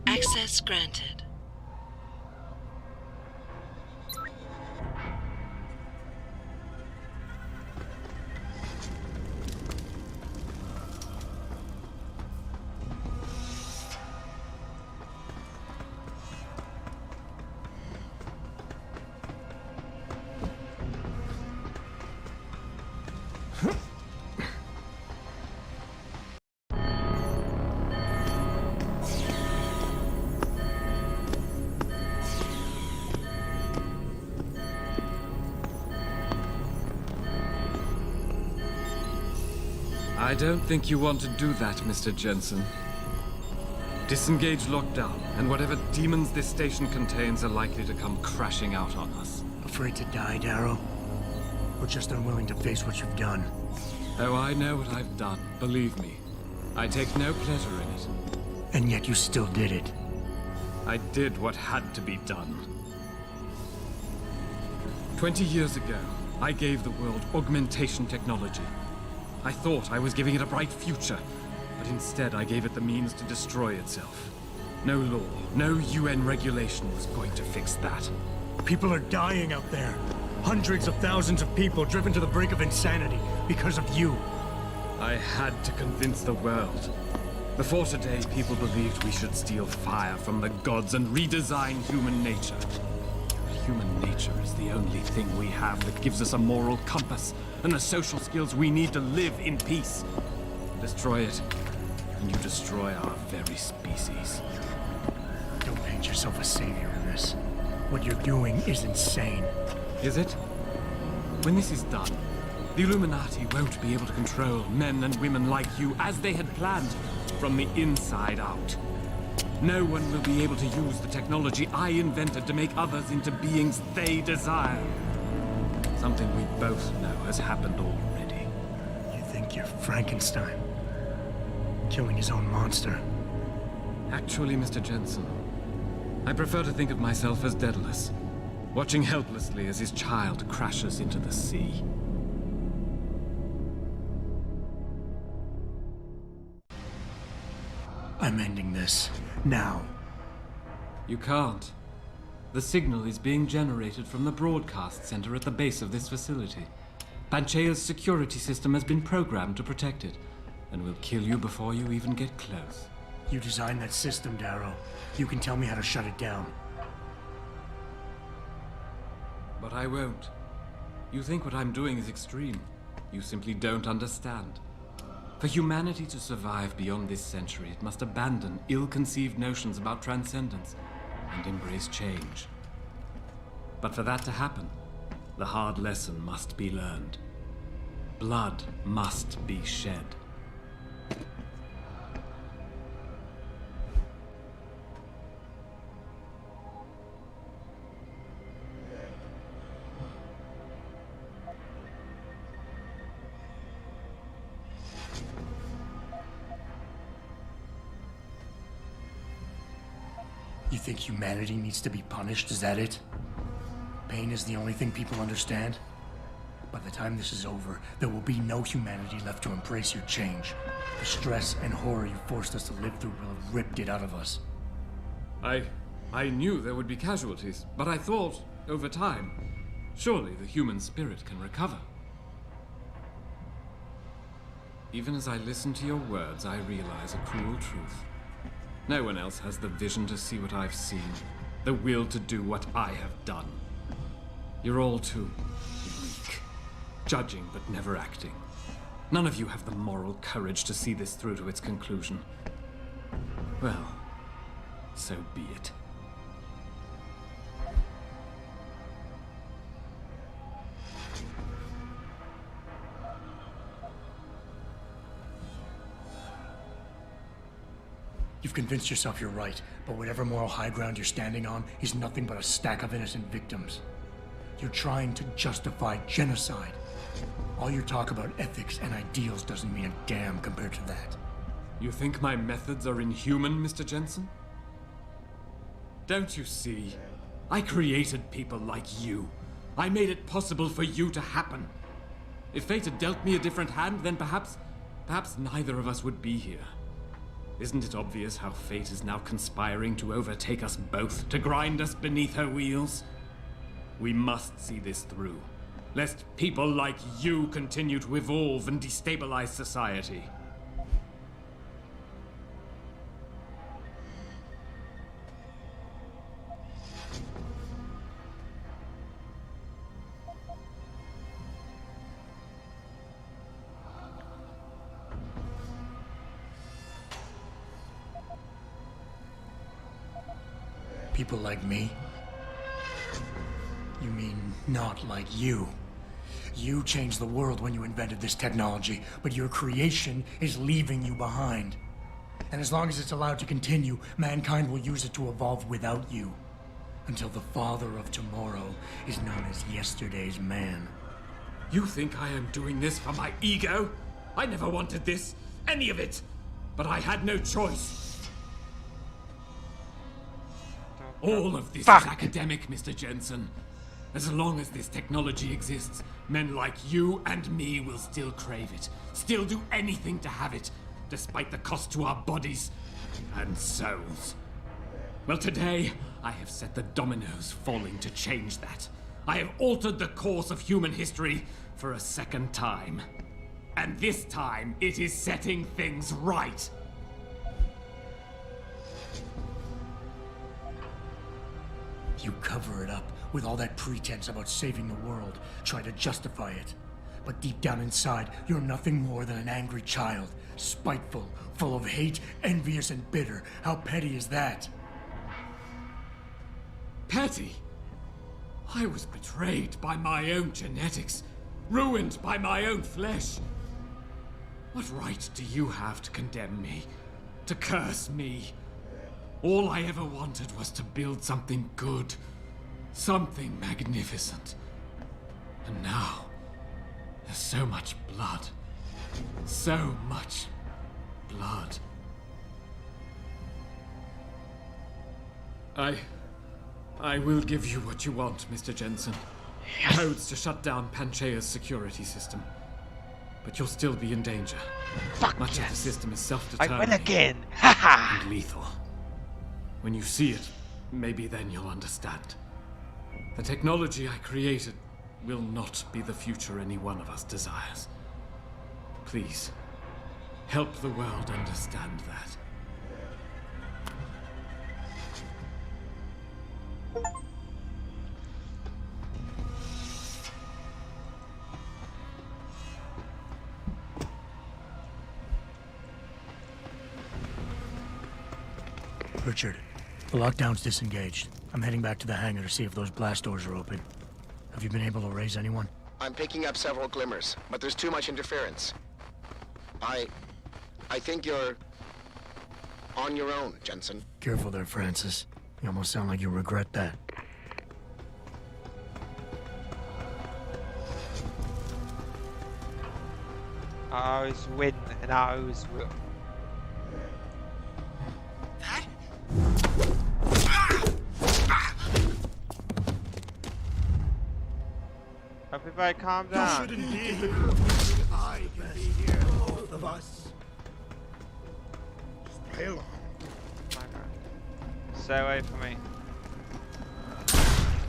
Access granted. I don't think you want to do that, Mr. Jensen. Disengage lockdown, and whatever demons this station contains are likely to come crashing out on us. Afraid to die, Darrow? Or just unwilling to face what you've done? Oh, I know what I've done, believe me. I take no pleasure in it. And yet you still did it. I did what had to be done. 20 years ago, I gave the world augmentation technology. I thought I was giving it a bright future, but instead I gave it the means to destroy itself. No law, no UN regulation was going to fix that. People are dying out there. Hundreds of thousands of people driven to the brink of insanity because of you. I had to convince the world. Before today, people believed we should steal fire from the gods and redesign human nature. Human nature is the only thing we have that gives us a moral compass and the social skills we need to live in peace. Destroy it, and you destroy our very species. Don't paint yourself a savior in this. What you're doing is insane. Is it? When this is done, the Illuminati won't be able to control men and women like you as they had planned, from the inside out. No one will be able to use the technology I invented to make others into beings they desire. Something we both know has happened already. You think you're Frankenstein? Killing his own monster? Actually, Mr. Jensen, I prefer to think of myself as Daedalus, watching helplessly as his child crashes into the sea. I'm ending this. Now. You can't. The signal is being generated from the broadcast center at the base of this facility. Panchea's security system has been programmed to protect it, and will kill you before you even get close. You designed that system, Darrow. You can tell me how to shut it down. But I won't. You think what I'm doing is extreme. You simply don't understand. For humanity to survive beyond this century, it must abandon ill-conceived notions about transcendence and embrace change. But for that to happen, the hard lesson must be learned. Blood must be shed. You think humanity needs to be punished? Is that it? Pain is the only thing people understand? By the time this is over, there will be no humanity left to embrace your change. The stress and horror you forced us to live through will have ripped it out of us. I knew there would be casualties, but I thought, over time, surely the human spirit can recover. Even as I listen to your words, I realize a cruel truth. No one else has the vision to see what I've seen, the will to do what I have done. You're all too weak, judging but never acting. None of you have the moral courage to see this through to its conclusion. Well, so be it. You've convinced yourself you're right, but whatever moral high ground you're standing on is nothing but a stack of innocent victims. You're trying to justify genocide. All your talk about ethics and ideals doesn't mean a damn compared to that. You think my methods are inhuman, Mr. Jensen? Don't you see? I created people like you. I made it possible for you to happen. If fate had dealt me a different hand, then perhaps neither of us would be here. Isn't it obvious how fate is now conspiring to overtake us both, to grind us beneath her wheels? We must see this through, lest people like you continue to evolve and destabilize society. People like me? You mean not like you? You changed the world when you invented this technology, but your creation is leaving you behind. And as long as it's allowed to continue, mankind will use it to evolve without you. Until the father of tomorrow is known as yesterday's man. You think I am doing this for my ego? I never wanted this, any of it. But I had no choice. All of this is academic, Mr. Jensen. As long as this technology exists, men like you and me will still crave it, still do anything to have it, despite the cost to our bodies and souls. Well, today, I have set the dominoes falling to change that. I have altered the course of human history for a second time. And this time, it is setting things right. You cover it up with all that pretense about saving the world, try to justify it. But deep down inside, you're nothing more than an angry child, spiteful, full of hate, envious and bitter. How petty is that? Petty? I was betrayed by my own genetics, ruined by my own flesh. What right do you have to condemn me, to curse me? All I ever wanted was to build something good, something magnificent. And now, there's so much blood. So much blood. I will give you what you want, Mr. Jensen. Codes to shut down Panchaea's security system. But you'll still be in danger. Much of the system is self-determining. I win again! Haha! And lethal. When you see it, maybe then you'll understand. The technology I created will not be the future any one of us desires. Please, help the world understand that. Richard, the lockdown's disengaged. I'm heading back to the hangar to see if those blast doors are open. Have you been able to raise anyone? I'm picking up several glimmers, but there's too much interference. I think you're on your own, Jensen. Careful there, Francis. You almost sound like you regret that. I always win, and I always will. Everybody calm down. You shouldn't be here. I can be here, both of us. Just play along. Stay away from me.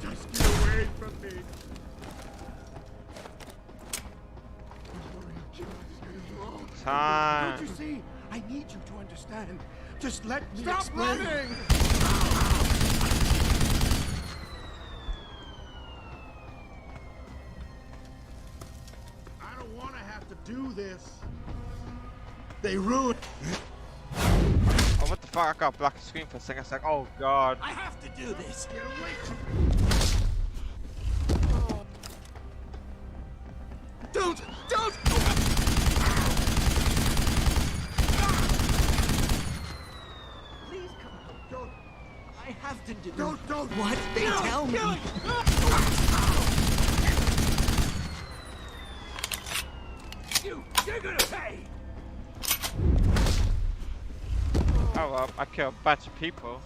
Just get away from me. Time. Don't you see? I need you to understand. Just let me Stop explain. running! I don't want to have to do this. They ruined. Oh, what the fuck? I got a black screen for a second. It's like, oh god. I have to do this. Get away from me. Don't! Please come out. Don't. I have to do. Don't. What they tell me. You're gonna pay. Oh well, I killed a bunch of people.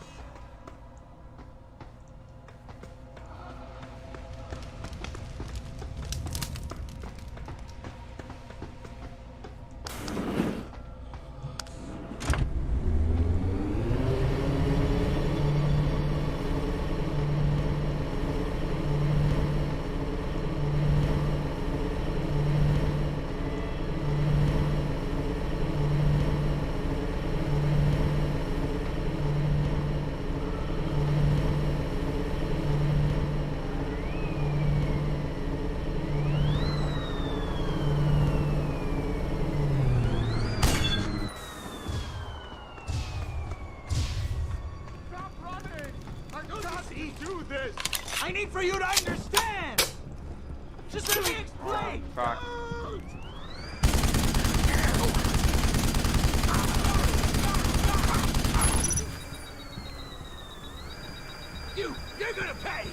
I need for you to understand! Just let me explain! Fuck. You're gonna pay!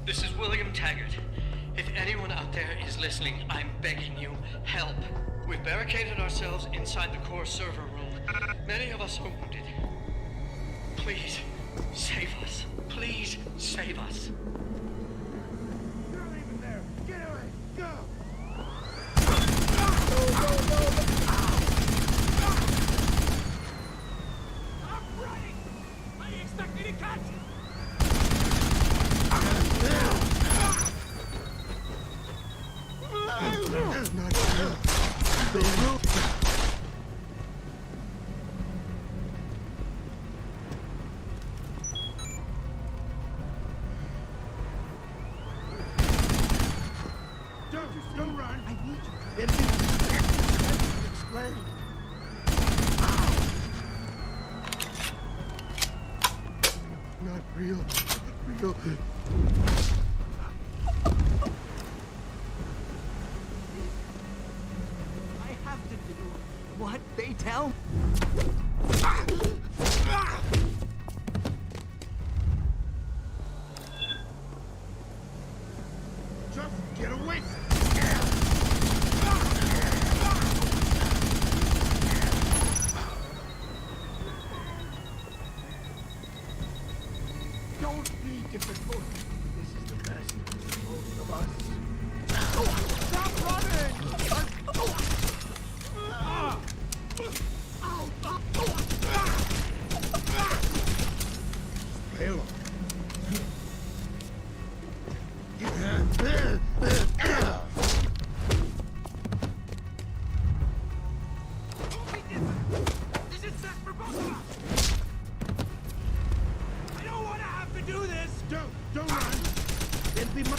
This is William Taggart. If anyone out there is listening, I'm begging you, help. We've barricaded ourselves inside the core server room. Many of us are wounded. Please, save us. Please, save us. You're leaving there! Get away! Go! I'm running! What do you expect me to catch? Don't run! I need you. Explain. Not real. Real. I have to do what they tell me. Just get away! Don't be difficult. This is the best for both of us. Stop running! Halo. This is set for both of us! I don't want to have to do this! Don't run! It'll be my...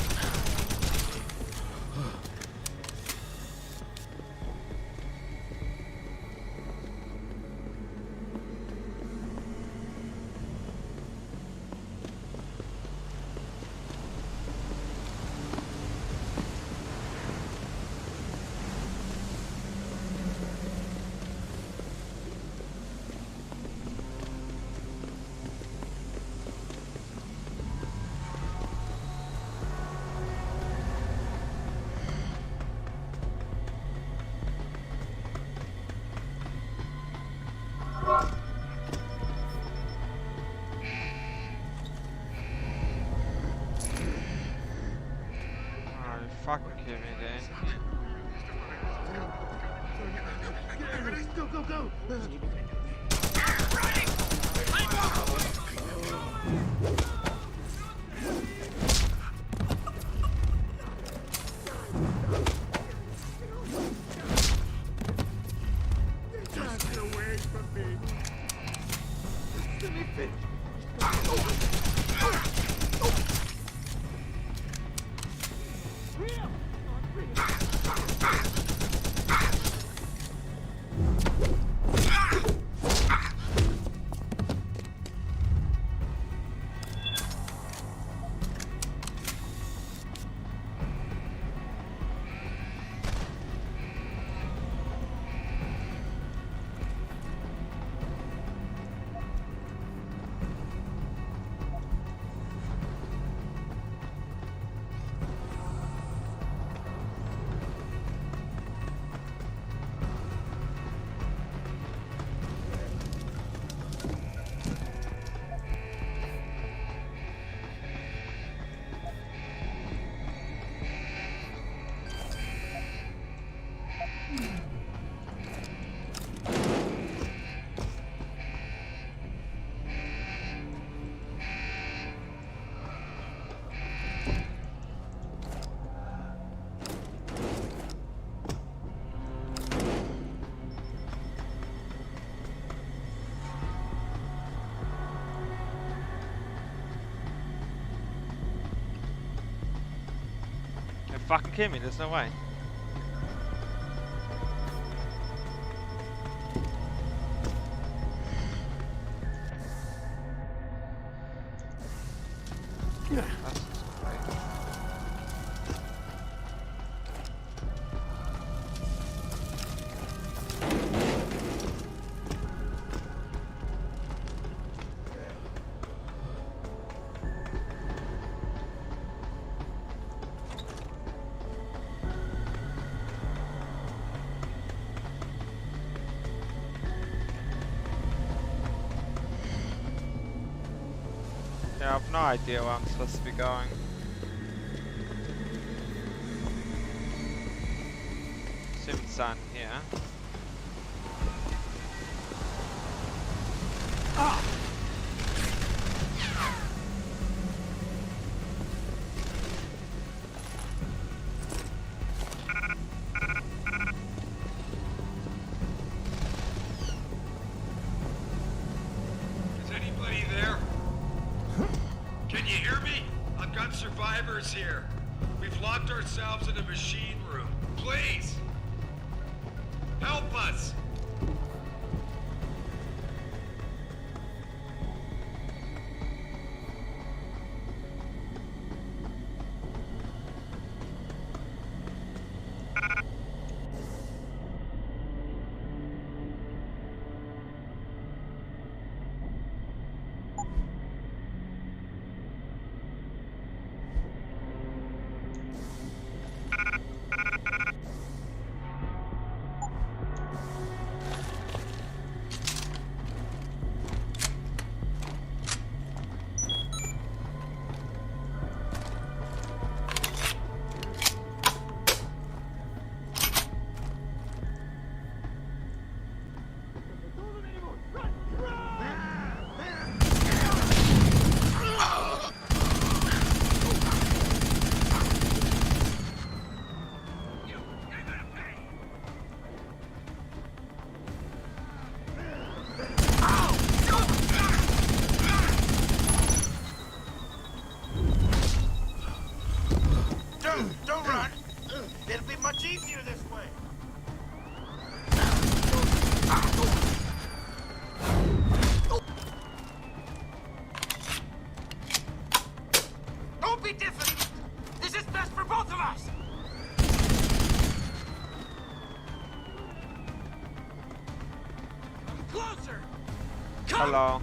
Go, go! Get away from me! Let me finish. Fucking kidding me, there's no way. Yeah, I have no idea where I'm supposed to be going. Assume it's down here. Is anybody there? Can you hear me? I've got survivors here. We've locked ourselves in a machine room. Please! Help us! Don't run! It'll be much easier this way! Don't be different! This is best for both of us! Closer! Come! Hello.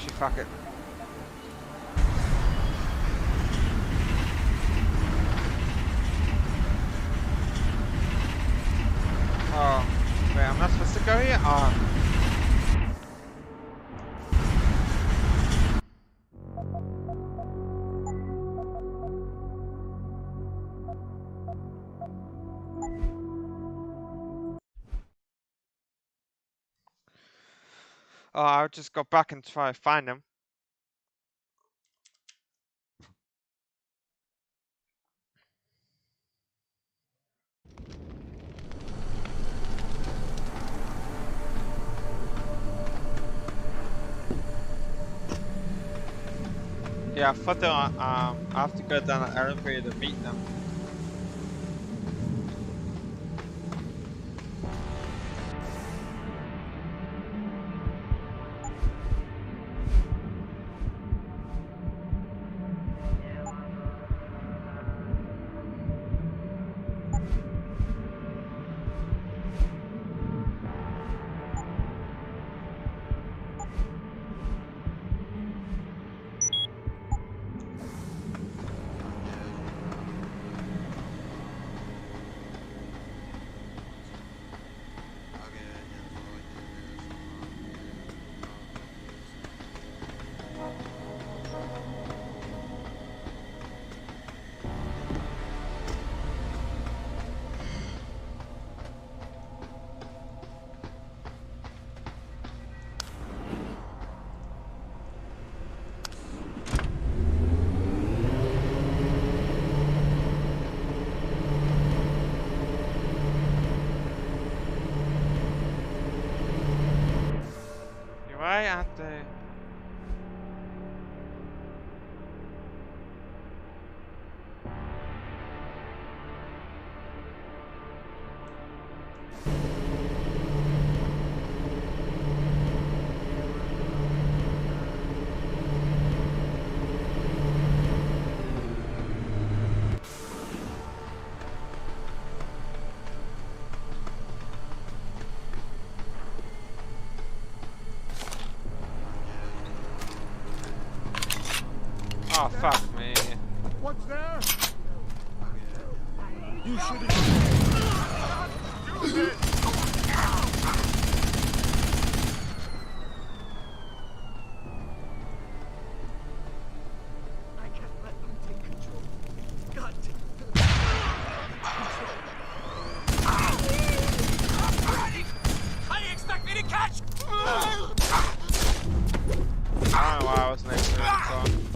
Actually, fuck it. Oh, wait, I'm not supposed to go here? Oh. Oh, I'll just go back and try to find them. Yeah, I thought I have to go down an elevator to meet them. Why aren't they? Oh, fuck me. What's there? You should do this. I can't let them take control. God, take How do you expect me to catch? I don't know why I was next to it, so.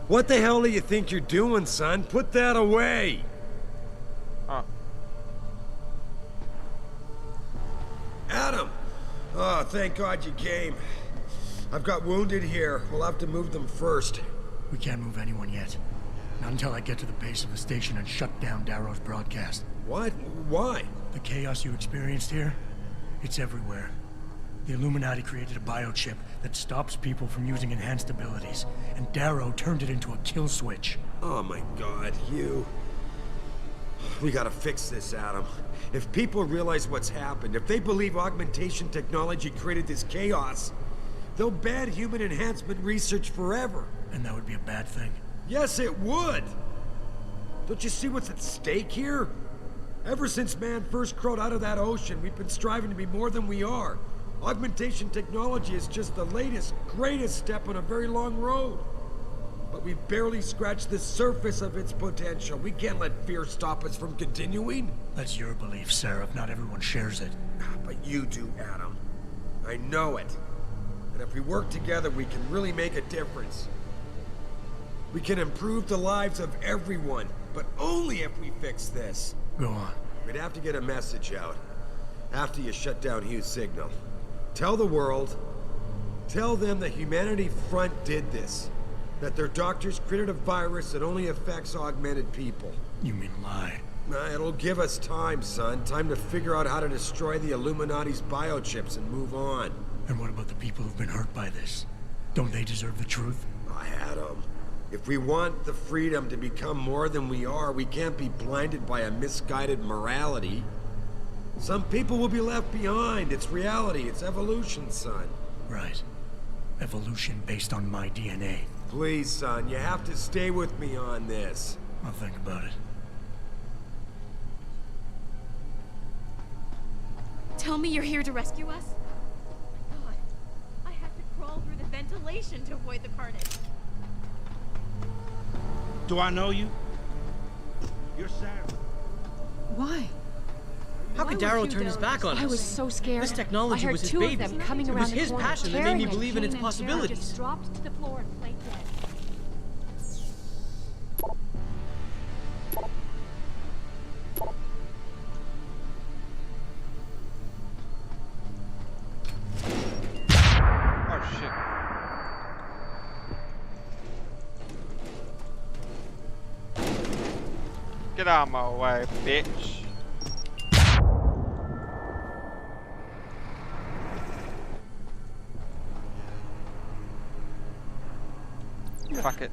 What the hell do you think you're doing, son? Put that away! Oh. Adam! Oh, thank God you came. I've got wounded here. We'll have to move them first. We can't move anyone yet. Not until I get to the base of the station and shut down Darrow's broadcast. What? Why? The chaos you experienced here, it's everywhere. The Illuminati created a biochip that stops people from using enhanced abilities, and Darrow turned it into a kill switch. Oh my God, you... We gotta fix this, Adam. If people realize what's happened, if they believe augmentation technology created this chaos, they'll ban human enhancement research forever. And that would be a bad thing. Yes, it would! Don't you see what's at stake here? Ever since man first crawled out of that ocean, we've been striving to be more than we are. Augmentation technology is just the latest, greatest step on a very long road. But we've barely scratched the surface of its potential. We can't let fear stop us from continuing. That's your belief, Sarah. Not everyone shares it. But you do, Adam. I know it. And if we work together, we can really make a difference. We can improve the lives of everyone, but only if we fix this. Go on. We'd have to get a message out after you shut down Hugh's signal. Tell the world Tell them the Humanity Front did this. That their doctors created a virus that only affects augmented people. You mean lie? It'll give us time, son. Time to figure out how to destroy the Illuminati's biochips and move on. And what about the people who've been hurt by this? Don't they deserve the truth? Adam, if we want the freedom to become more than we are, we can't be blinded by a misguided morality. Some people will be left behind. It's reality. It's evolution, son. Right. Evolution based on my DNA. Please, son, you have to stay with me on this. I'll think about it. Tell me you're here to rescue us? God, I had to crawl through the ventilation to avoid the carnage. Do I know you? You're Sarah. Why? How could Darrow turn his back on us? I was so scared. This technology I heard was his two baby. of them coming It around was the his corner, passion that made me tearing believe in its and Kane and Sarah possibilities. just dropped to the floor and played dead. Oh shit. Get out of my way, bitch. Fuck it.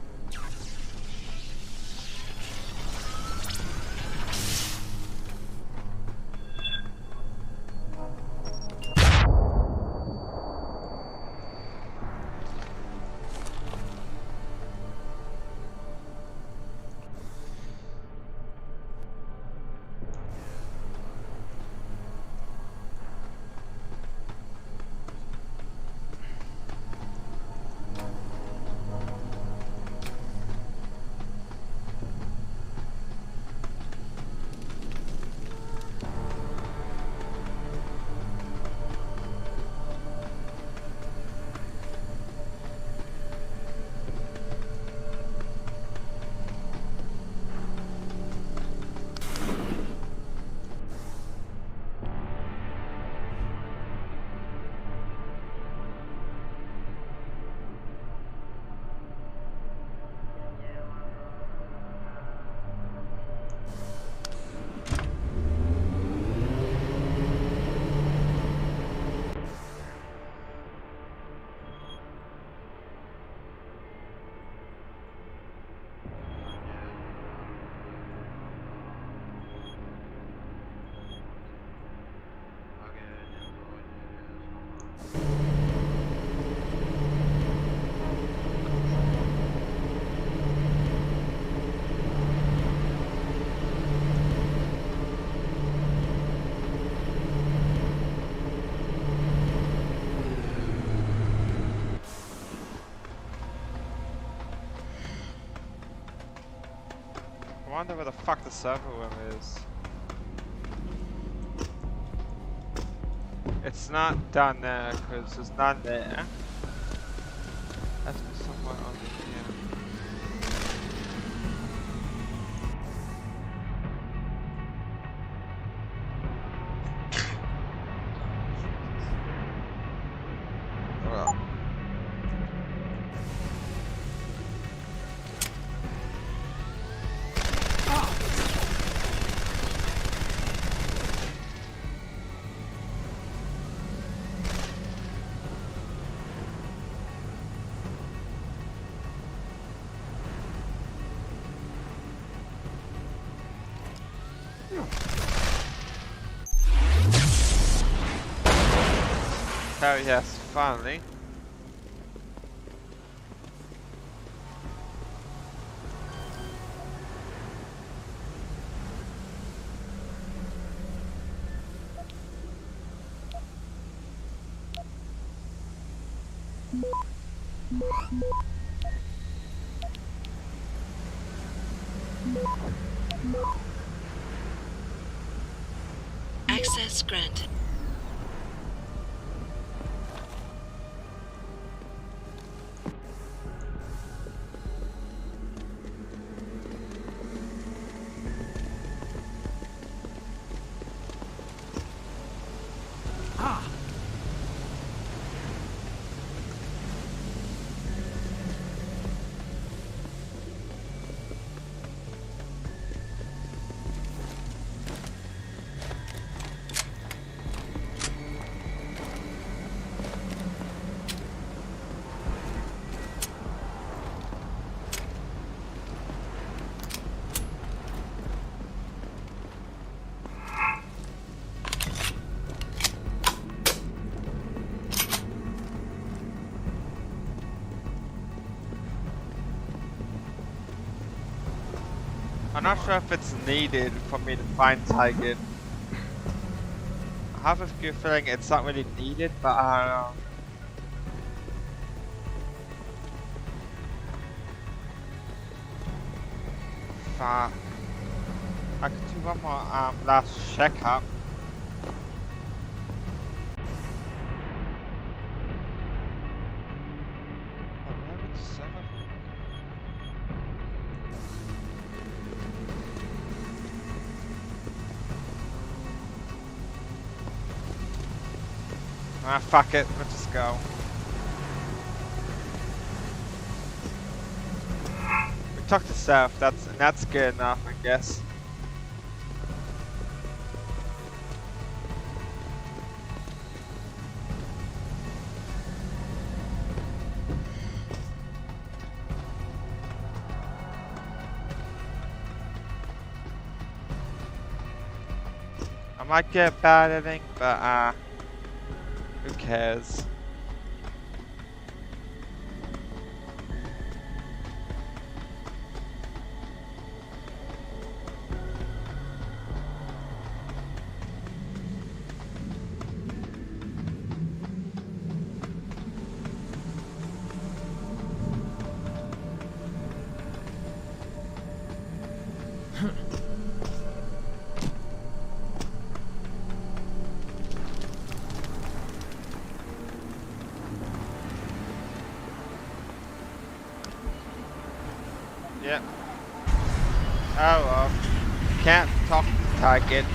I wonder where the fuck the server room is. It's not down there because there's none there. That's somewhere under here. Well. Oh yes, finally. Access granted. I'm not sure if it's needed for me to find Target. I have a good feeling it's not really needed, but I don't know. Fuck. I could do one more last checkup. Ah, fuck it, let's just go. We talked to Seth, that's good enough, I guess. I might get bad at it, but who cares? Yep. Oh well. Can't talk to Target.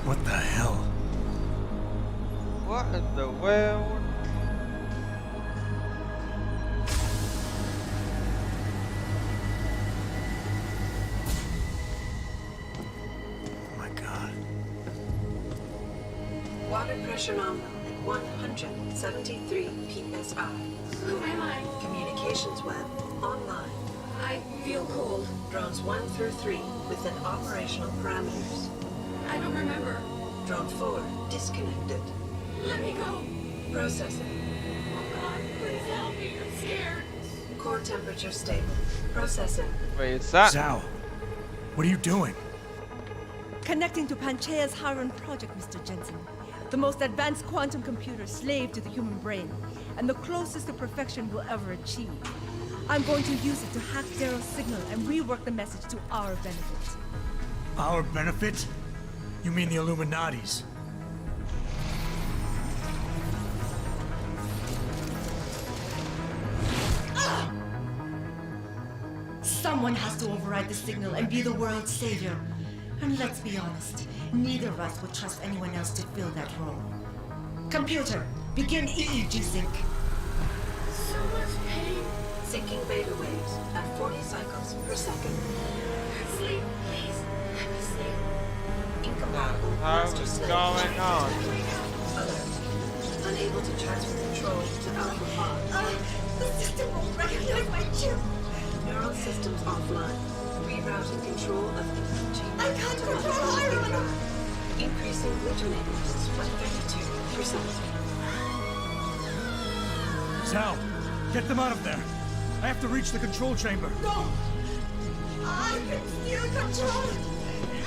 What the hell? What in the world? Oh my god. Water pressure nominal at 173 psi. Who am I? Communications web online. I feel cold. Drones 1 through 3 within operational parameters. I don't remember. Drone 4 disconnected. Let me go. Processing. Oh God, please help me. I'm scared. Core temperature stable. Processing. Wait, is that? Zhao, what are you doing? Connecting to Panchaea's Haran project, Mr. Jensen. The most advanced quantum computer slave to the human brain, and the closest to perfection we'll ever achieve. I'm going to use it to hack Darrow's signal and rework the message to our benefit. Our benefit? You mean the Illuminati's? Someone has to override the signal and be the world's savior. And let's be honest, neither of us would trust anyone else to fill that role. Computer, begin EEG sync. So much pain. Syncing beta waves at 40 cycles per second. Sleep, please. Let me sleep. Incompatible What's master slave. going on? Alert. Unable to transfer control to Alpha 5. The system won't recognize my chip. Neural systems offline. rerouting control of the chamber. I can't control Iron! Increasing glitch by 32%. Sal, get them out of there. I have to reach the control chamber. No! I can still control!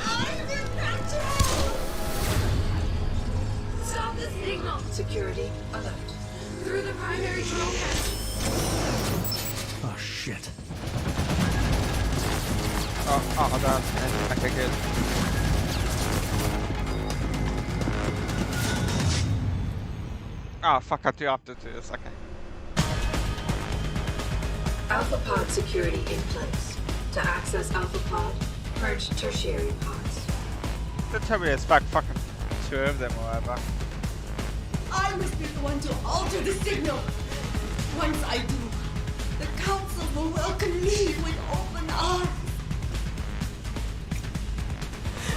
I'm in control! Stop the signal! Security alert. Through the primary control hatch. Oh, shit. Oh, done. Okay, good. Oh, fuck, I do have to do this, okay. Alpha pod security in place. To access Alpha pod, purge tertiary pods. Don't tell me it's back fucking 2 of them or whatever. I must be the one to alter the signal. Once I do, the council will welcome me with open arms.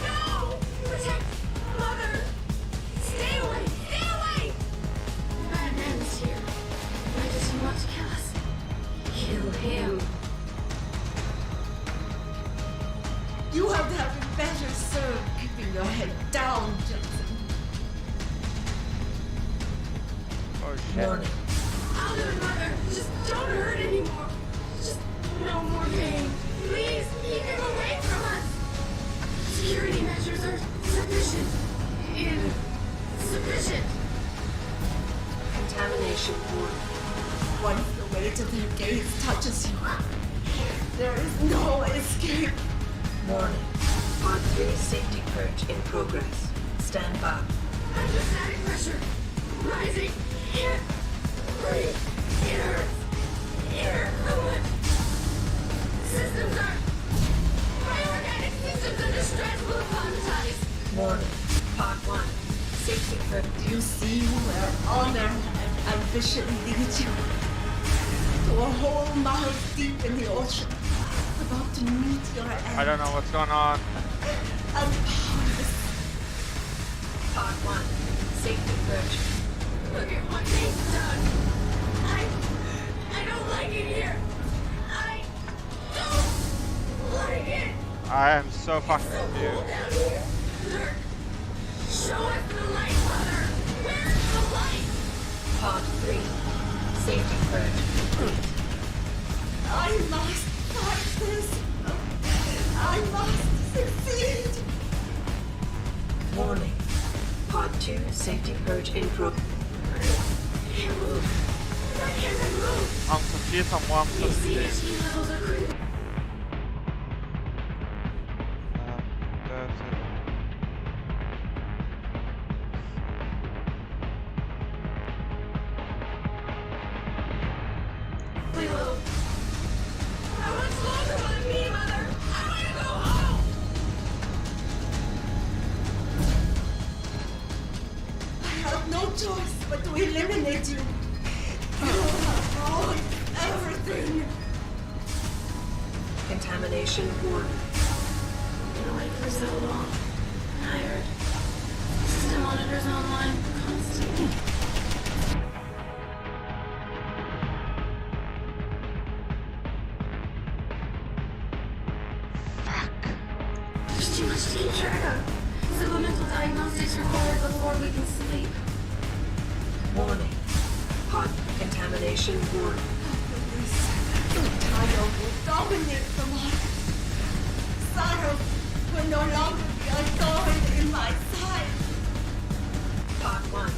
No! Protect Mother! Stay away! Stay away! Bad man is here. Why does he want to kill us? Kill him. You have been better served keeping your head down, Johnson. Oh shit. Warning. I'll do it, Mother. Just don't hurt anymore. Just no more pain. Please keep him away from us. Security measures are sufficient. Insufficient. Contamination warning. Once the weight of their gaze touches you, there is no escape. Warning. Pod 3 safety purge in progress. Stand by. Under static pressure. Rising. Can't breathe. It hurts. Here. Systems are... My organic systems under stress will apologize. Warning. Pod 1 safety purge. Do you see where honor and ambition lead you? To a hole miles deep in the ocean, about to meet your end. I don't know what's going on. And powerless. Pod 1 safety purge. Look at what they've done. I don't like it here. I don't like it. I am so fucking Cool confused. down here. Lurk. Show us the light, Mother. Where's the light? Pod 3 safety purge complete. I must fight this. I must succeed. Warning. Pod 2 safety purge in progress. I can't move. I can't move. I'm confused on what I'm supposed to do. CHE levels are critical. Reload. How much longer will it be, Mother? I want to go home. I have no choice but to eliminate you. You have ruined everything. Contamination warning. Been away for so long. Tired. System monitors online constantly. There's too much to keep track of. Supplemental diagnostics required before we can sleep. Warning. Pod contamination warning. Child will dominate the market. Sorrow will no longer be a thorn in my side. Pod 1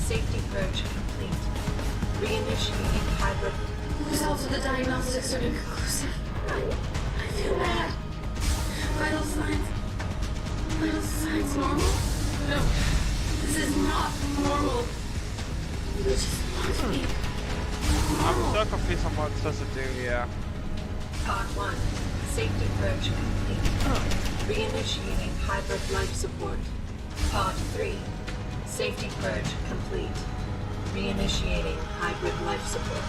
safety purge complete. Reinitiating hybrid. Results of the diagnostics are inconclusive. I feel bad. Vital signs. Vital signs normal? No. This is not normal. We just want to be I'm normal. so confused on what I'm supposed to do here. Pod 1 safety purge complete. Reinitiating hybrid life support. Pod 3 safety purge complete. Reinitiating hybrid life support.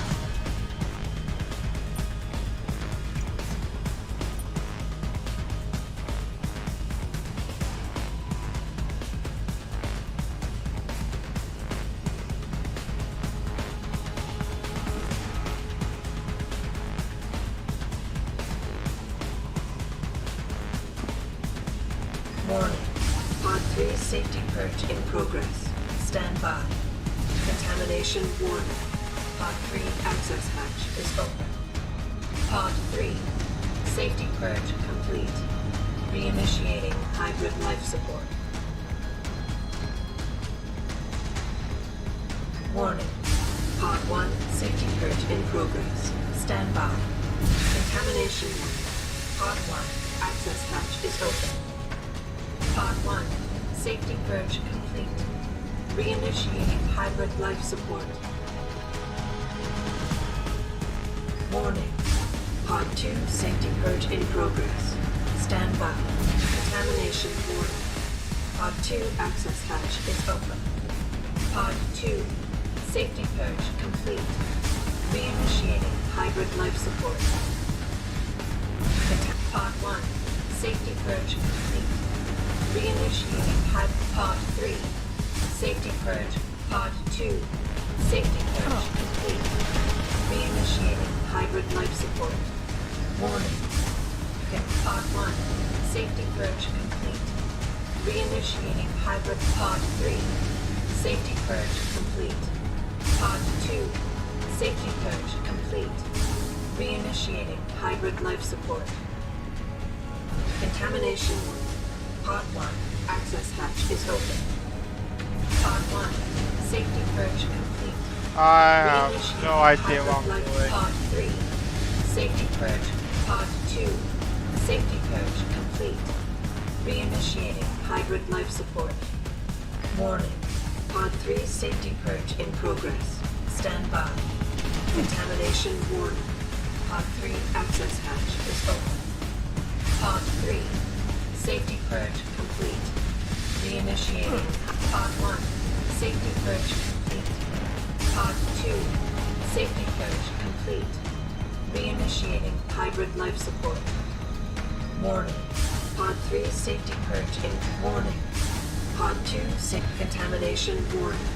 Warning. Pod 3 safety purge in progress. Stand by. Contamination warning. Pod 3 access hatch is open. Pod 3. Safety purge complete. Reinitiating hybrid life support. Warning. Pod 1 safety purge in progress. Stand by. Contamination warning. Pod 1 access hatch is open. Pod 1 safety purge complete. Reinitiating hybrid life support. Warning. Pod 2 safety purge in progress. Stand by. Contamination warning. Pod 2 access hatch is open. Pod 2 safety purge complete. Reinitiating hybrid life support. Pod 1 safety purge complete. Reinitiating Pod 3 safety purge. Pod 2 safety purge complete. Reinitiating hybrid life support. Warning. Pod 1 safety purge complete. Reinitiating hybrid. Pod 3 safety purge complete. Pod 2 safety purge complete. Reinitiating hybrid life support. Contamination. Pod 1 access hatch is open. Pod 1 safety purge complete. I have no idea what I'm doing. Pod 3 safety purge. Pod 2 safety purge complete. Reinitiating hybrid life support. Warning. Pod 3 safety purge in progress. Stand by. Contamination warning. Pod 3 access hatch is open. Pod 3 safety purge complete. Reinitiating. Pod 1 safety purge complete. Pod 2 safety purge complete. Reinitiating hybrid life support. Warning. Pod 3 safety purge in warning. Pod 2 contamination warning.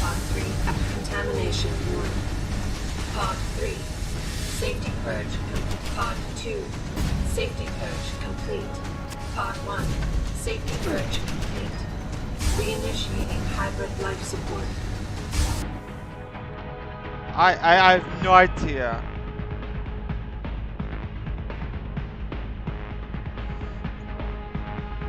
Pod 3 contamination warning. Pod 3 safety purge complete. Pod 2 safety purge complete. Pod 1 safety purge complete. Reinitiating hybrid life support. I have no idea.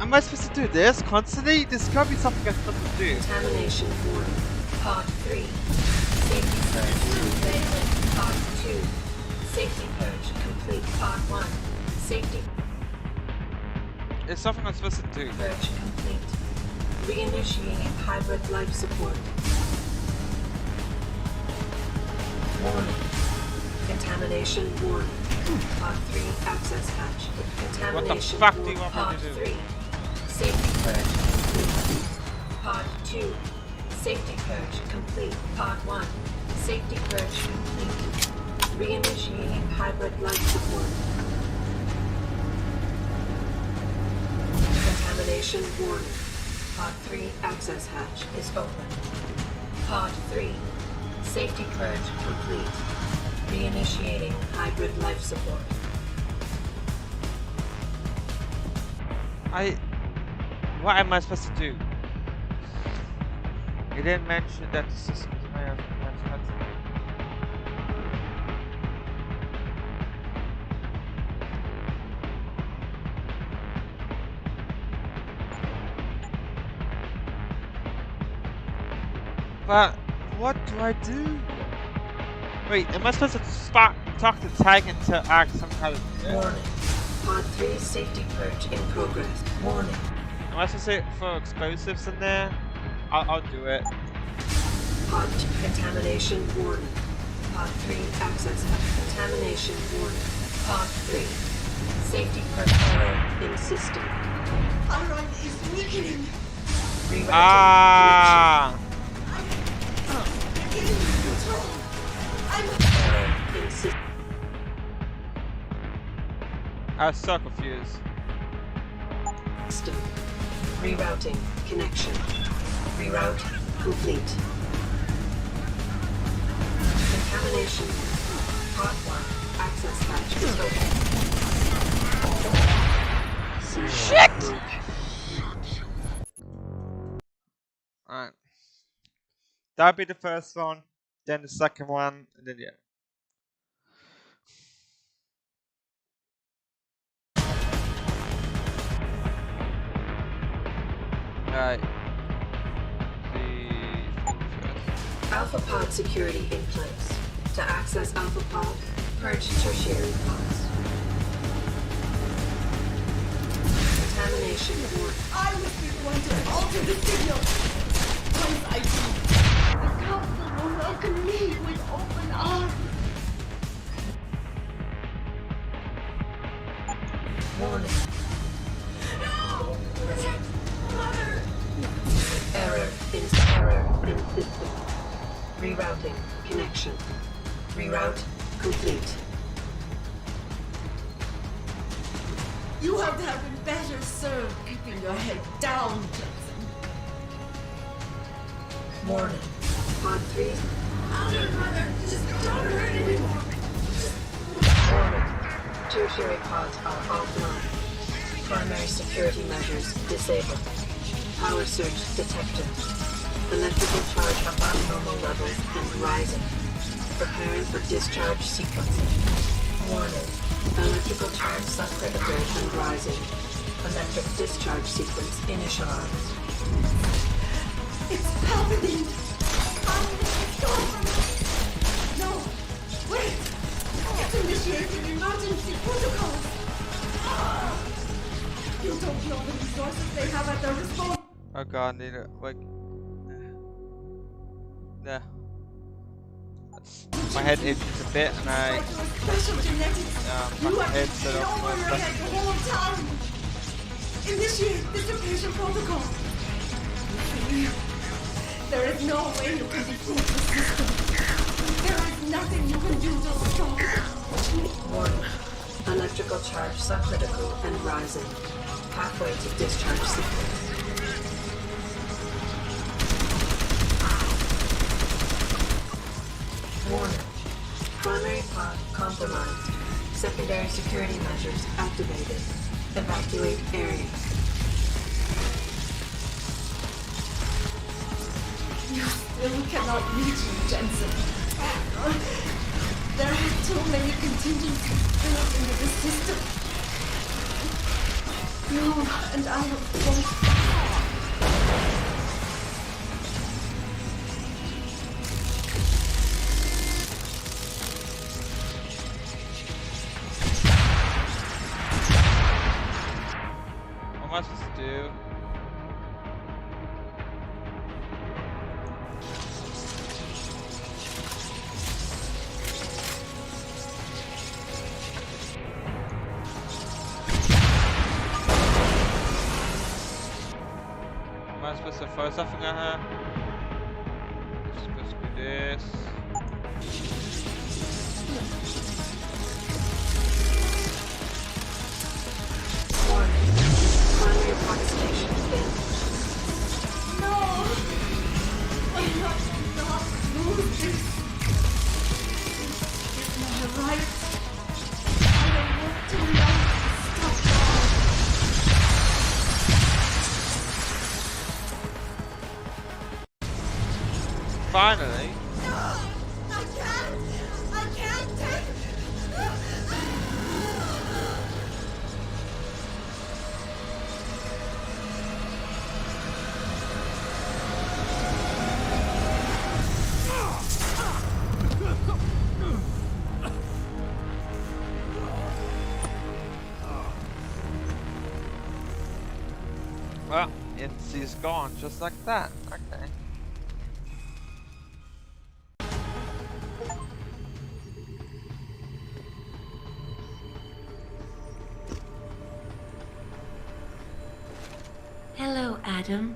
Am I supposed to do this constantly? There's gotta be something I'm supposed to do. Contamination warning. Pod 3 safety purge complete. Pod 2 safety purge complete. Pod 1 safety. It's something I'm supposed to do. Purge complete. Reinitiating hybrid life support. Warning. Contamination warning. Pod 3 access hatch. Contamination. What the fuck do you want Pod me to do? 3 safety purge complete. Pod 2 safety purge complete. Pod 1 safety purge complete. Reinitiating hybrid life support. Contamination warning. Pod 3 access hatch is open. Pod 3 safety purge complete. Reinitiating hybrid life support. What am I supposed to do? You didn't mention that the system is my But what do I do? Wait, am I supposed to talk to Tag and to act some kind of warning? Pod 3 safety purge in progress. Warning. Am I supposed to throw explosives in there? I'll do it. Pod contamination warning. Pod 3 access contamination warning. Pod 3 safety purge error in system. Iron is weakening. Ah. I was so confused. System. Rerouting connection. Reroute complete. Contamination. Pod 1 access hatch is open. Shit! That'll be the first one, then the second one, and then yeah. Alright. Alpha pod security in place. To access Alpha pod, purge tertiary pods. Contamination warning. I was the one to alter the signal. Once I do, the council will welcome me with open arms. Warning. No! Mother! Error in system. Rerouting connection. Reroute complete. You have been better served keeping your head down, Jensen. Warning. Pod 3. Mother, just don't hurt anymore. Warning. Tertiary pods are offline. Primary security measures disabled. Power surge detected. Electrical charge of abnormal levels and rising. Preparing for discharge sequencing. Warning. Electrical charge subcritical and rising. Electric discharge sequence initialized. It's happening. It's over. No, wait. It's initiating emergency protocols. You don't know the resources they have at their disposal. Oh god, I need it. Like, yeah. My head itches a bit, and I. Special genetics. My You have head's been set over up your head the whole time. Initiate dissipation protocol. There is no way you can defeat the system. There is nothing you can do to stop it. Warning. Electrical charge subcritical and rising. Pathway to discharge sequence. Warning. Primary pod compromised. Secondary security measures activated. Evacuate area. You still cannot reach me, Jensen. There are too many contingencies built into the system. You and I have both. What am I supposed to do? Am I supposed to throw something at her? It's supposed to be this. Warning. Primary pod station failed. No! I will not lose this. It's my right. I will work too long to stop. Finally. No! I can't take it. Well, NC's gone just like that. Okay. Hello, Adam.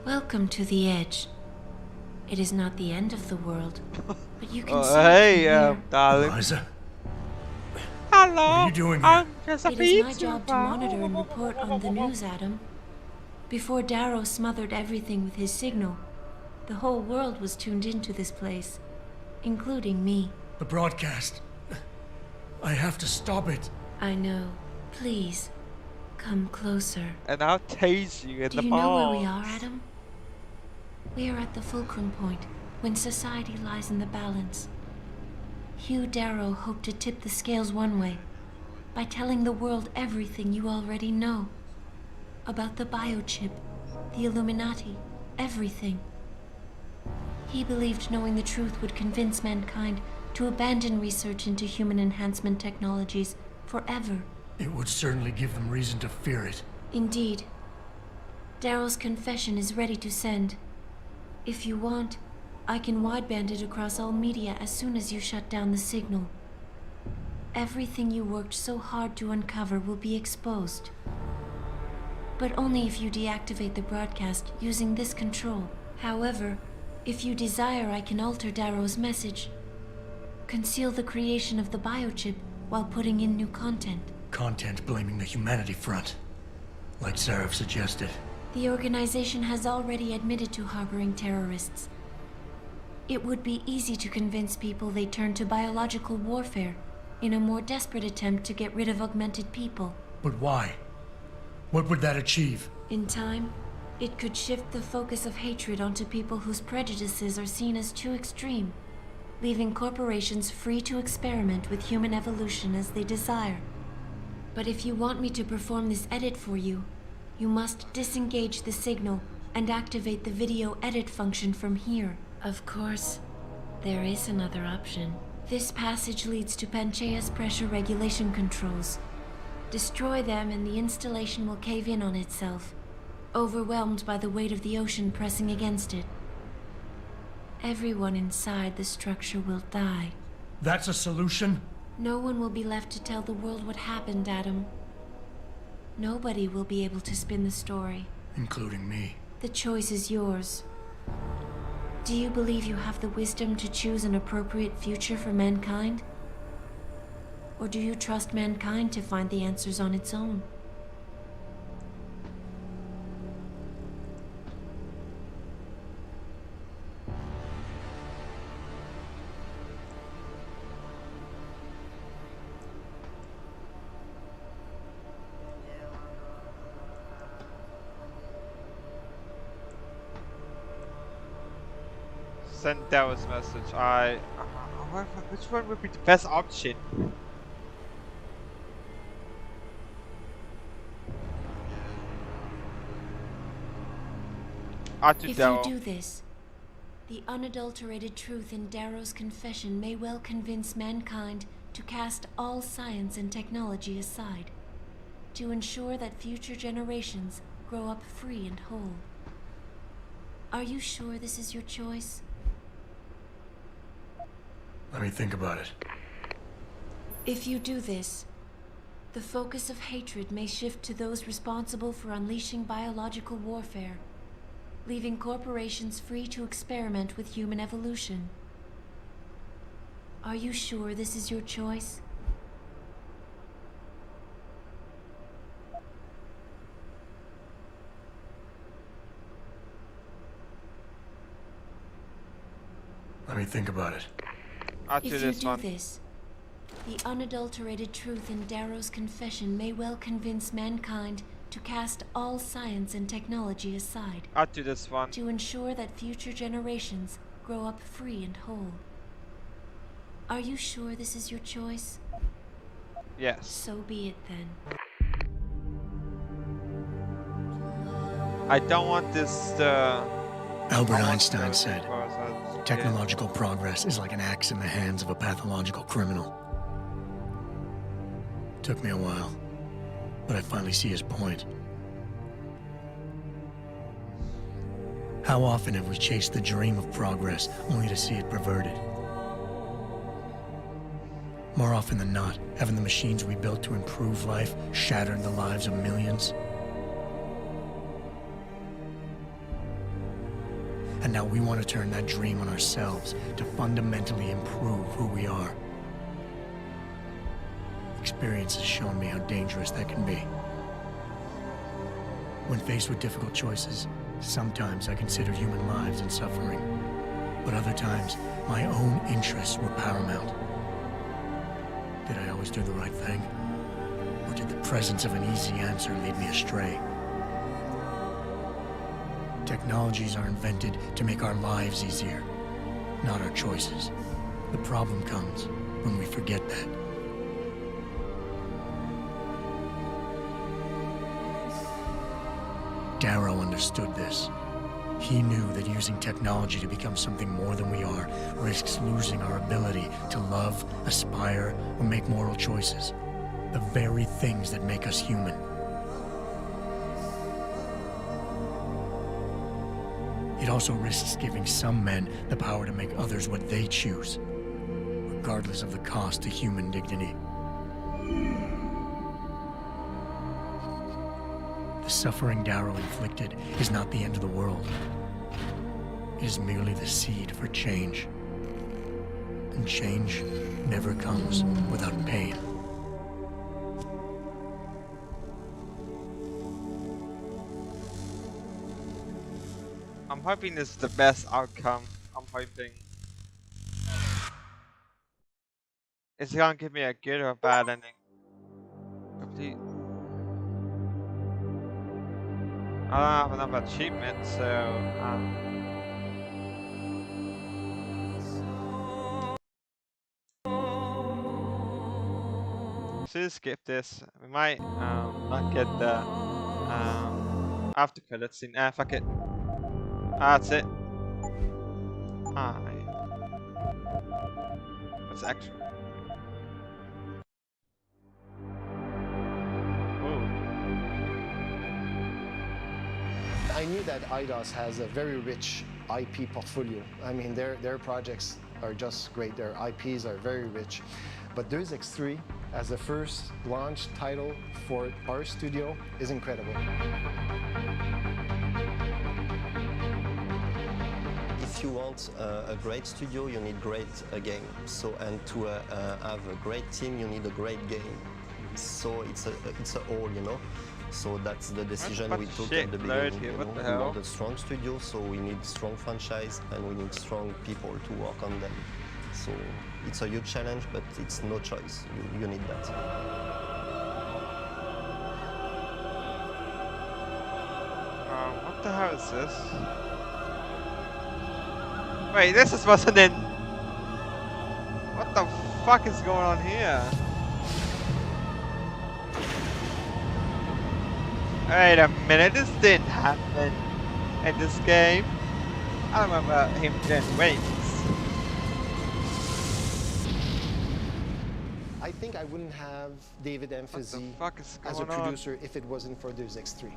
Welcome to the edge. It is not the end of the world, but you can see hey, it from here. darling. Eliza? Hello. What are you doing here? I'm just a It is my VTuber. job to monitor and report on the news, Adam. Before Darrow smothered everything with his signal, the whole world was tuned into this place, including me. The broadcast. I have to stop it. I know. Please, come closer. And I'll tase you in Do the you know where balls. we are, Adam? We are at the fulcrum point, when society lies in the balance. Hugh Darrow hoped to tip the scales one way, by telling the world everything you already know. About the biochip, the Illuminati, everything. He believed knowing the truth would convince mankind to abandon research into human enhancement technologies forever. It would certainly give them reason to fear it. Indeed. Darrow's confession is ready to send. If you want, I can wideband it across all media as soon as you shut down the signal. Everything you worked so hard to uncover will be exposed. But only if you deactivate the broadcast using this control. However, if you desire, I can alter Darrow's message. Conceal the creation of the biochip while putting in new content. Content blaming the Humanity Front, like Sarif suggested. The organization has already admitted to harboring terrorists. It would be easy to convince people they turn to biological warfare in a more desperate attempt to get rid of augmented people. But why? What would that achieve? In time, it could shift the focus of hatred onto people whose prejudices are seen as too extreme, leaving corporations free to experiment with human evolution as they desire. But if you want me to perform this edit for you, you must disengage the signal and activate the video edit function from here. Of course, there is another option. This passage leads to Panchaea's pressure regulation controls. Destroy them and the installation will cave in on itself, overwhelmed by the weight of the ocean pressing against it. Everyone inside the structure will die. That's a solution? No one will be left to tell the world what happened, Adam. Nobody will be able to spin the story. Including me. The choice is yours. Do you believe you have the wisdom to choose an appropriate future for mankind? Or do you trust mankind to find the answers on its own? Send Darrow's message. Which one would be the best option? If you do this, the unadulterated truth in Darrow's confession may well convince mankind to cast all science and technology aside, to ensure that future generations grow up free and whole. Are you sure this is your choice? Let me think about it. If you do this, the focus of hatred may shift to those responsible for unleashing biological warfare, leaving corporations free to experiment with human evolution. Are you sure this is your choice? Let me think about it. If you do this, the unadulterated truth in Darrow's confession may well convince mankind to cast all science and technology aside. I'll do this one. To ensure that future generations grow up free and whole. Are you sure this is your choice? Yes. So be it then. I don't want this Albert Einstein said, technological progress is like an axe in the hands of a pathological criminal. Took me a while, but I finally see his point. How often have we chased the dream of progress only to see it perverted? More often than not, haven't the machines we built to improve life shattered the lives of millions? And now we want to turn that dream on ourselves to fundamentally improve who we are. Experience has shown me how dangerous that can be. When faced with difficult choices, sometimes I considered human lives and suffering, but other times, my own interests were paramount. Did I always do the right thing? Or did the presence of an easy answer lead me astray? Technologies are invented to make our lives easier, not our choices. The problem comes when we forget that. Darrow understood this. He knew that using technology to become something more than we are risks losing our ability to love, aspire, or make moral choices. The very things that make us human. It also risks giving some men the power to make others what they choose, regardless of the cost to human dignity. The suffering Darrow inflicted is not the end of the world. It is merely the seed for change. And change never comes without pain. I'm hoping this is the best outcome. I'm hoping. Is it gonna give me a good or a bad ending? Complete. I don't have enough achievements, so should skip this. We might not get the after credits scene. Fuck it. That's it. What's extra? I knew that IDOS has a very rich IP portfolio. I mean, their projects are just great. Their IPs are very rich. But Deus Ex 3, as the first launch title for our studio, is incredible. If you want a great studio, you need great game. So, and to have a great team, you need a great game. So it's a all, you know. So that's the decision we took at the beginning. You know? We want a strong studio, so we need strong franchise and we need strong people to work on them. So it's a huge challenge, but it's no choice. You need that. What the hell is this? Wait, this wasn't in. What the fuck is going on here? Wait a minute, this didn't happen in this game. I don't remember him getting wings. I think I wouldn't have David Emphazy as a producer if it wasn't for Deus Ex 3.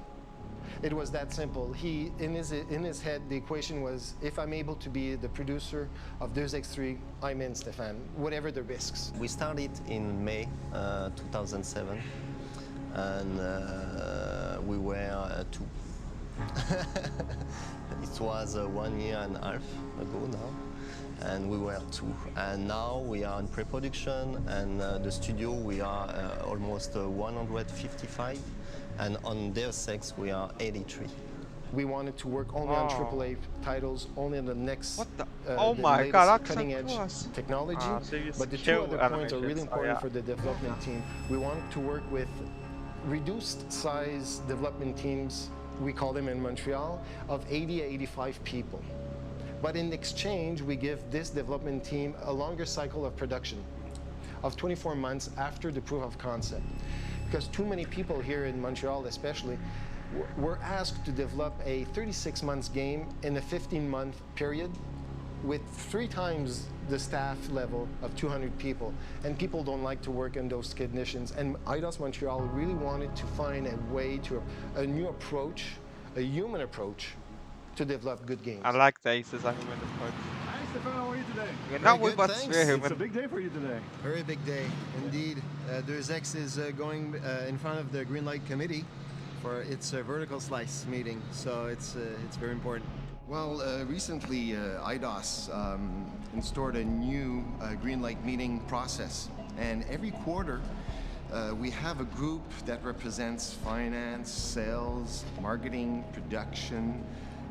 It was that simple. He, in his head, the equation was, if I'm able to be the producer of Deus Ex 3, I'm in, Stefan, whatever the risks. We started in May 2007. And we were two. It was 1 year and a half ago now, and we were two. And now we are in pre-production, and the studio we are almost 155, and on Deus Ex we are 83. We wanted to work only on AAA titles, only on the next oh my god, cutting-edge technology. But the two other points are really important for the development team. We wanted to work with reduced size development teams, we call them in Montreal, of 80 to 85 people. But in exchange, we give this development team a longer cycle of production of 24 months after the proof of concept. Because too many people here in Montreal especially were asked to develop a 36 months game in a 15-month period with 3 times the staff level of 200 people, and people don't like to work in those conditions. And IDOS Montreal really wanted to find a way to a new approach, a human approach, to develop good games. I like the Aces, I human approach. Hi Stefan, how are you today? You're not with us, we're human. It's a big day for you today. Very big day, indeed. Deus Ex is going in front of the Greenlight Committee for its vertical slice meeting, so it's very important. Well, recently IDOS installed a new Greenlight meeting process, and every quarter we have a group that represents finance, sales, marketing, production,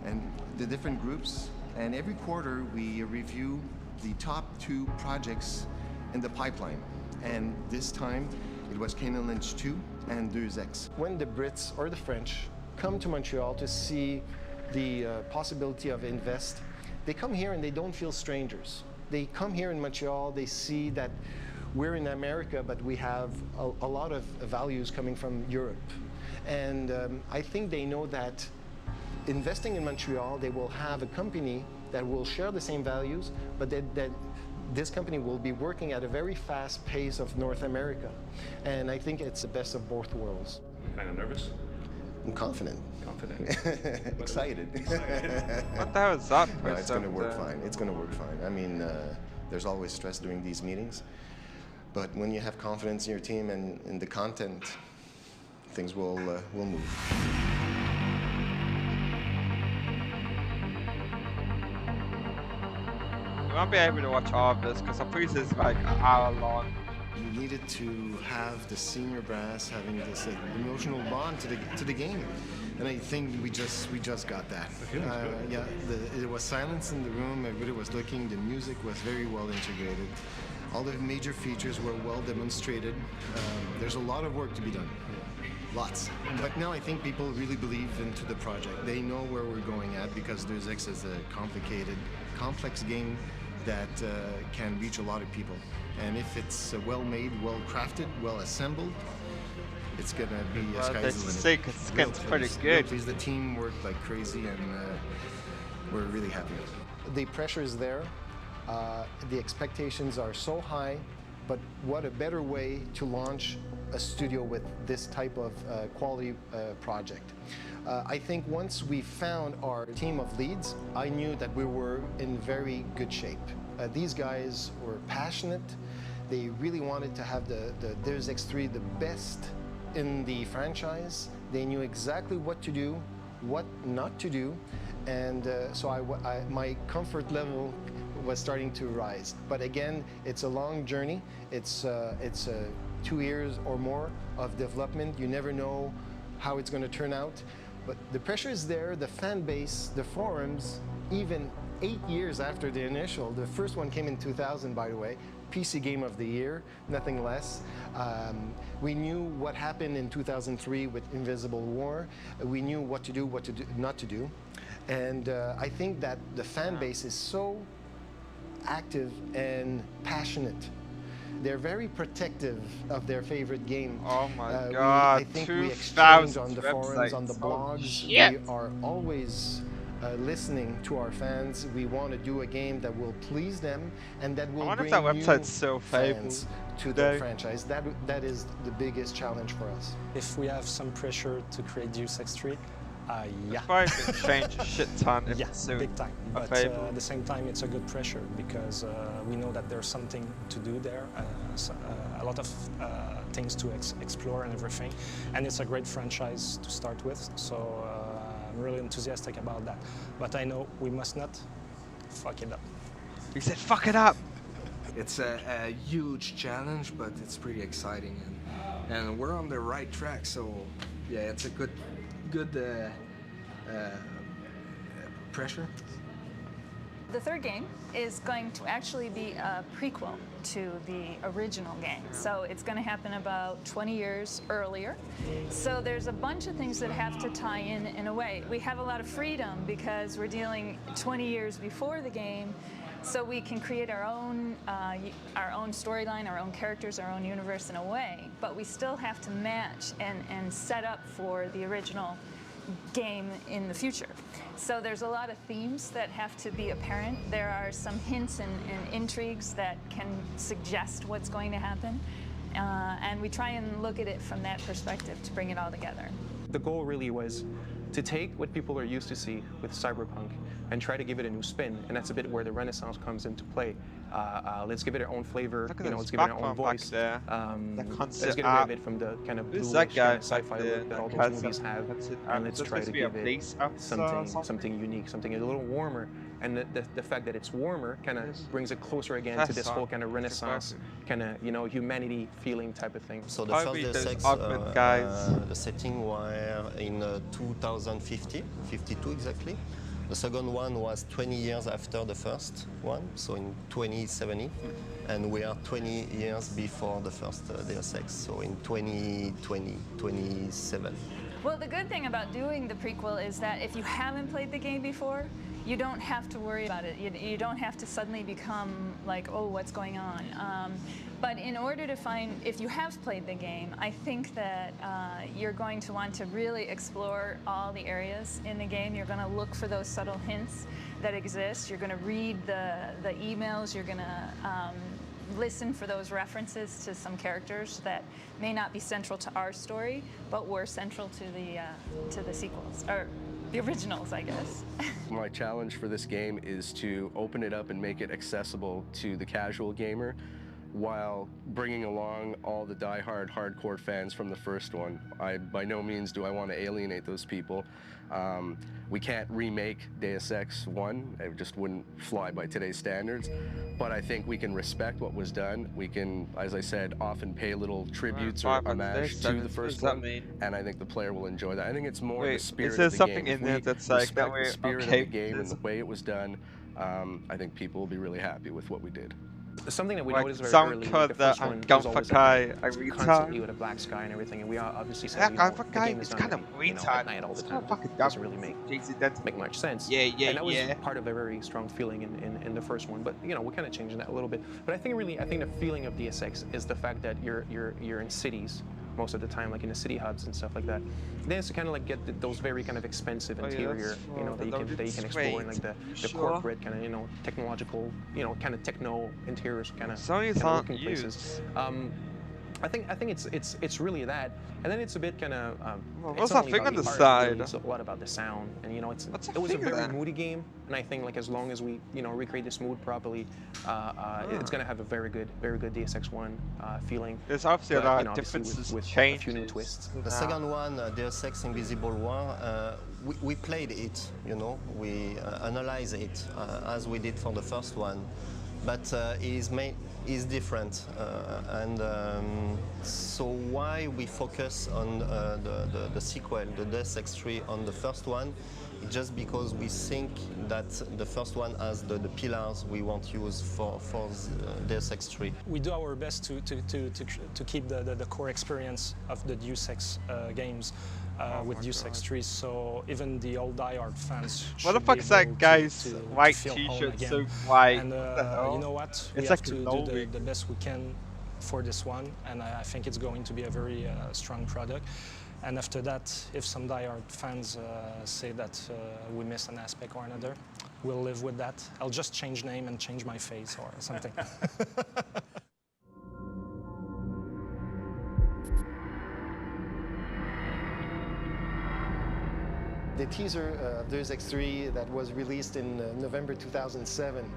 and the different groups. And every quarter we review the top 2 projects in the pipeline. And this time it was Kane and Lynch 2 and Deus Ex. When the Brits or the French come to Montreal to see the possibility of invest, they come here and they don't feel strangers. They come here in Montreal, they see that we're in America, but we have a lot of values coming from Europe. And I think they know that investing in Montreal, they will have a company that will share the same values, but that this company will be working at a very fast pace of North America. And I think it's the best of both worlds. Kind of nervous? I'm confident. Confident. Excited. What the hell is that? No, it's going to work fine. It's going to work fine. I mean, there's always stress during these meetings, but when you have confidence in your team and in the content, things will move. We won't be able to watch all of this because I'm pretty sure it's like an hour long. You needed to have the senior brass having this emotional bond to the game, and I think we just got that. Yeah, it was silence in the room. Everybody was looking. The music was very well integrated. All the major features were well demonstrated. There's a lot of work to be done. Lots. But now I think people really believe into the project. They know where we're going at because Deus Ex is a complicated, complex game that can reach a lot of people. And if it's well made, well crafted, well assembled, it's gonna be sky's the limit. It's pretty good. The team worked like crazy, and we're really happy with it. The pressure is there. The expectations are so high, but what a better way to launch a studio with this type of quality project. I think once we found our team of leads, I knew that we were in very good shape. These guys were passionate. They really wanted to have the Deus Ex 3 the best in the franchise. They knew exactly what to do, what not to do, and so my comfort level was starting to rise. But again, it's a long journey. It's 2 years or more of development. You never know how it's going to turn out. But the pressure is there, the fan base, the forums, even 8 years after the initial. The first one came in 2000, by the way. PC Game of the Year, nothing less. We knew what happened in 2003 with Invisible War. We knew what to do, not to do. And I think that the fan base is so active and passionate. They're very protective of their favorite game. Oh my god, I think we exchange on the forums, on the blogs. We are always listening to our fans. We want to do a game that will please them and that will bring new fans to the franchise. That is the biggest challenge for us. If we have some pressure to create Deus Ex 3, yeah. Probably can change a shit ton if yeah, it's soon big time. But at the same time, it's a good pressure because we know that there's something to do there, a lot of things to explore and everything. And it's a great franchise to start with, so I'm really enthusiastic about that. But I know we must not fuck it up. He said, "Fuck it up." It's a huge challenge, but it's pretty exciting, and we're on the right track. So yeah, it's a good pressure. The third game is going to actually be a prequel to the original game. So it's going to happen about 20 years earlier. So there's a bunch of things that have to tie in a way. We have a lot of freedom because we're dealing 20 years before the game, so we can create our own storyline, our own characters, our own universe in a way, but we still have to match and set up for the original game in the future. So there's a lot of themes that have to be apparent. There are some hints and intrigues that can suggest what's going to happen. And we try and look at it from that perspective to bring it all together. The goal really was to take what people are used to see with cyberpunk and try to give it a new spin, and that's a bit where the Renaissance comes into play. Let's give it our own flavor, let's give it our own voice. Let's get away a bit from the kind of bluish kind of sci-fi look that all those movies have, and let's try to give it something unique, something a little warmer. And the fact that it's warmer kind of brings it closer again to this whole kind of Renaissance, kind of humanity feeling type of thing. So the first Deus Ex, the setting were in 2050, 52 exactly. The second one was 20 years after the first one, so in 2070, and we are 20 years before the first Deus Ex, so in 2027. Well, the good thing about doing the prequel is that if you haven't played the game before, you don't have to worry about it. You don't have to suddenly become like, oh, what's going on? But in order to find, if you have played the game, I think that you're going to want to really explore all the areas in the game. You're going to look for those subtle hints that exist. You're going to read the emails. You're going to listen for those references to some characters that may not be central to our story, but were central to the sequels, or the originals, I guess. My challenge for this game is to open it up and make it accessible to the casual gamer, while bringing along all the die-hard hardcore fans from the first one. By no means do I want to alienate those people. We can't remake Deus Ex 1, it just wouldn't fly by today's standards, but I think we can respect what was done. We can, as I said, often pay little tributes or homage to the first one, and I think the player will enjoy that. I think it's more the spirit of the game. Is there something in there that's like, that we're the spirit of the game and the way it was done, I think people will be really happy with what we did. Something that we like noticed very early, like the first one was always constantly with a black sky and everything, and we obviously said, you know, the game is done at night all the time. It doesn't really make much sense. And that was part of a very strong feeling in the first one. But you know, we're kind of changing that a little bit. But I think the feeling of Deus Ex is the fact that you're in cities most of the time, like in the city hubs and stuff like that. Then it's to kind of like get those very kind of expensive interior, you know, that you can explore, and like the corporate kind of, you know, technological, you know, kind of techno interiors kind of looking places. I think it's really that, and then it's a bit kind of. What's that thing on the side? It's a lot about the sound, and you know, it was a very moody game, and I think like as long as we recreate this mood properly, it's gonna have a very good Deus Ex 1 feeling. There's obviously a lot of differences with change. A few new twists. The second one, Deus Ex Invisible War, we played it, you know, we analyzed it as we did for the first one, but is different, and so why we focus on the sequel, the Deus Ex 3, on the first one, just because we think that the first one has the pillars we want to use for Deus Ex 3. We do our best to keep the core experience of the Deus Ex games with Deus Ex 3, so even the old die-hard fans what the fuck is that guy's white t-shirt so white? And you know what? We have to do the best we can for this one, and I think it's going to be a very strong product. And after that, if some die-hard fans say that we missed an aspect or another, we'll live with that. I'll just change name and change my face or something. The teaser of Deus Ex 3 that was released in November 2007,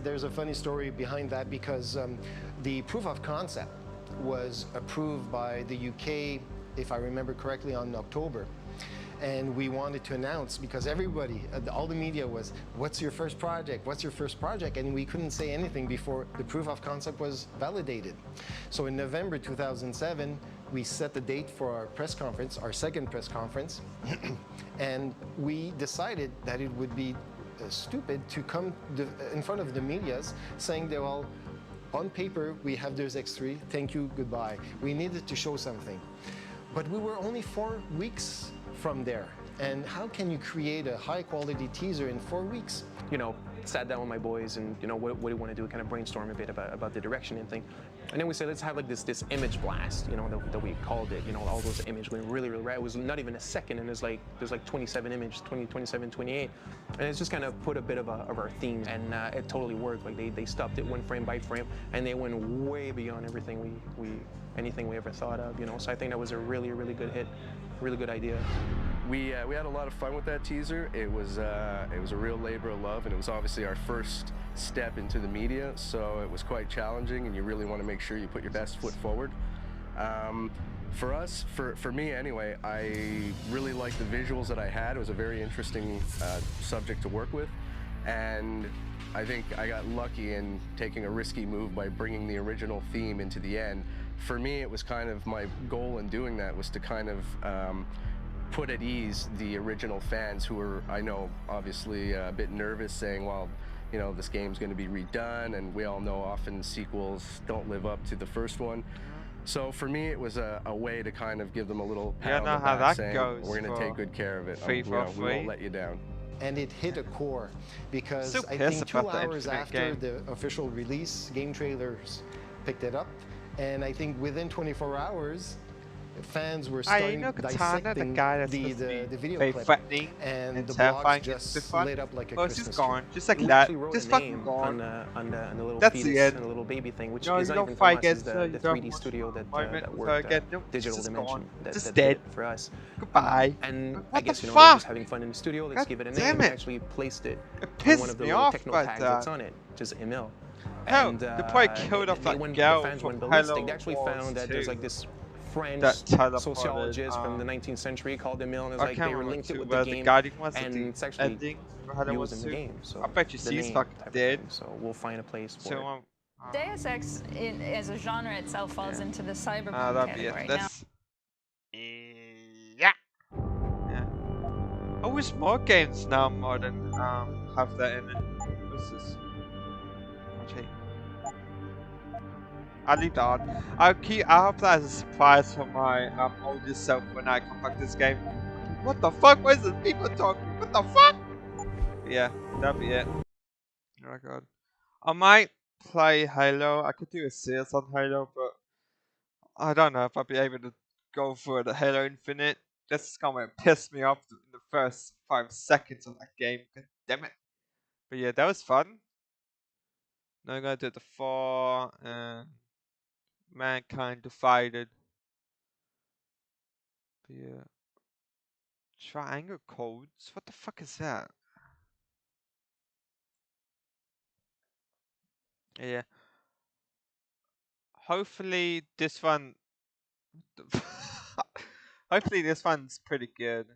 there's a funny story behind that, because the proof of concept was approved by the UK, if I remember correctly, on October. And we wanted to announce, because everybody, all the media was, what's your first project? What's your first project? And we couldn't say anything before the proof of concept was validated. So in November 2007, we set the date for our press conference, our second press conference, and we decided that it would be stupid to come in front of the medias saying that, well, on paper, we have Deus Ex 3, thank you, goodbye. We needed to show something. But we were only 4 weeks from there. And how can you create a high-quality teaser in 4 weeks? You know, sat down with my boys and, you know, what do you want to do? Kind of brainstorm a bit about the direction and thing. And then we said, let's have like this image blast, you know, that we called it, you know, all those images going really, really right. It was not even a second, and there's like 27 images, 27, 28. And it's just kind of put a bit of our theme, and it totally worked. Like they stopped it one frame by frame, and they went way beyond everything anything we ever thought of, you know. So I think that was a really, really good hit, really good idea. We had a lot of fun with that teaser. It was a real labor of love, and it was obviously our first step into the media, so it was quite challenging, and you really want to make sure you put your best foot forward. For us, for me anyway, I really liked the visuals that I had. It was a very interesting subject to work with, and I think I got lucky in taking a risky move by bringing the original theme into the end. For me, it was kind of my goal in doing that was to kind of put at ease the original fans who were, I know, obviously a bit nervous, saying, well, you know, this game's going to be redone, and we all know often sequels don't live up to the first one. So for me, it was a way to kind of give them a little Yeah, pat know on the how back, that saying, goes we're going to for take good care of it. free for We free. won't let you down. And it hit a core because So I pissed think 2 about the hours Infinite after game. the official release, game trailers picked it up, and I think within 24 hours, fans were starting dissecting the video clip, and the blogs just lit up like a Christmas tree. Just like we that. actually wrote Just a fucking name gone. on the little That's the fetus end. and the little baby thing, which No, is you not don't even from fight us. It's against the her, you 3D don't studio that moment that with worked her again. No, Digital just Dimension gone. that Just did dead. it for us. Goodbye. And What I the guess, you know, fuck? they were just having fun in the studio. Let's God give it a damn name. it. We actually placed it It on one pissed of the me little off techno about tags that. that's on it, just Emil. Hell, And they probably killed off that when the girl fans from went ballistic, Hello they actually Wars found that there's 2 like this French that teleported, sociologist from the 19th century called Emil, and it's I like can't they were remember linked it too with well. the game, Guardian was and the it's actually ending for Hello used Wars in the 2. game. So I bet you the she's name fucking type of dead. thing. So we'll find a place for So it. Deus Ex as a genre itself falls into the cyberpunk that'd be category. it. Now, Yeah. I wish more games now modern have that in it. What's this? Okay. I'll leave that on. I hope that as a surprise for my oldest self when I come back to this game. What the fuck? Where's the people talking? What the fuck? Yeah, that'll be it. Oh my god. I might play Halo. I could do a series on Halo, but I don't know if I'll be able to go for the Halo Infinite. That's gonna piss me off in the first 5 seconds of that game. God damn it. But yeah, that was fun. Now I'm gonna do the 4 and Mankind Divided. But yeah. Triangle codes? What the fuck is that? Yeah. Hopefully this one hopefully this one's pretty good.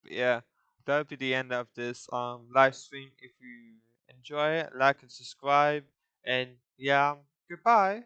But yeah, that'll be the end of this live stream. If you enjoy it, like and subscribe, and yeah, goodbye.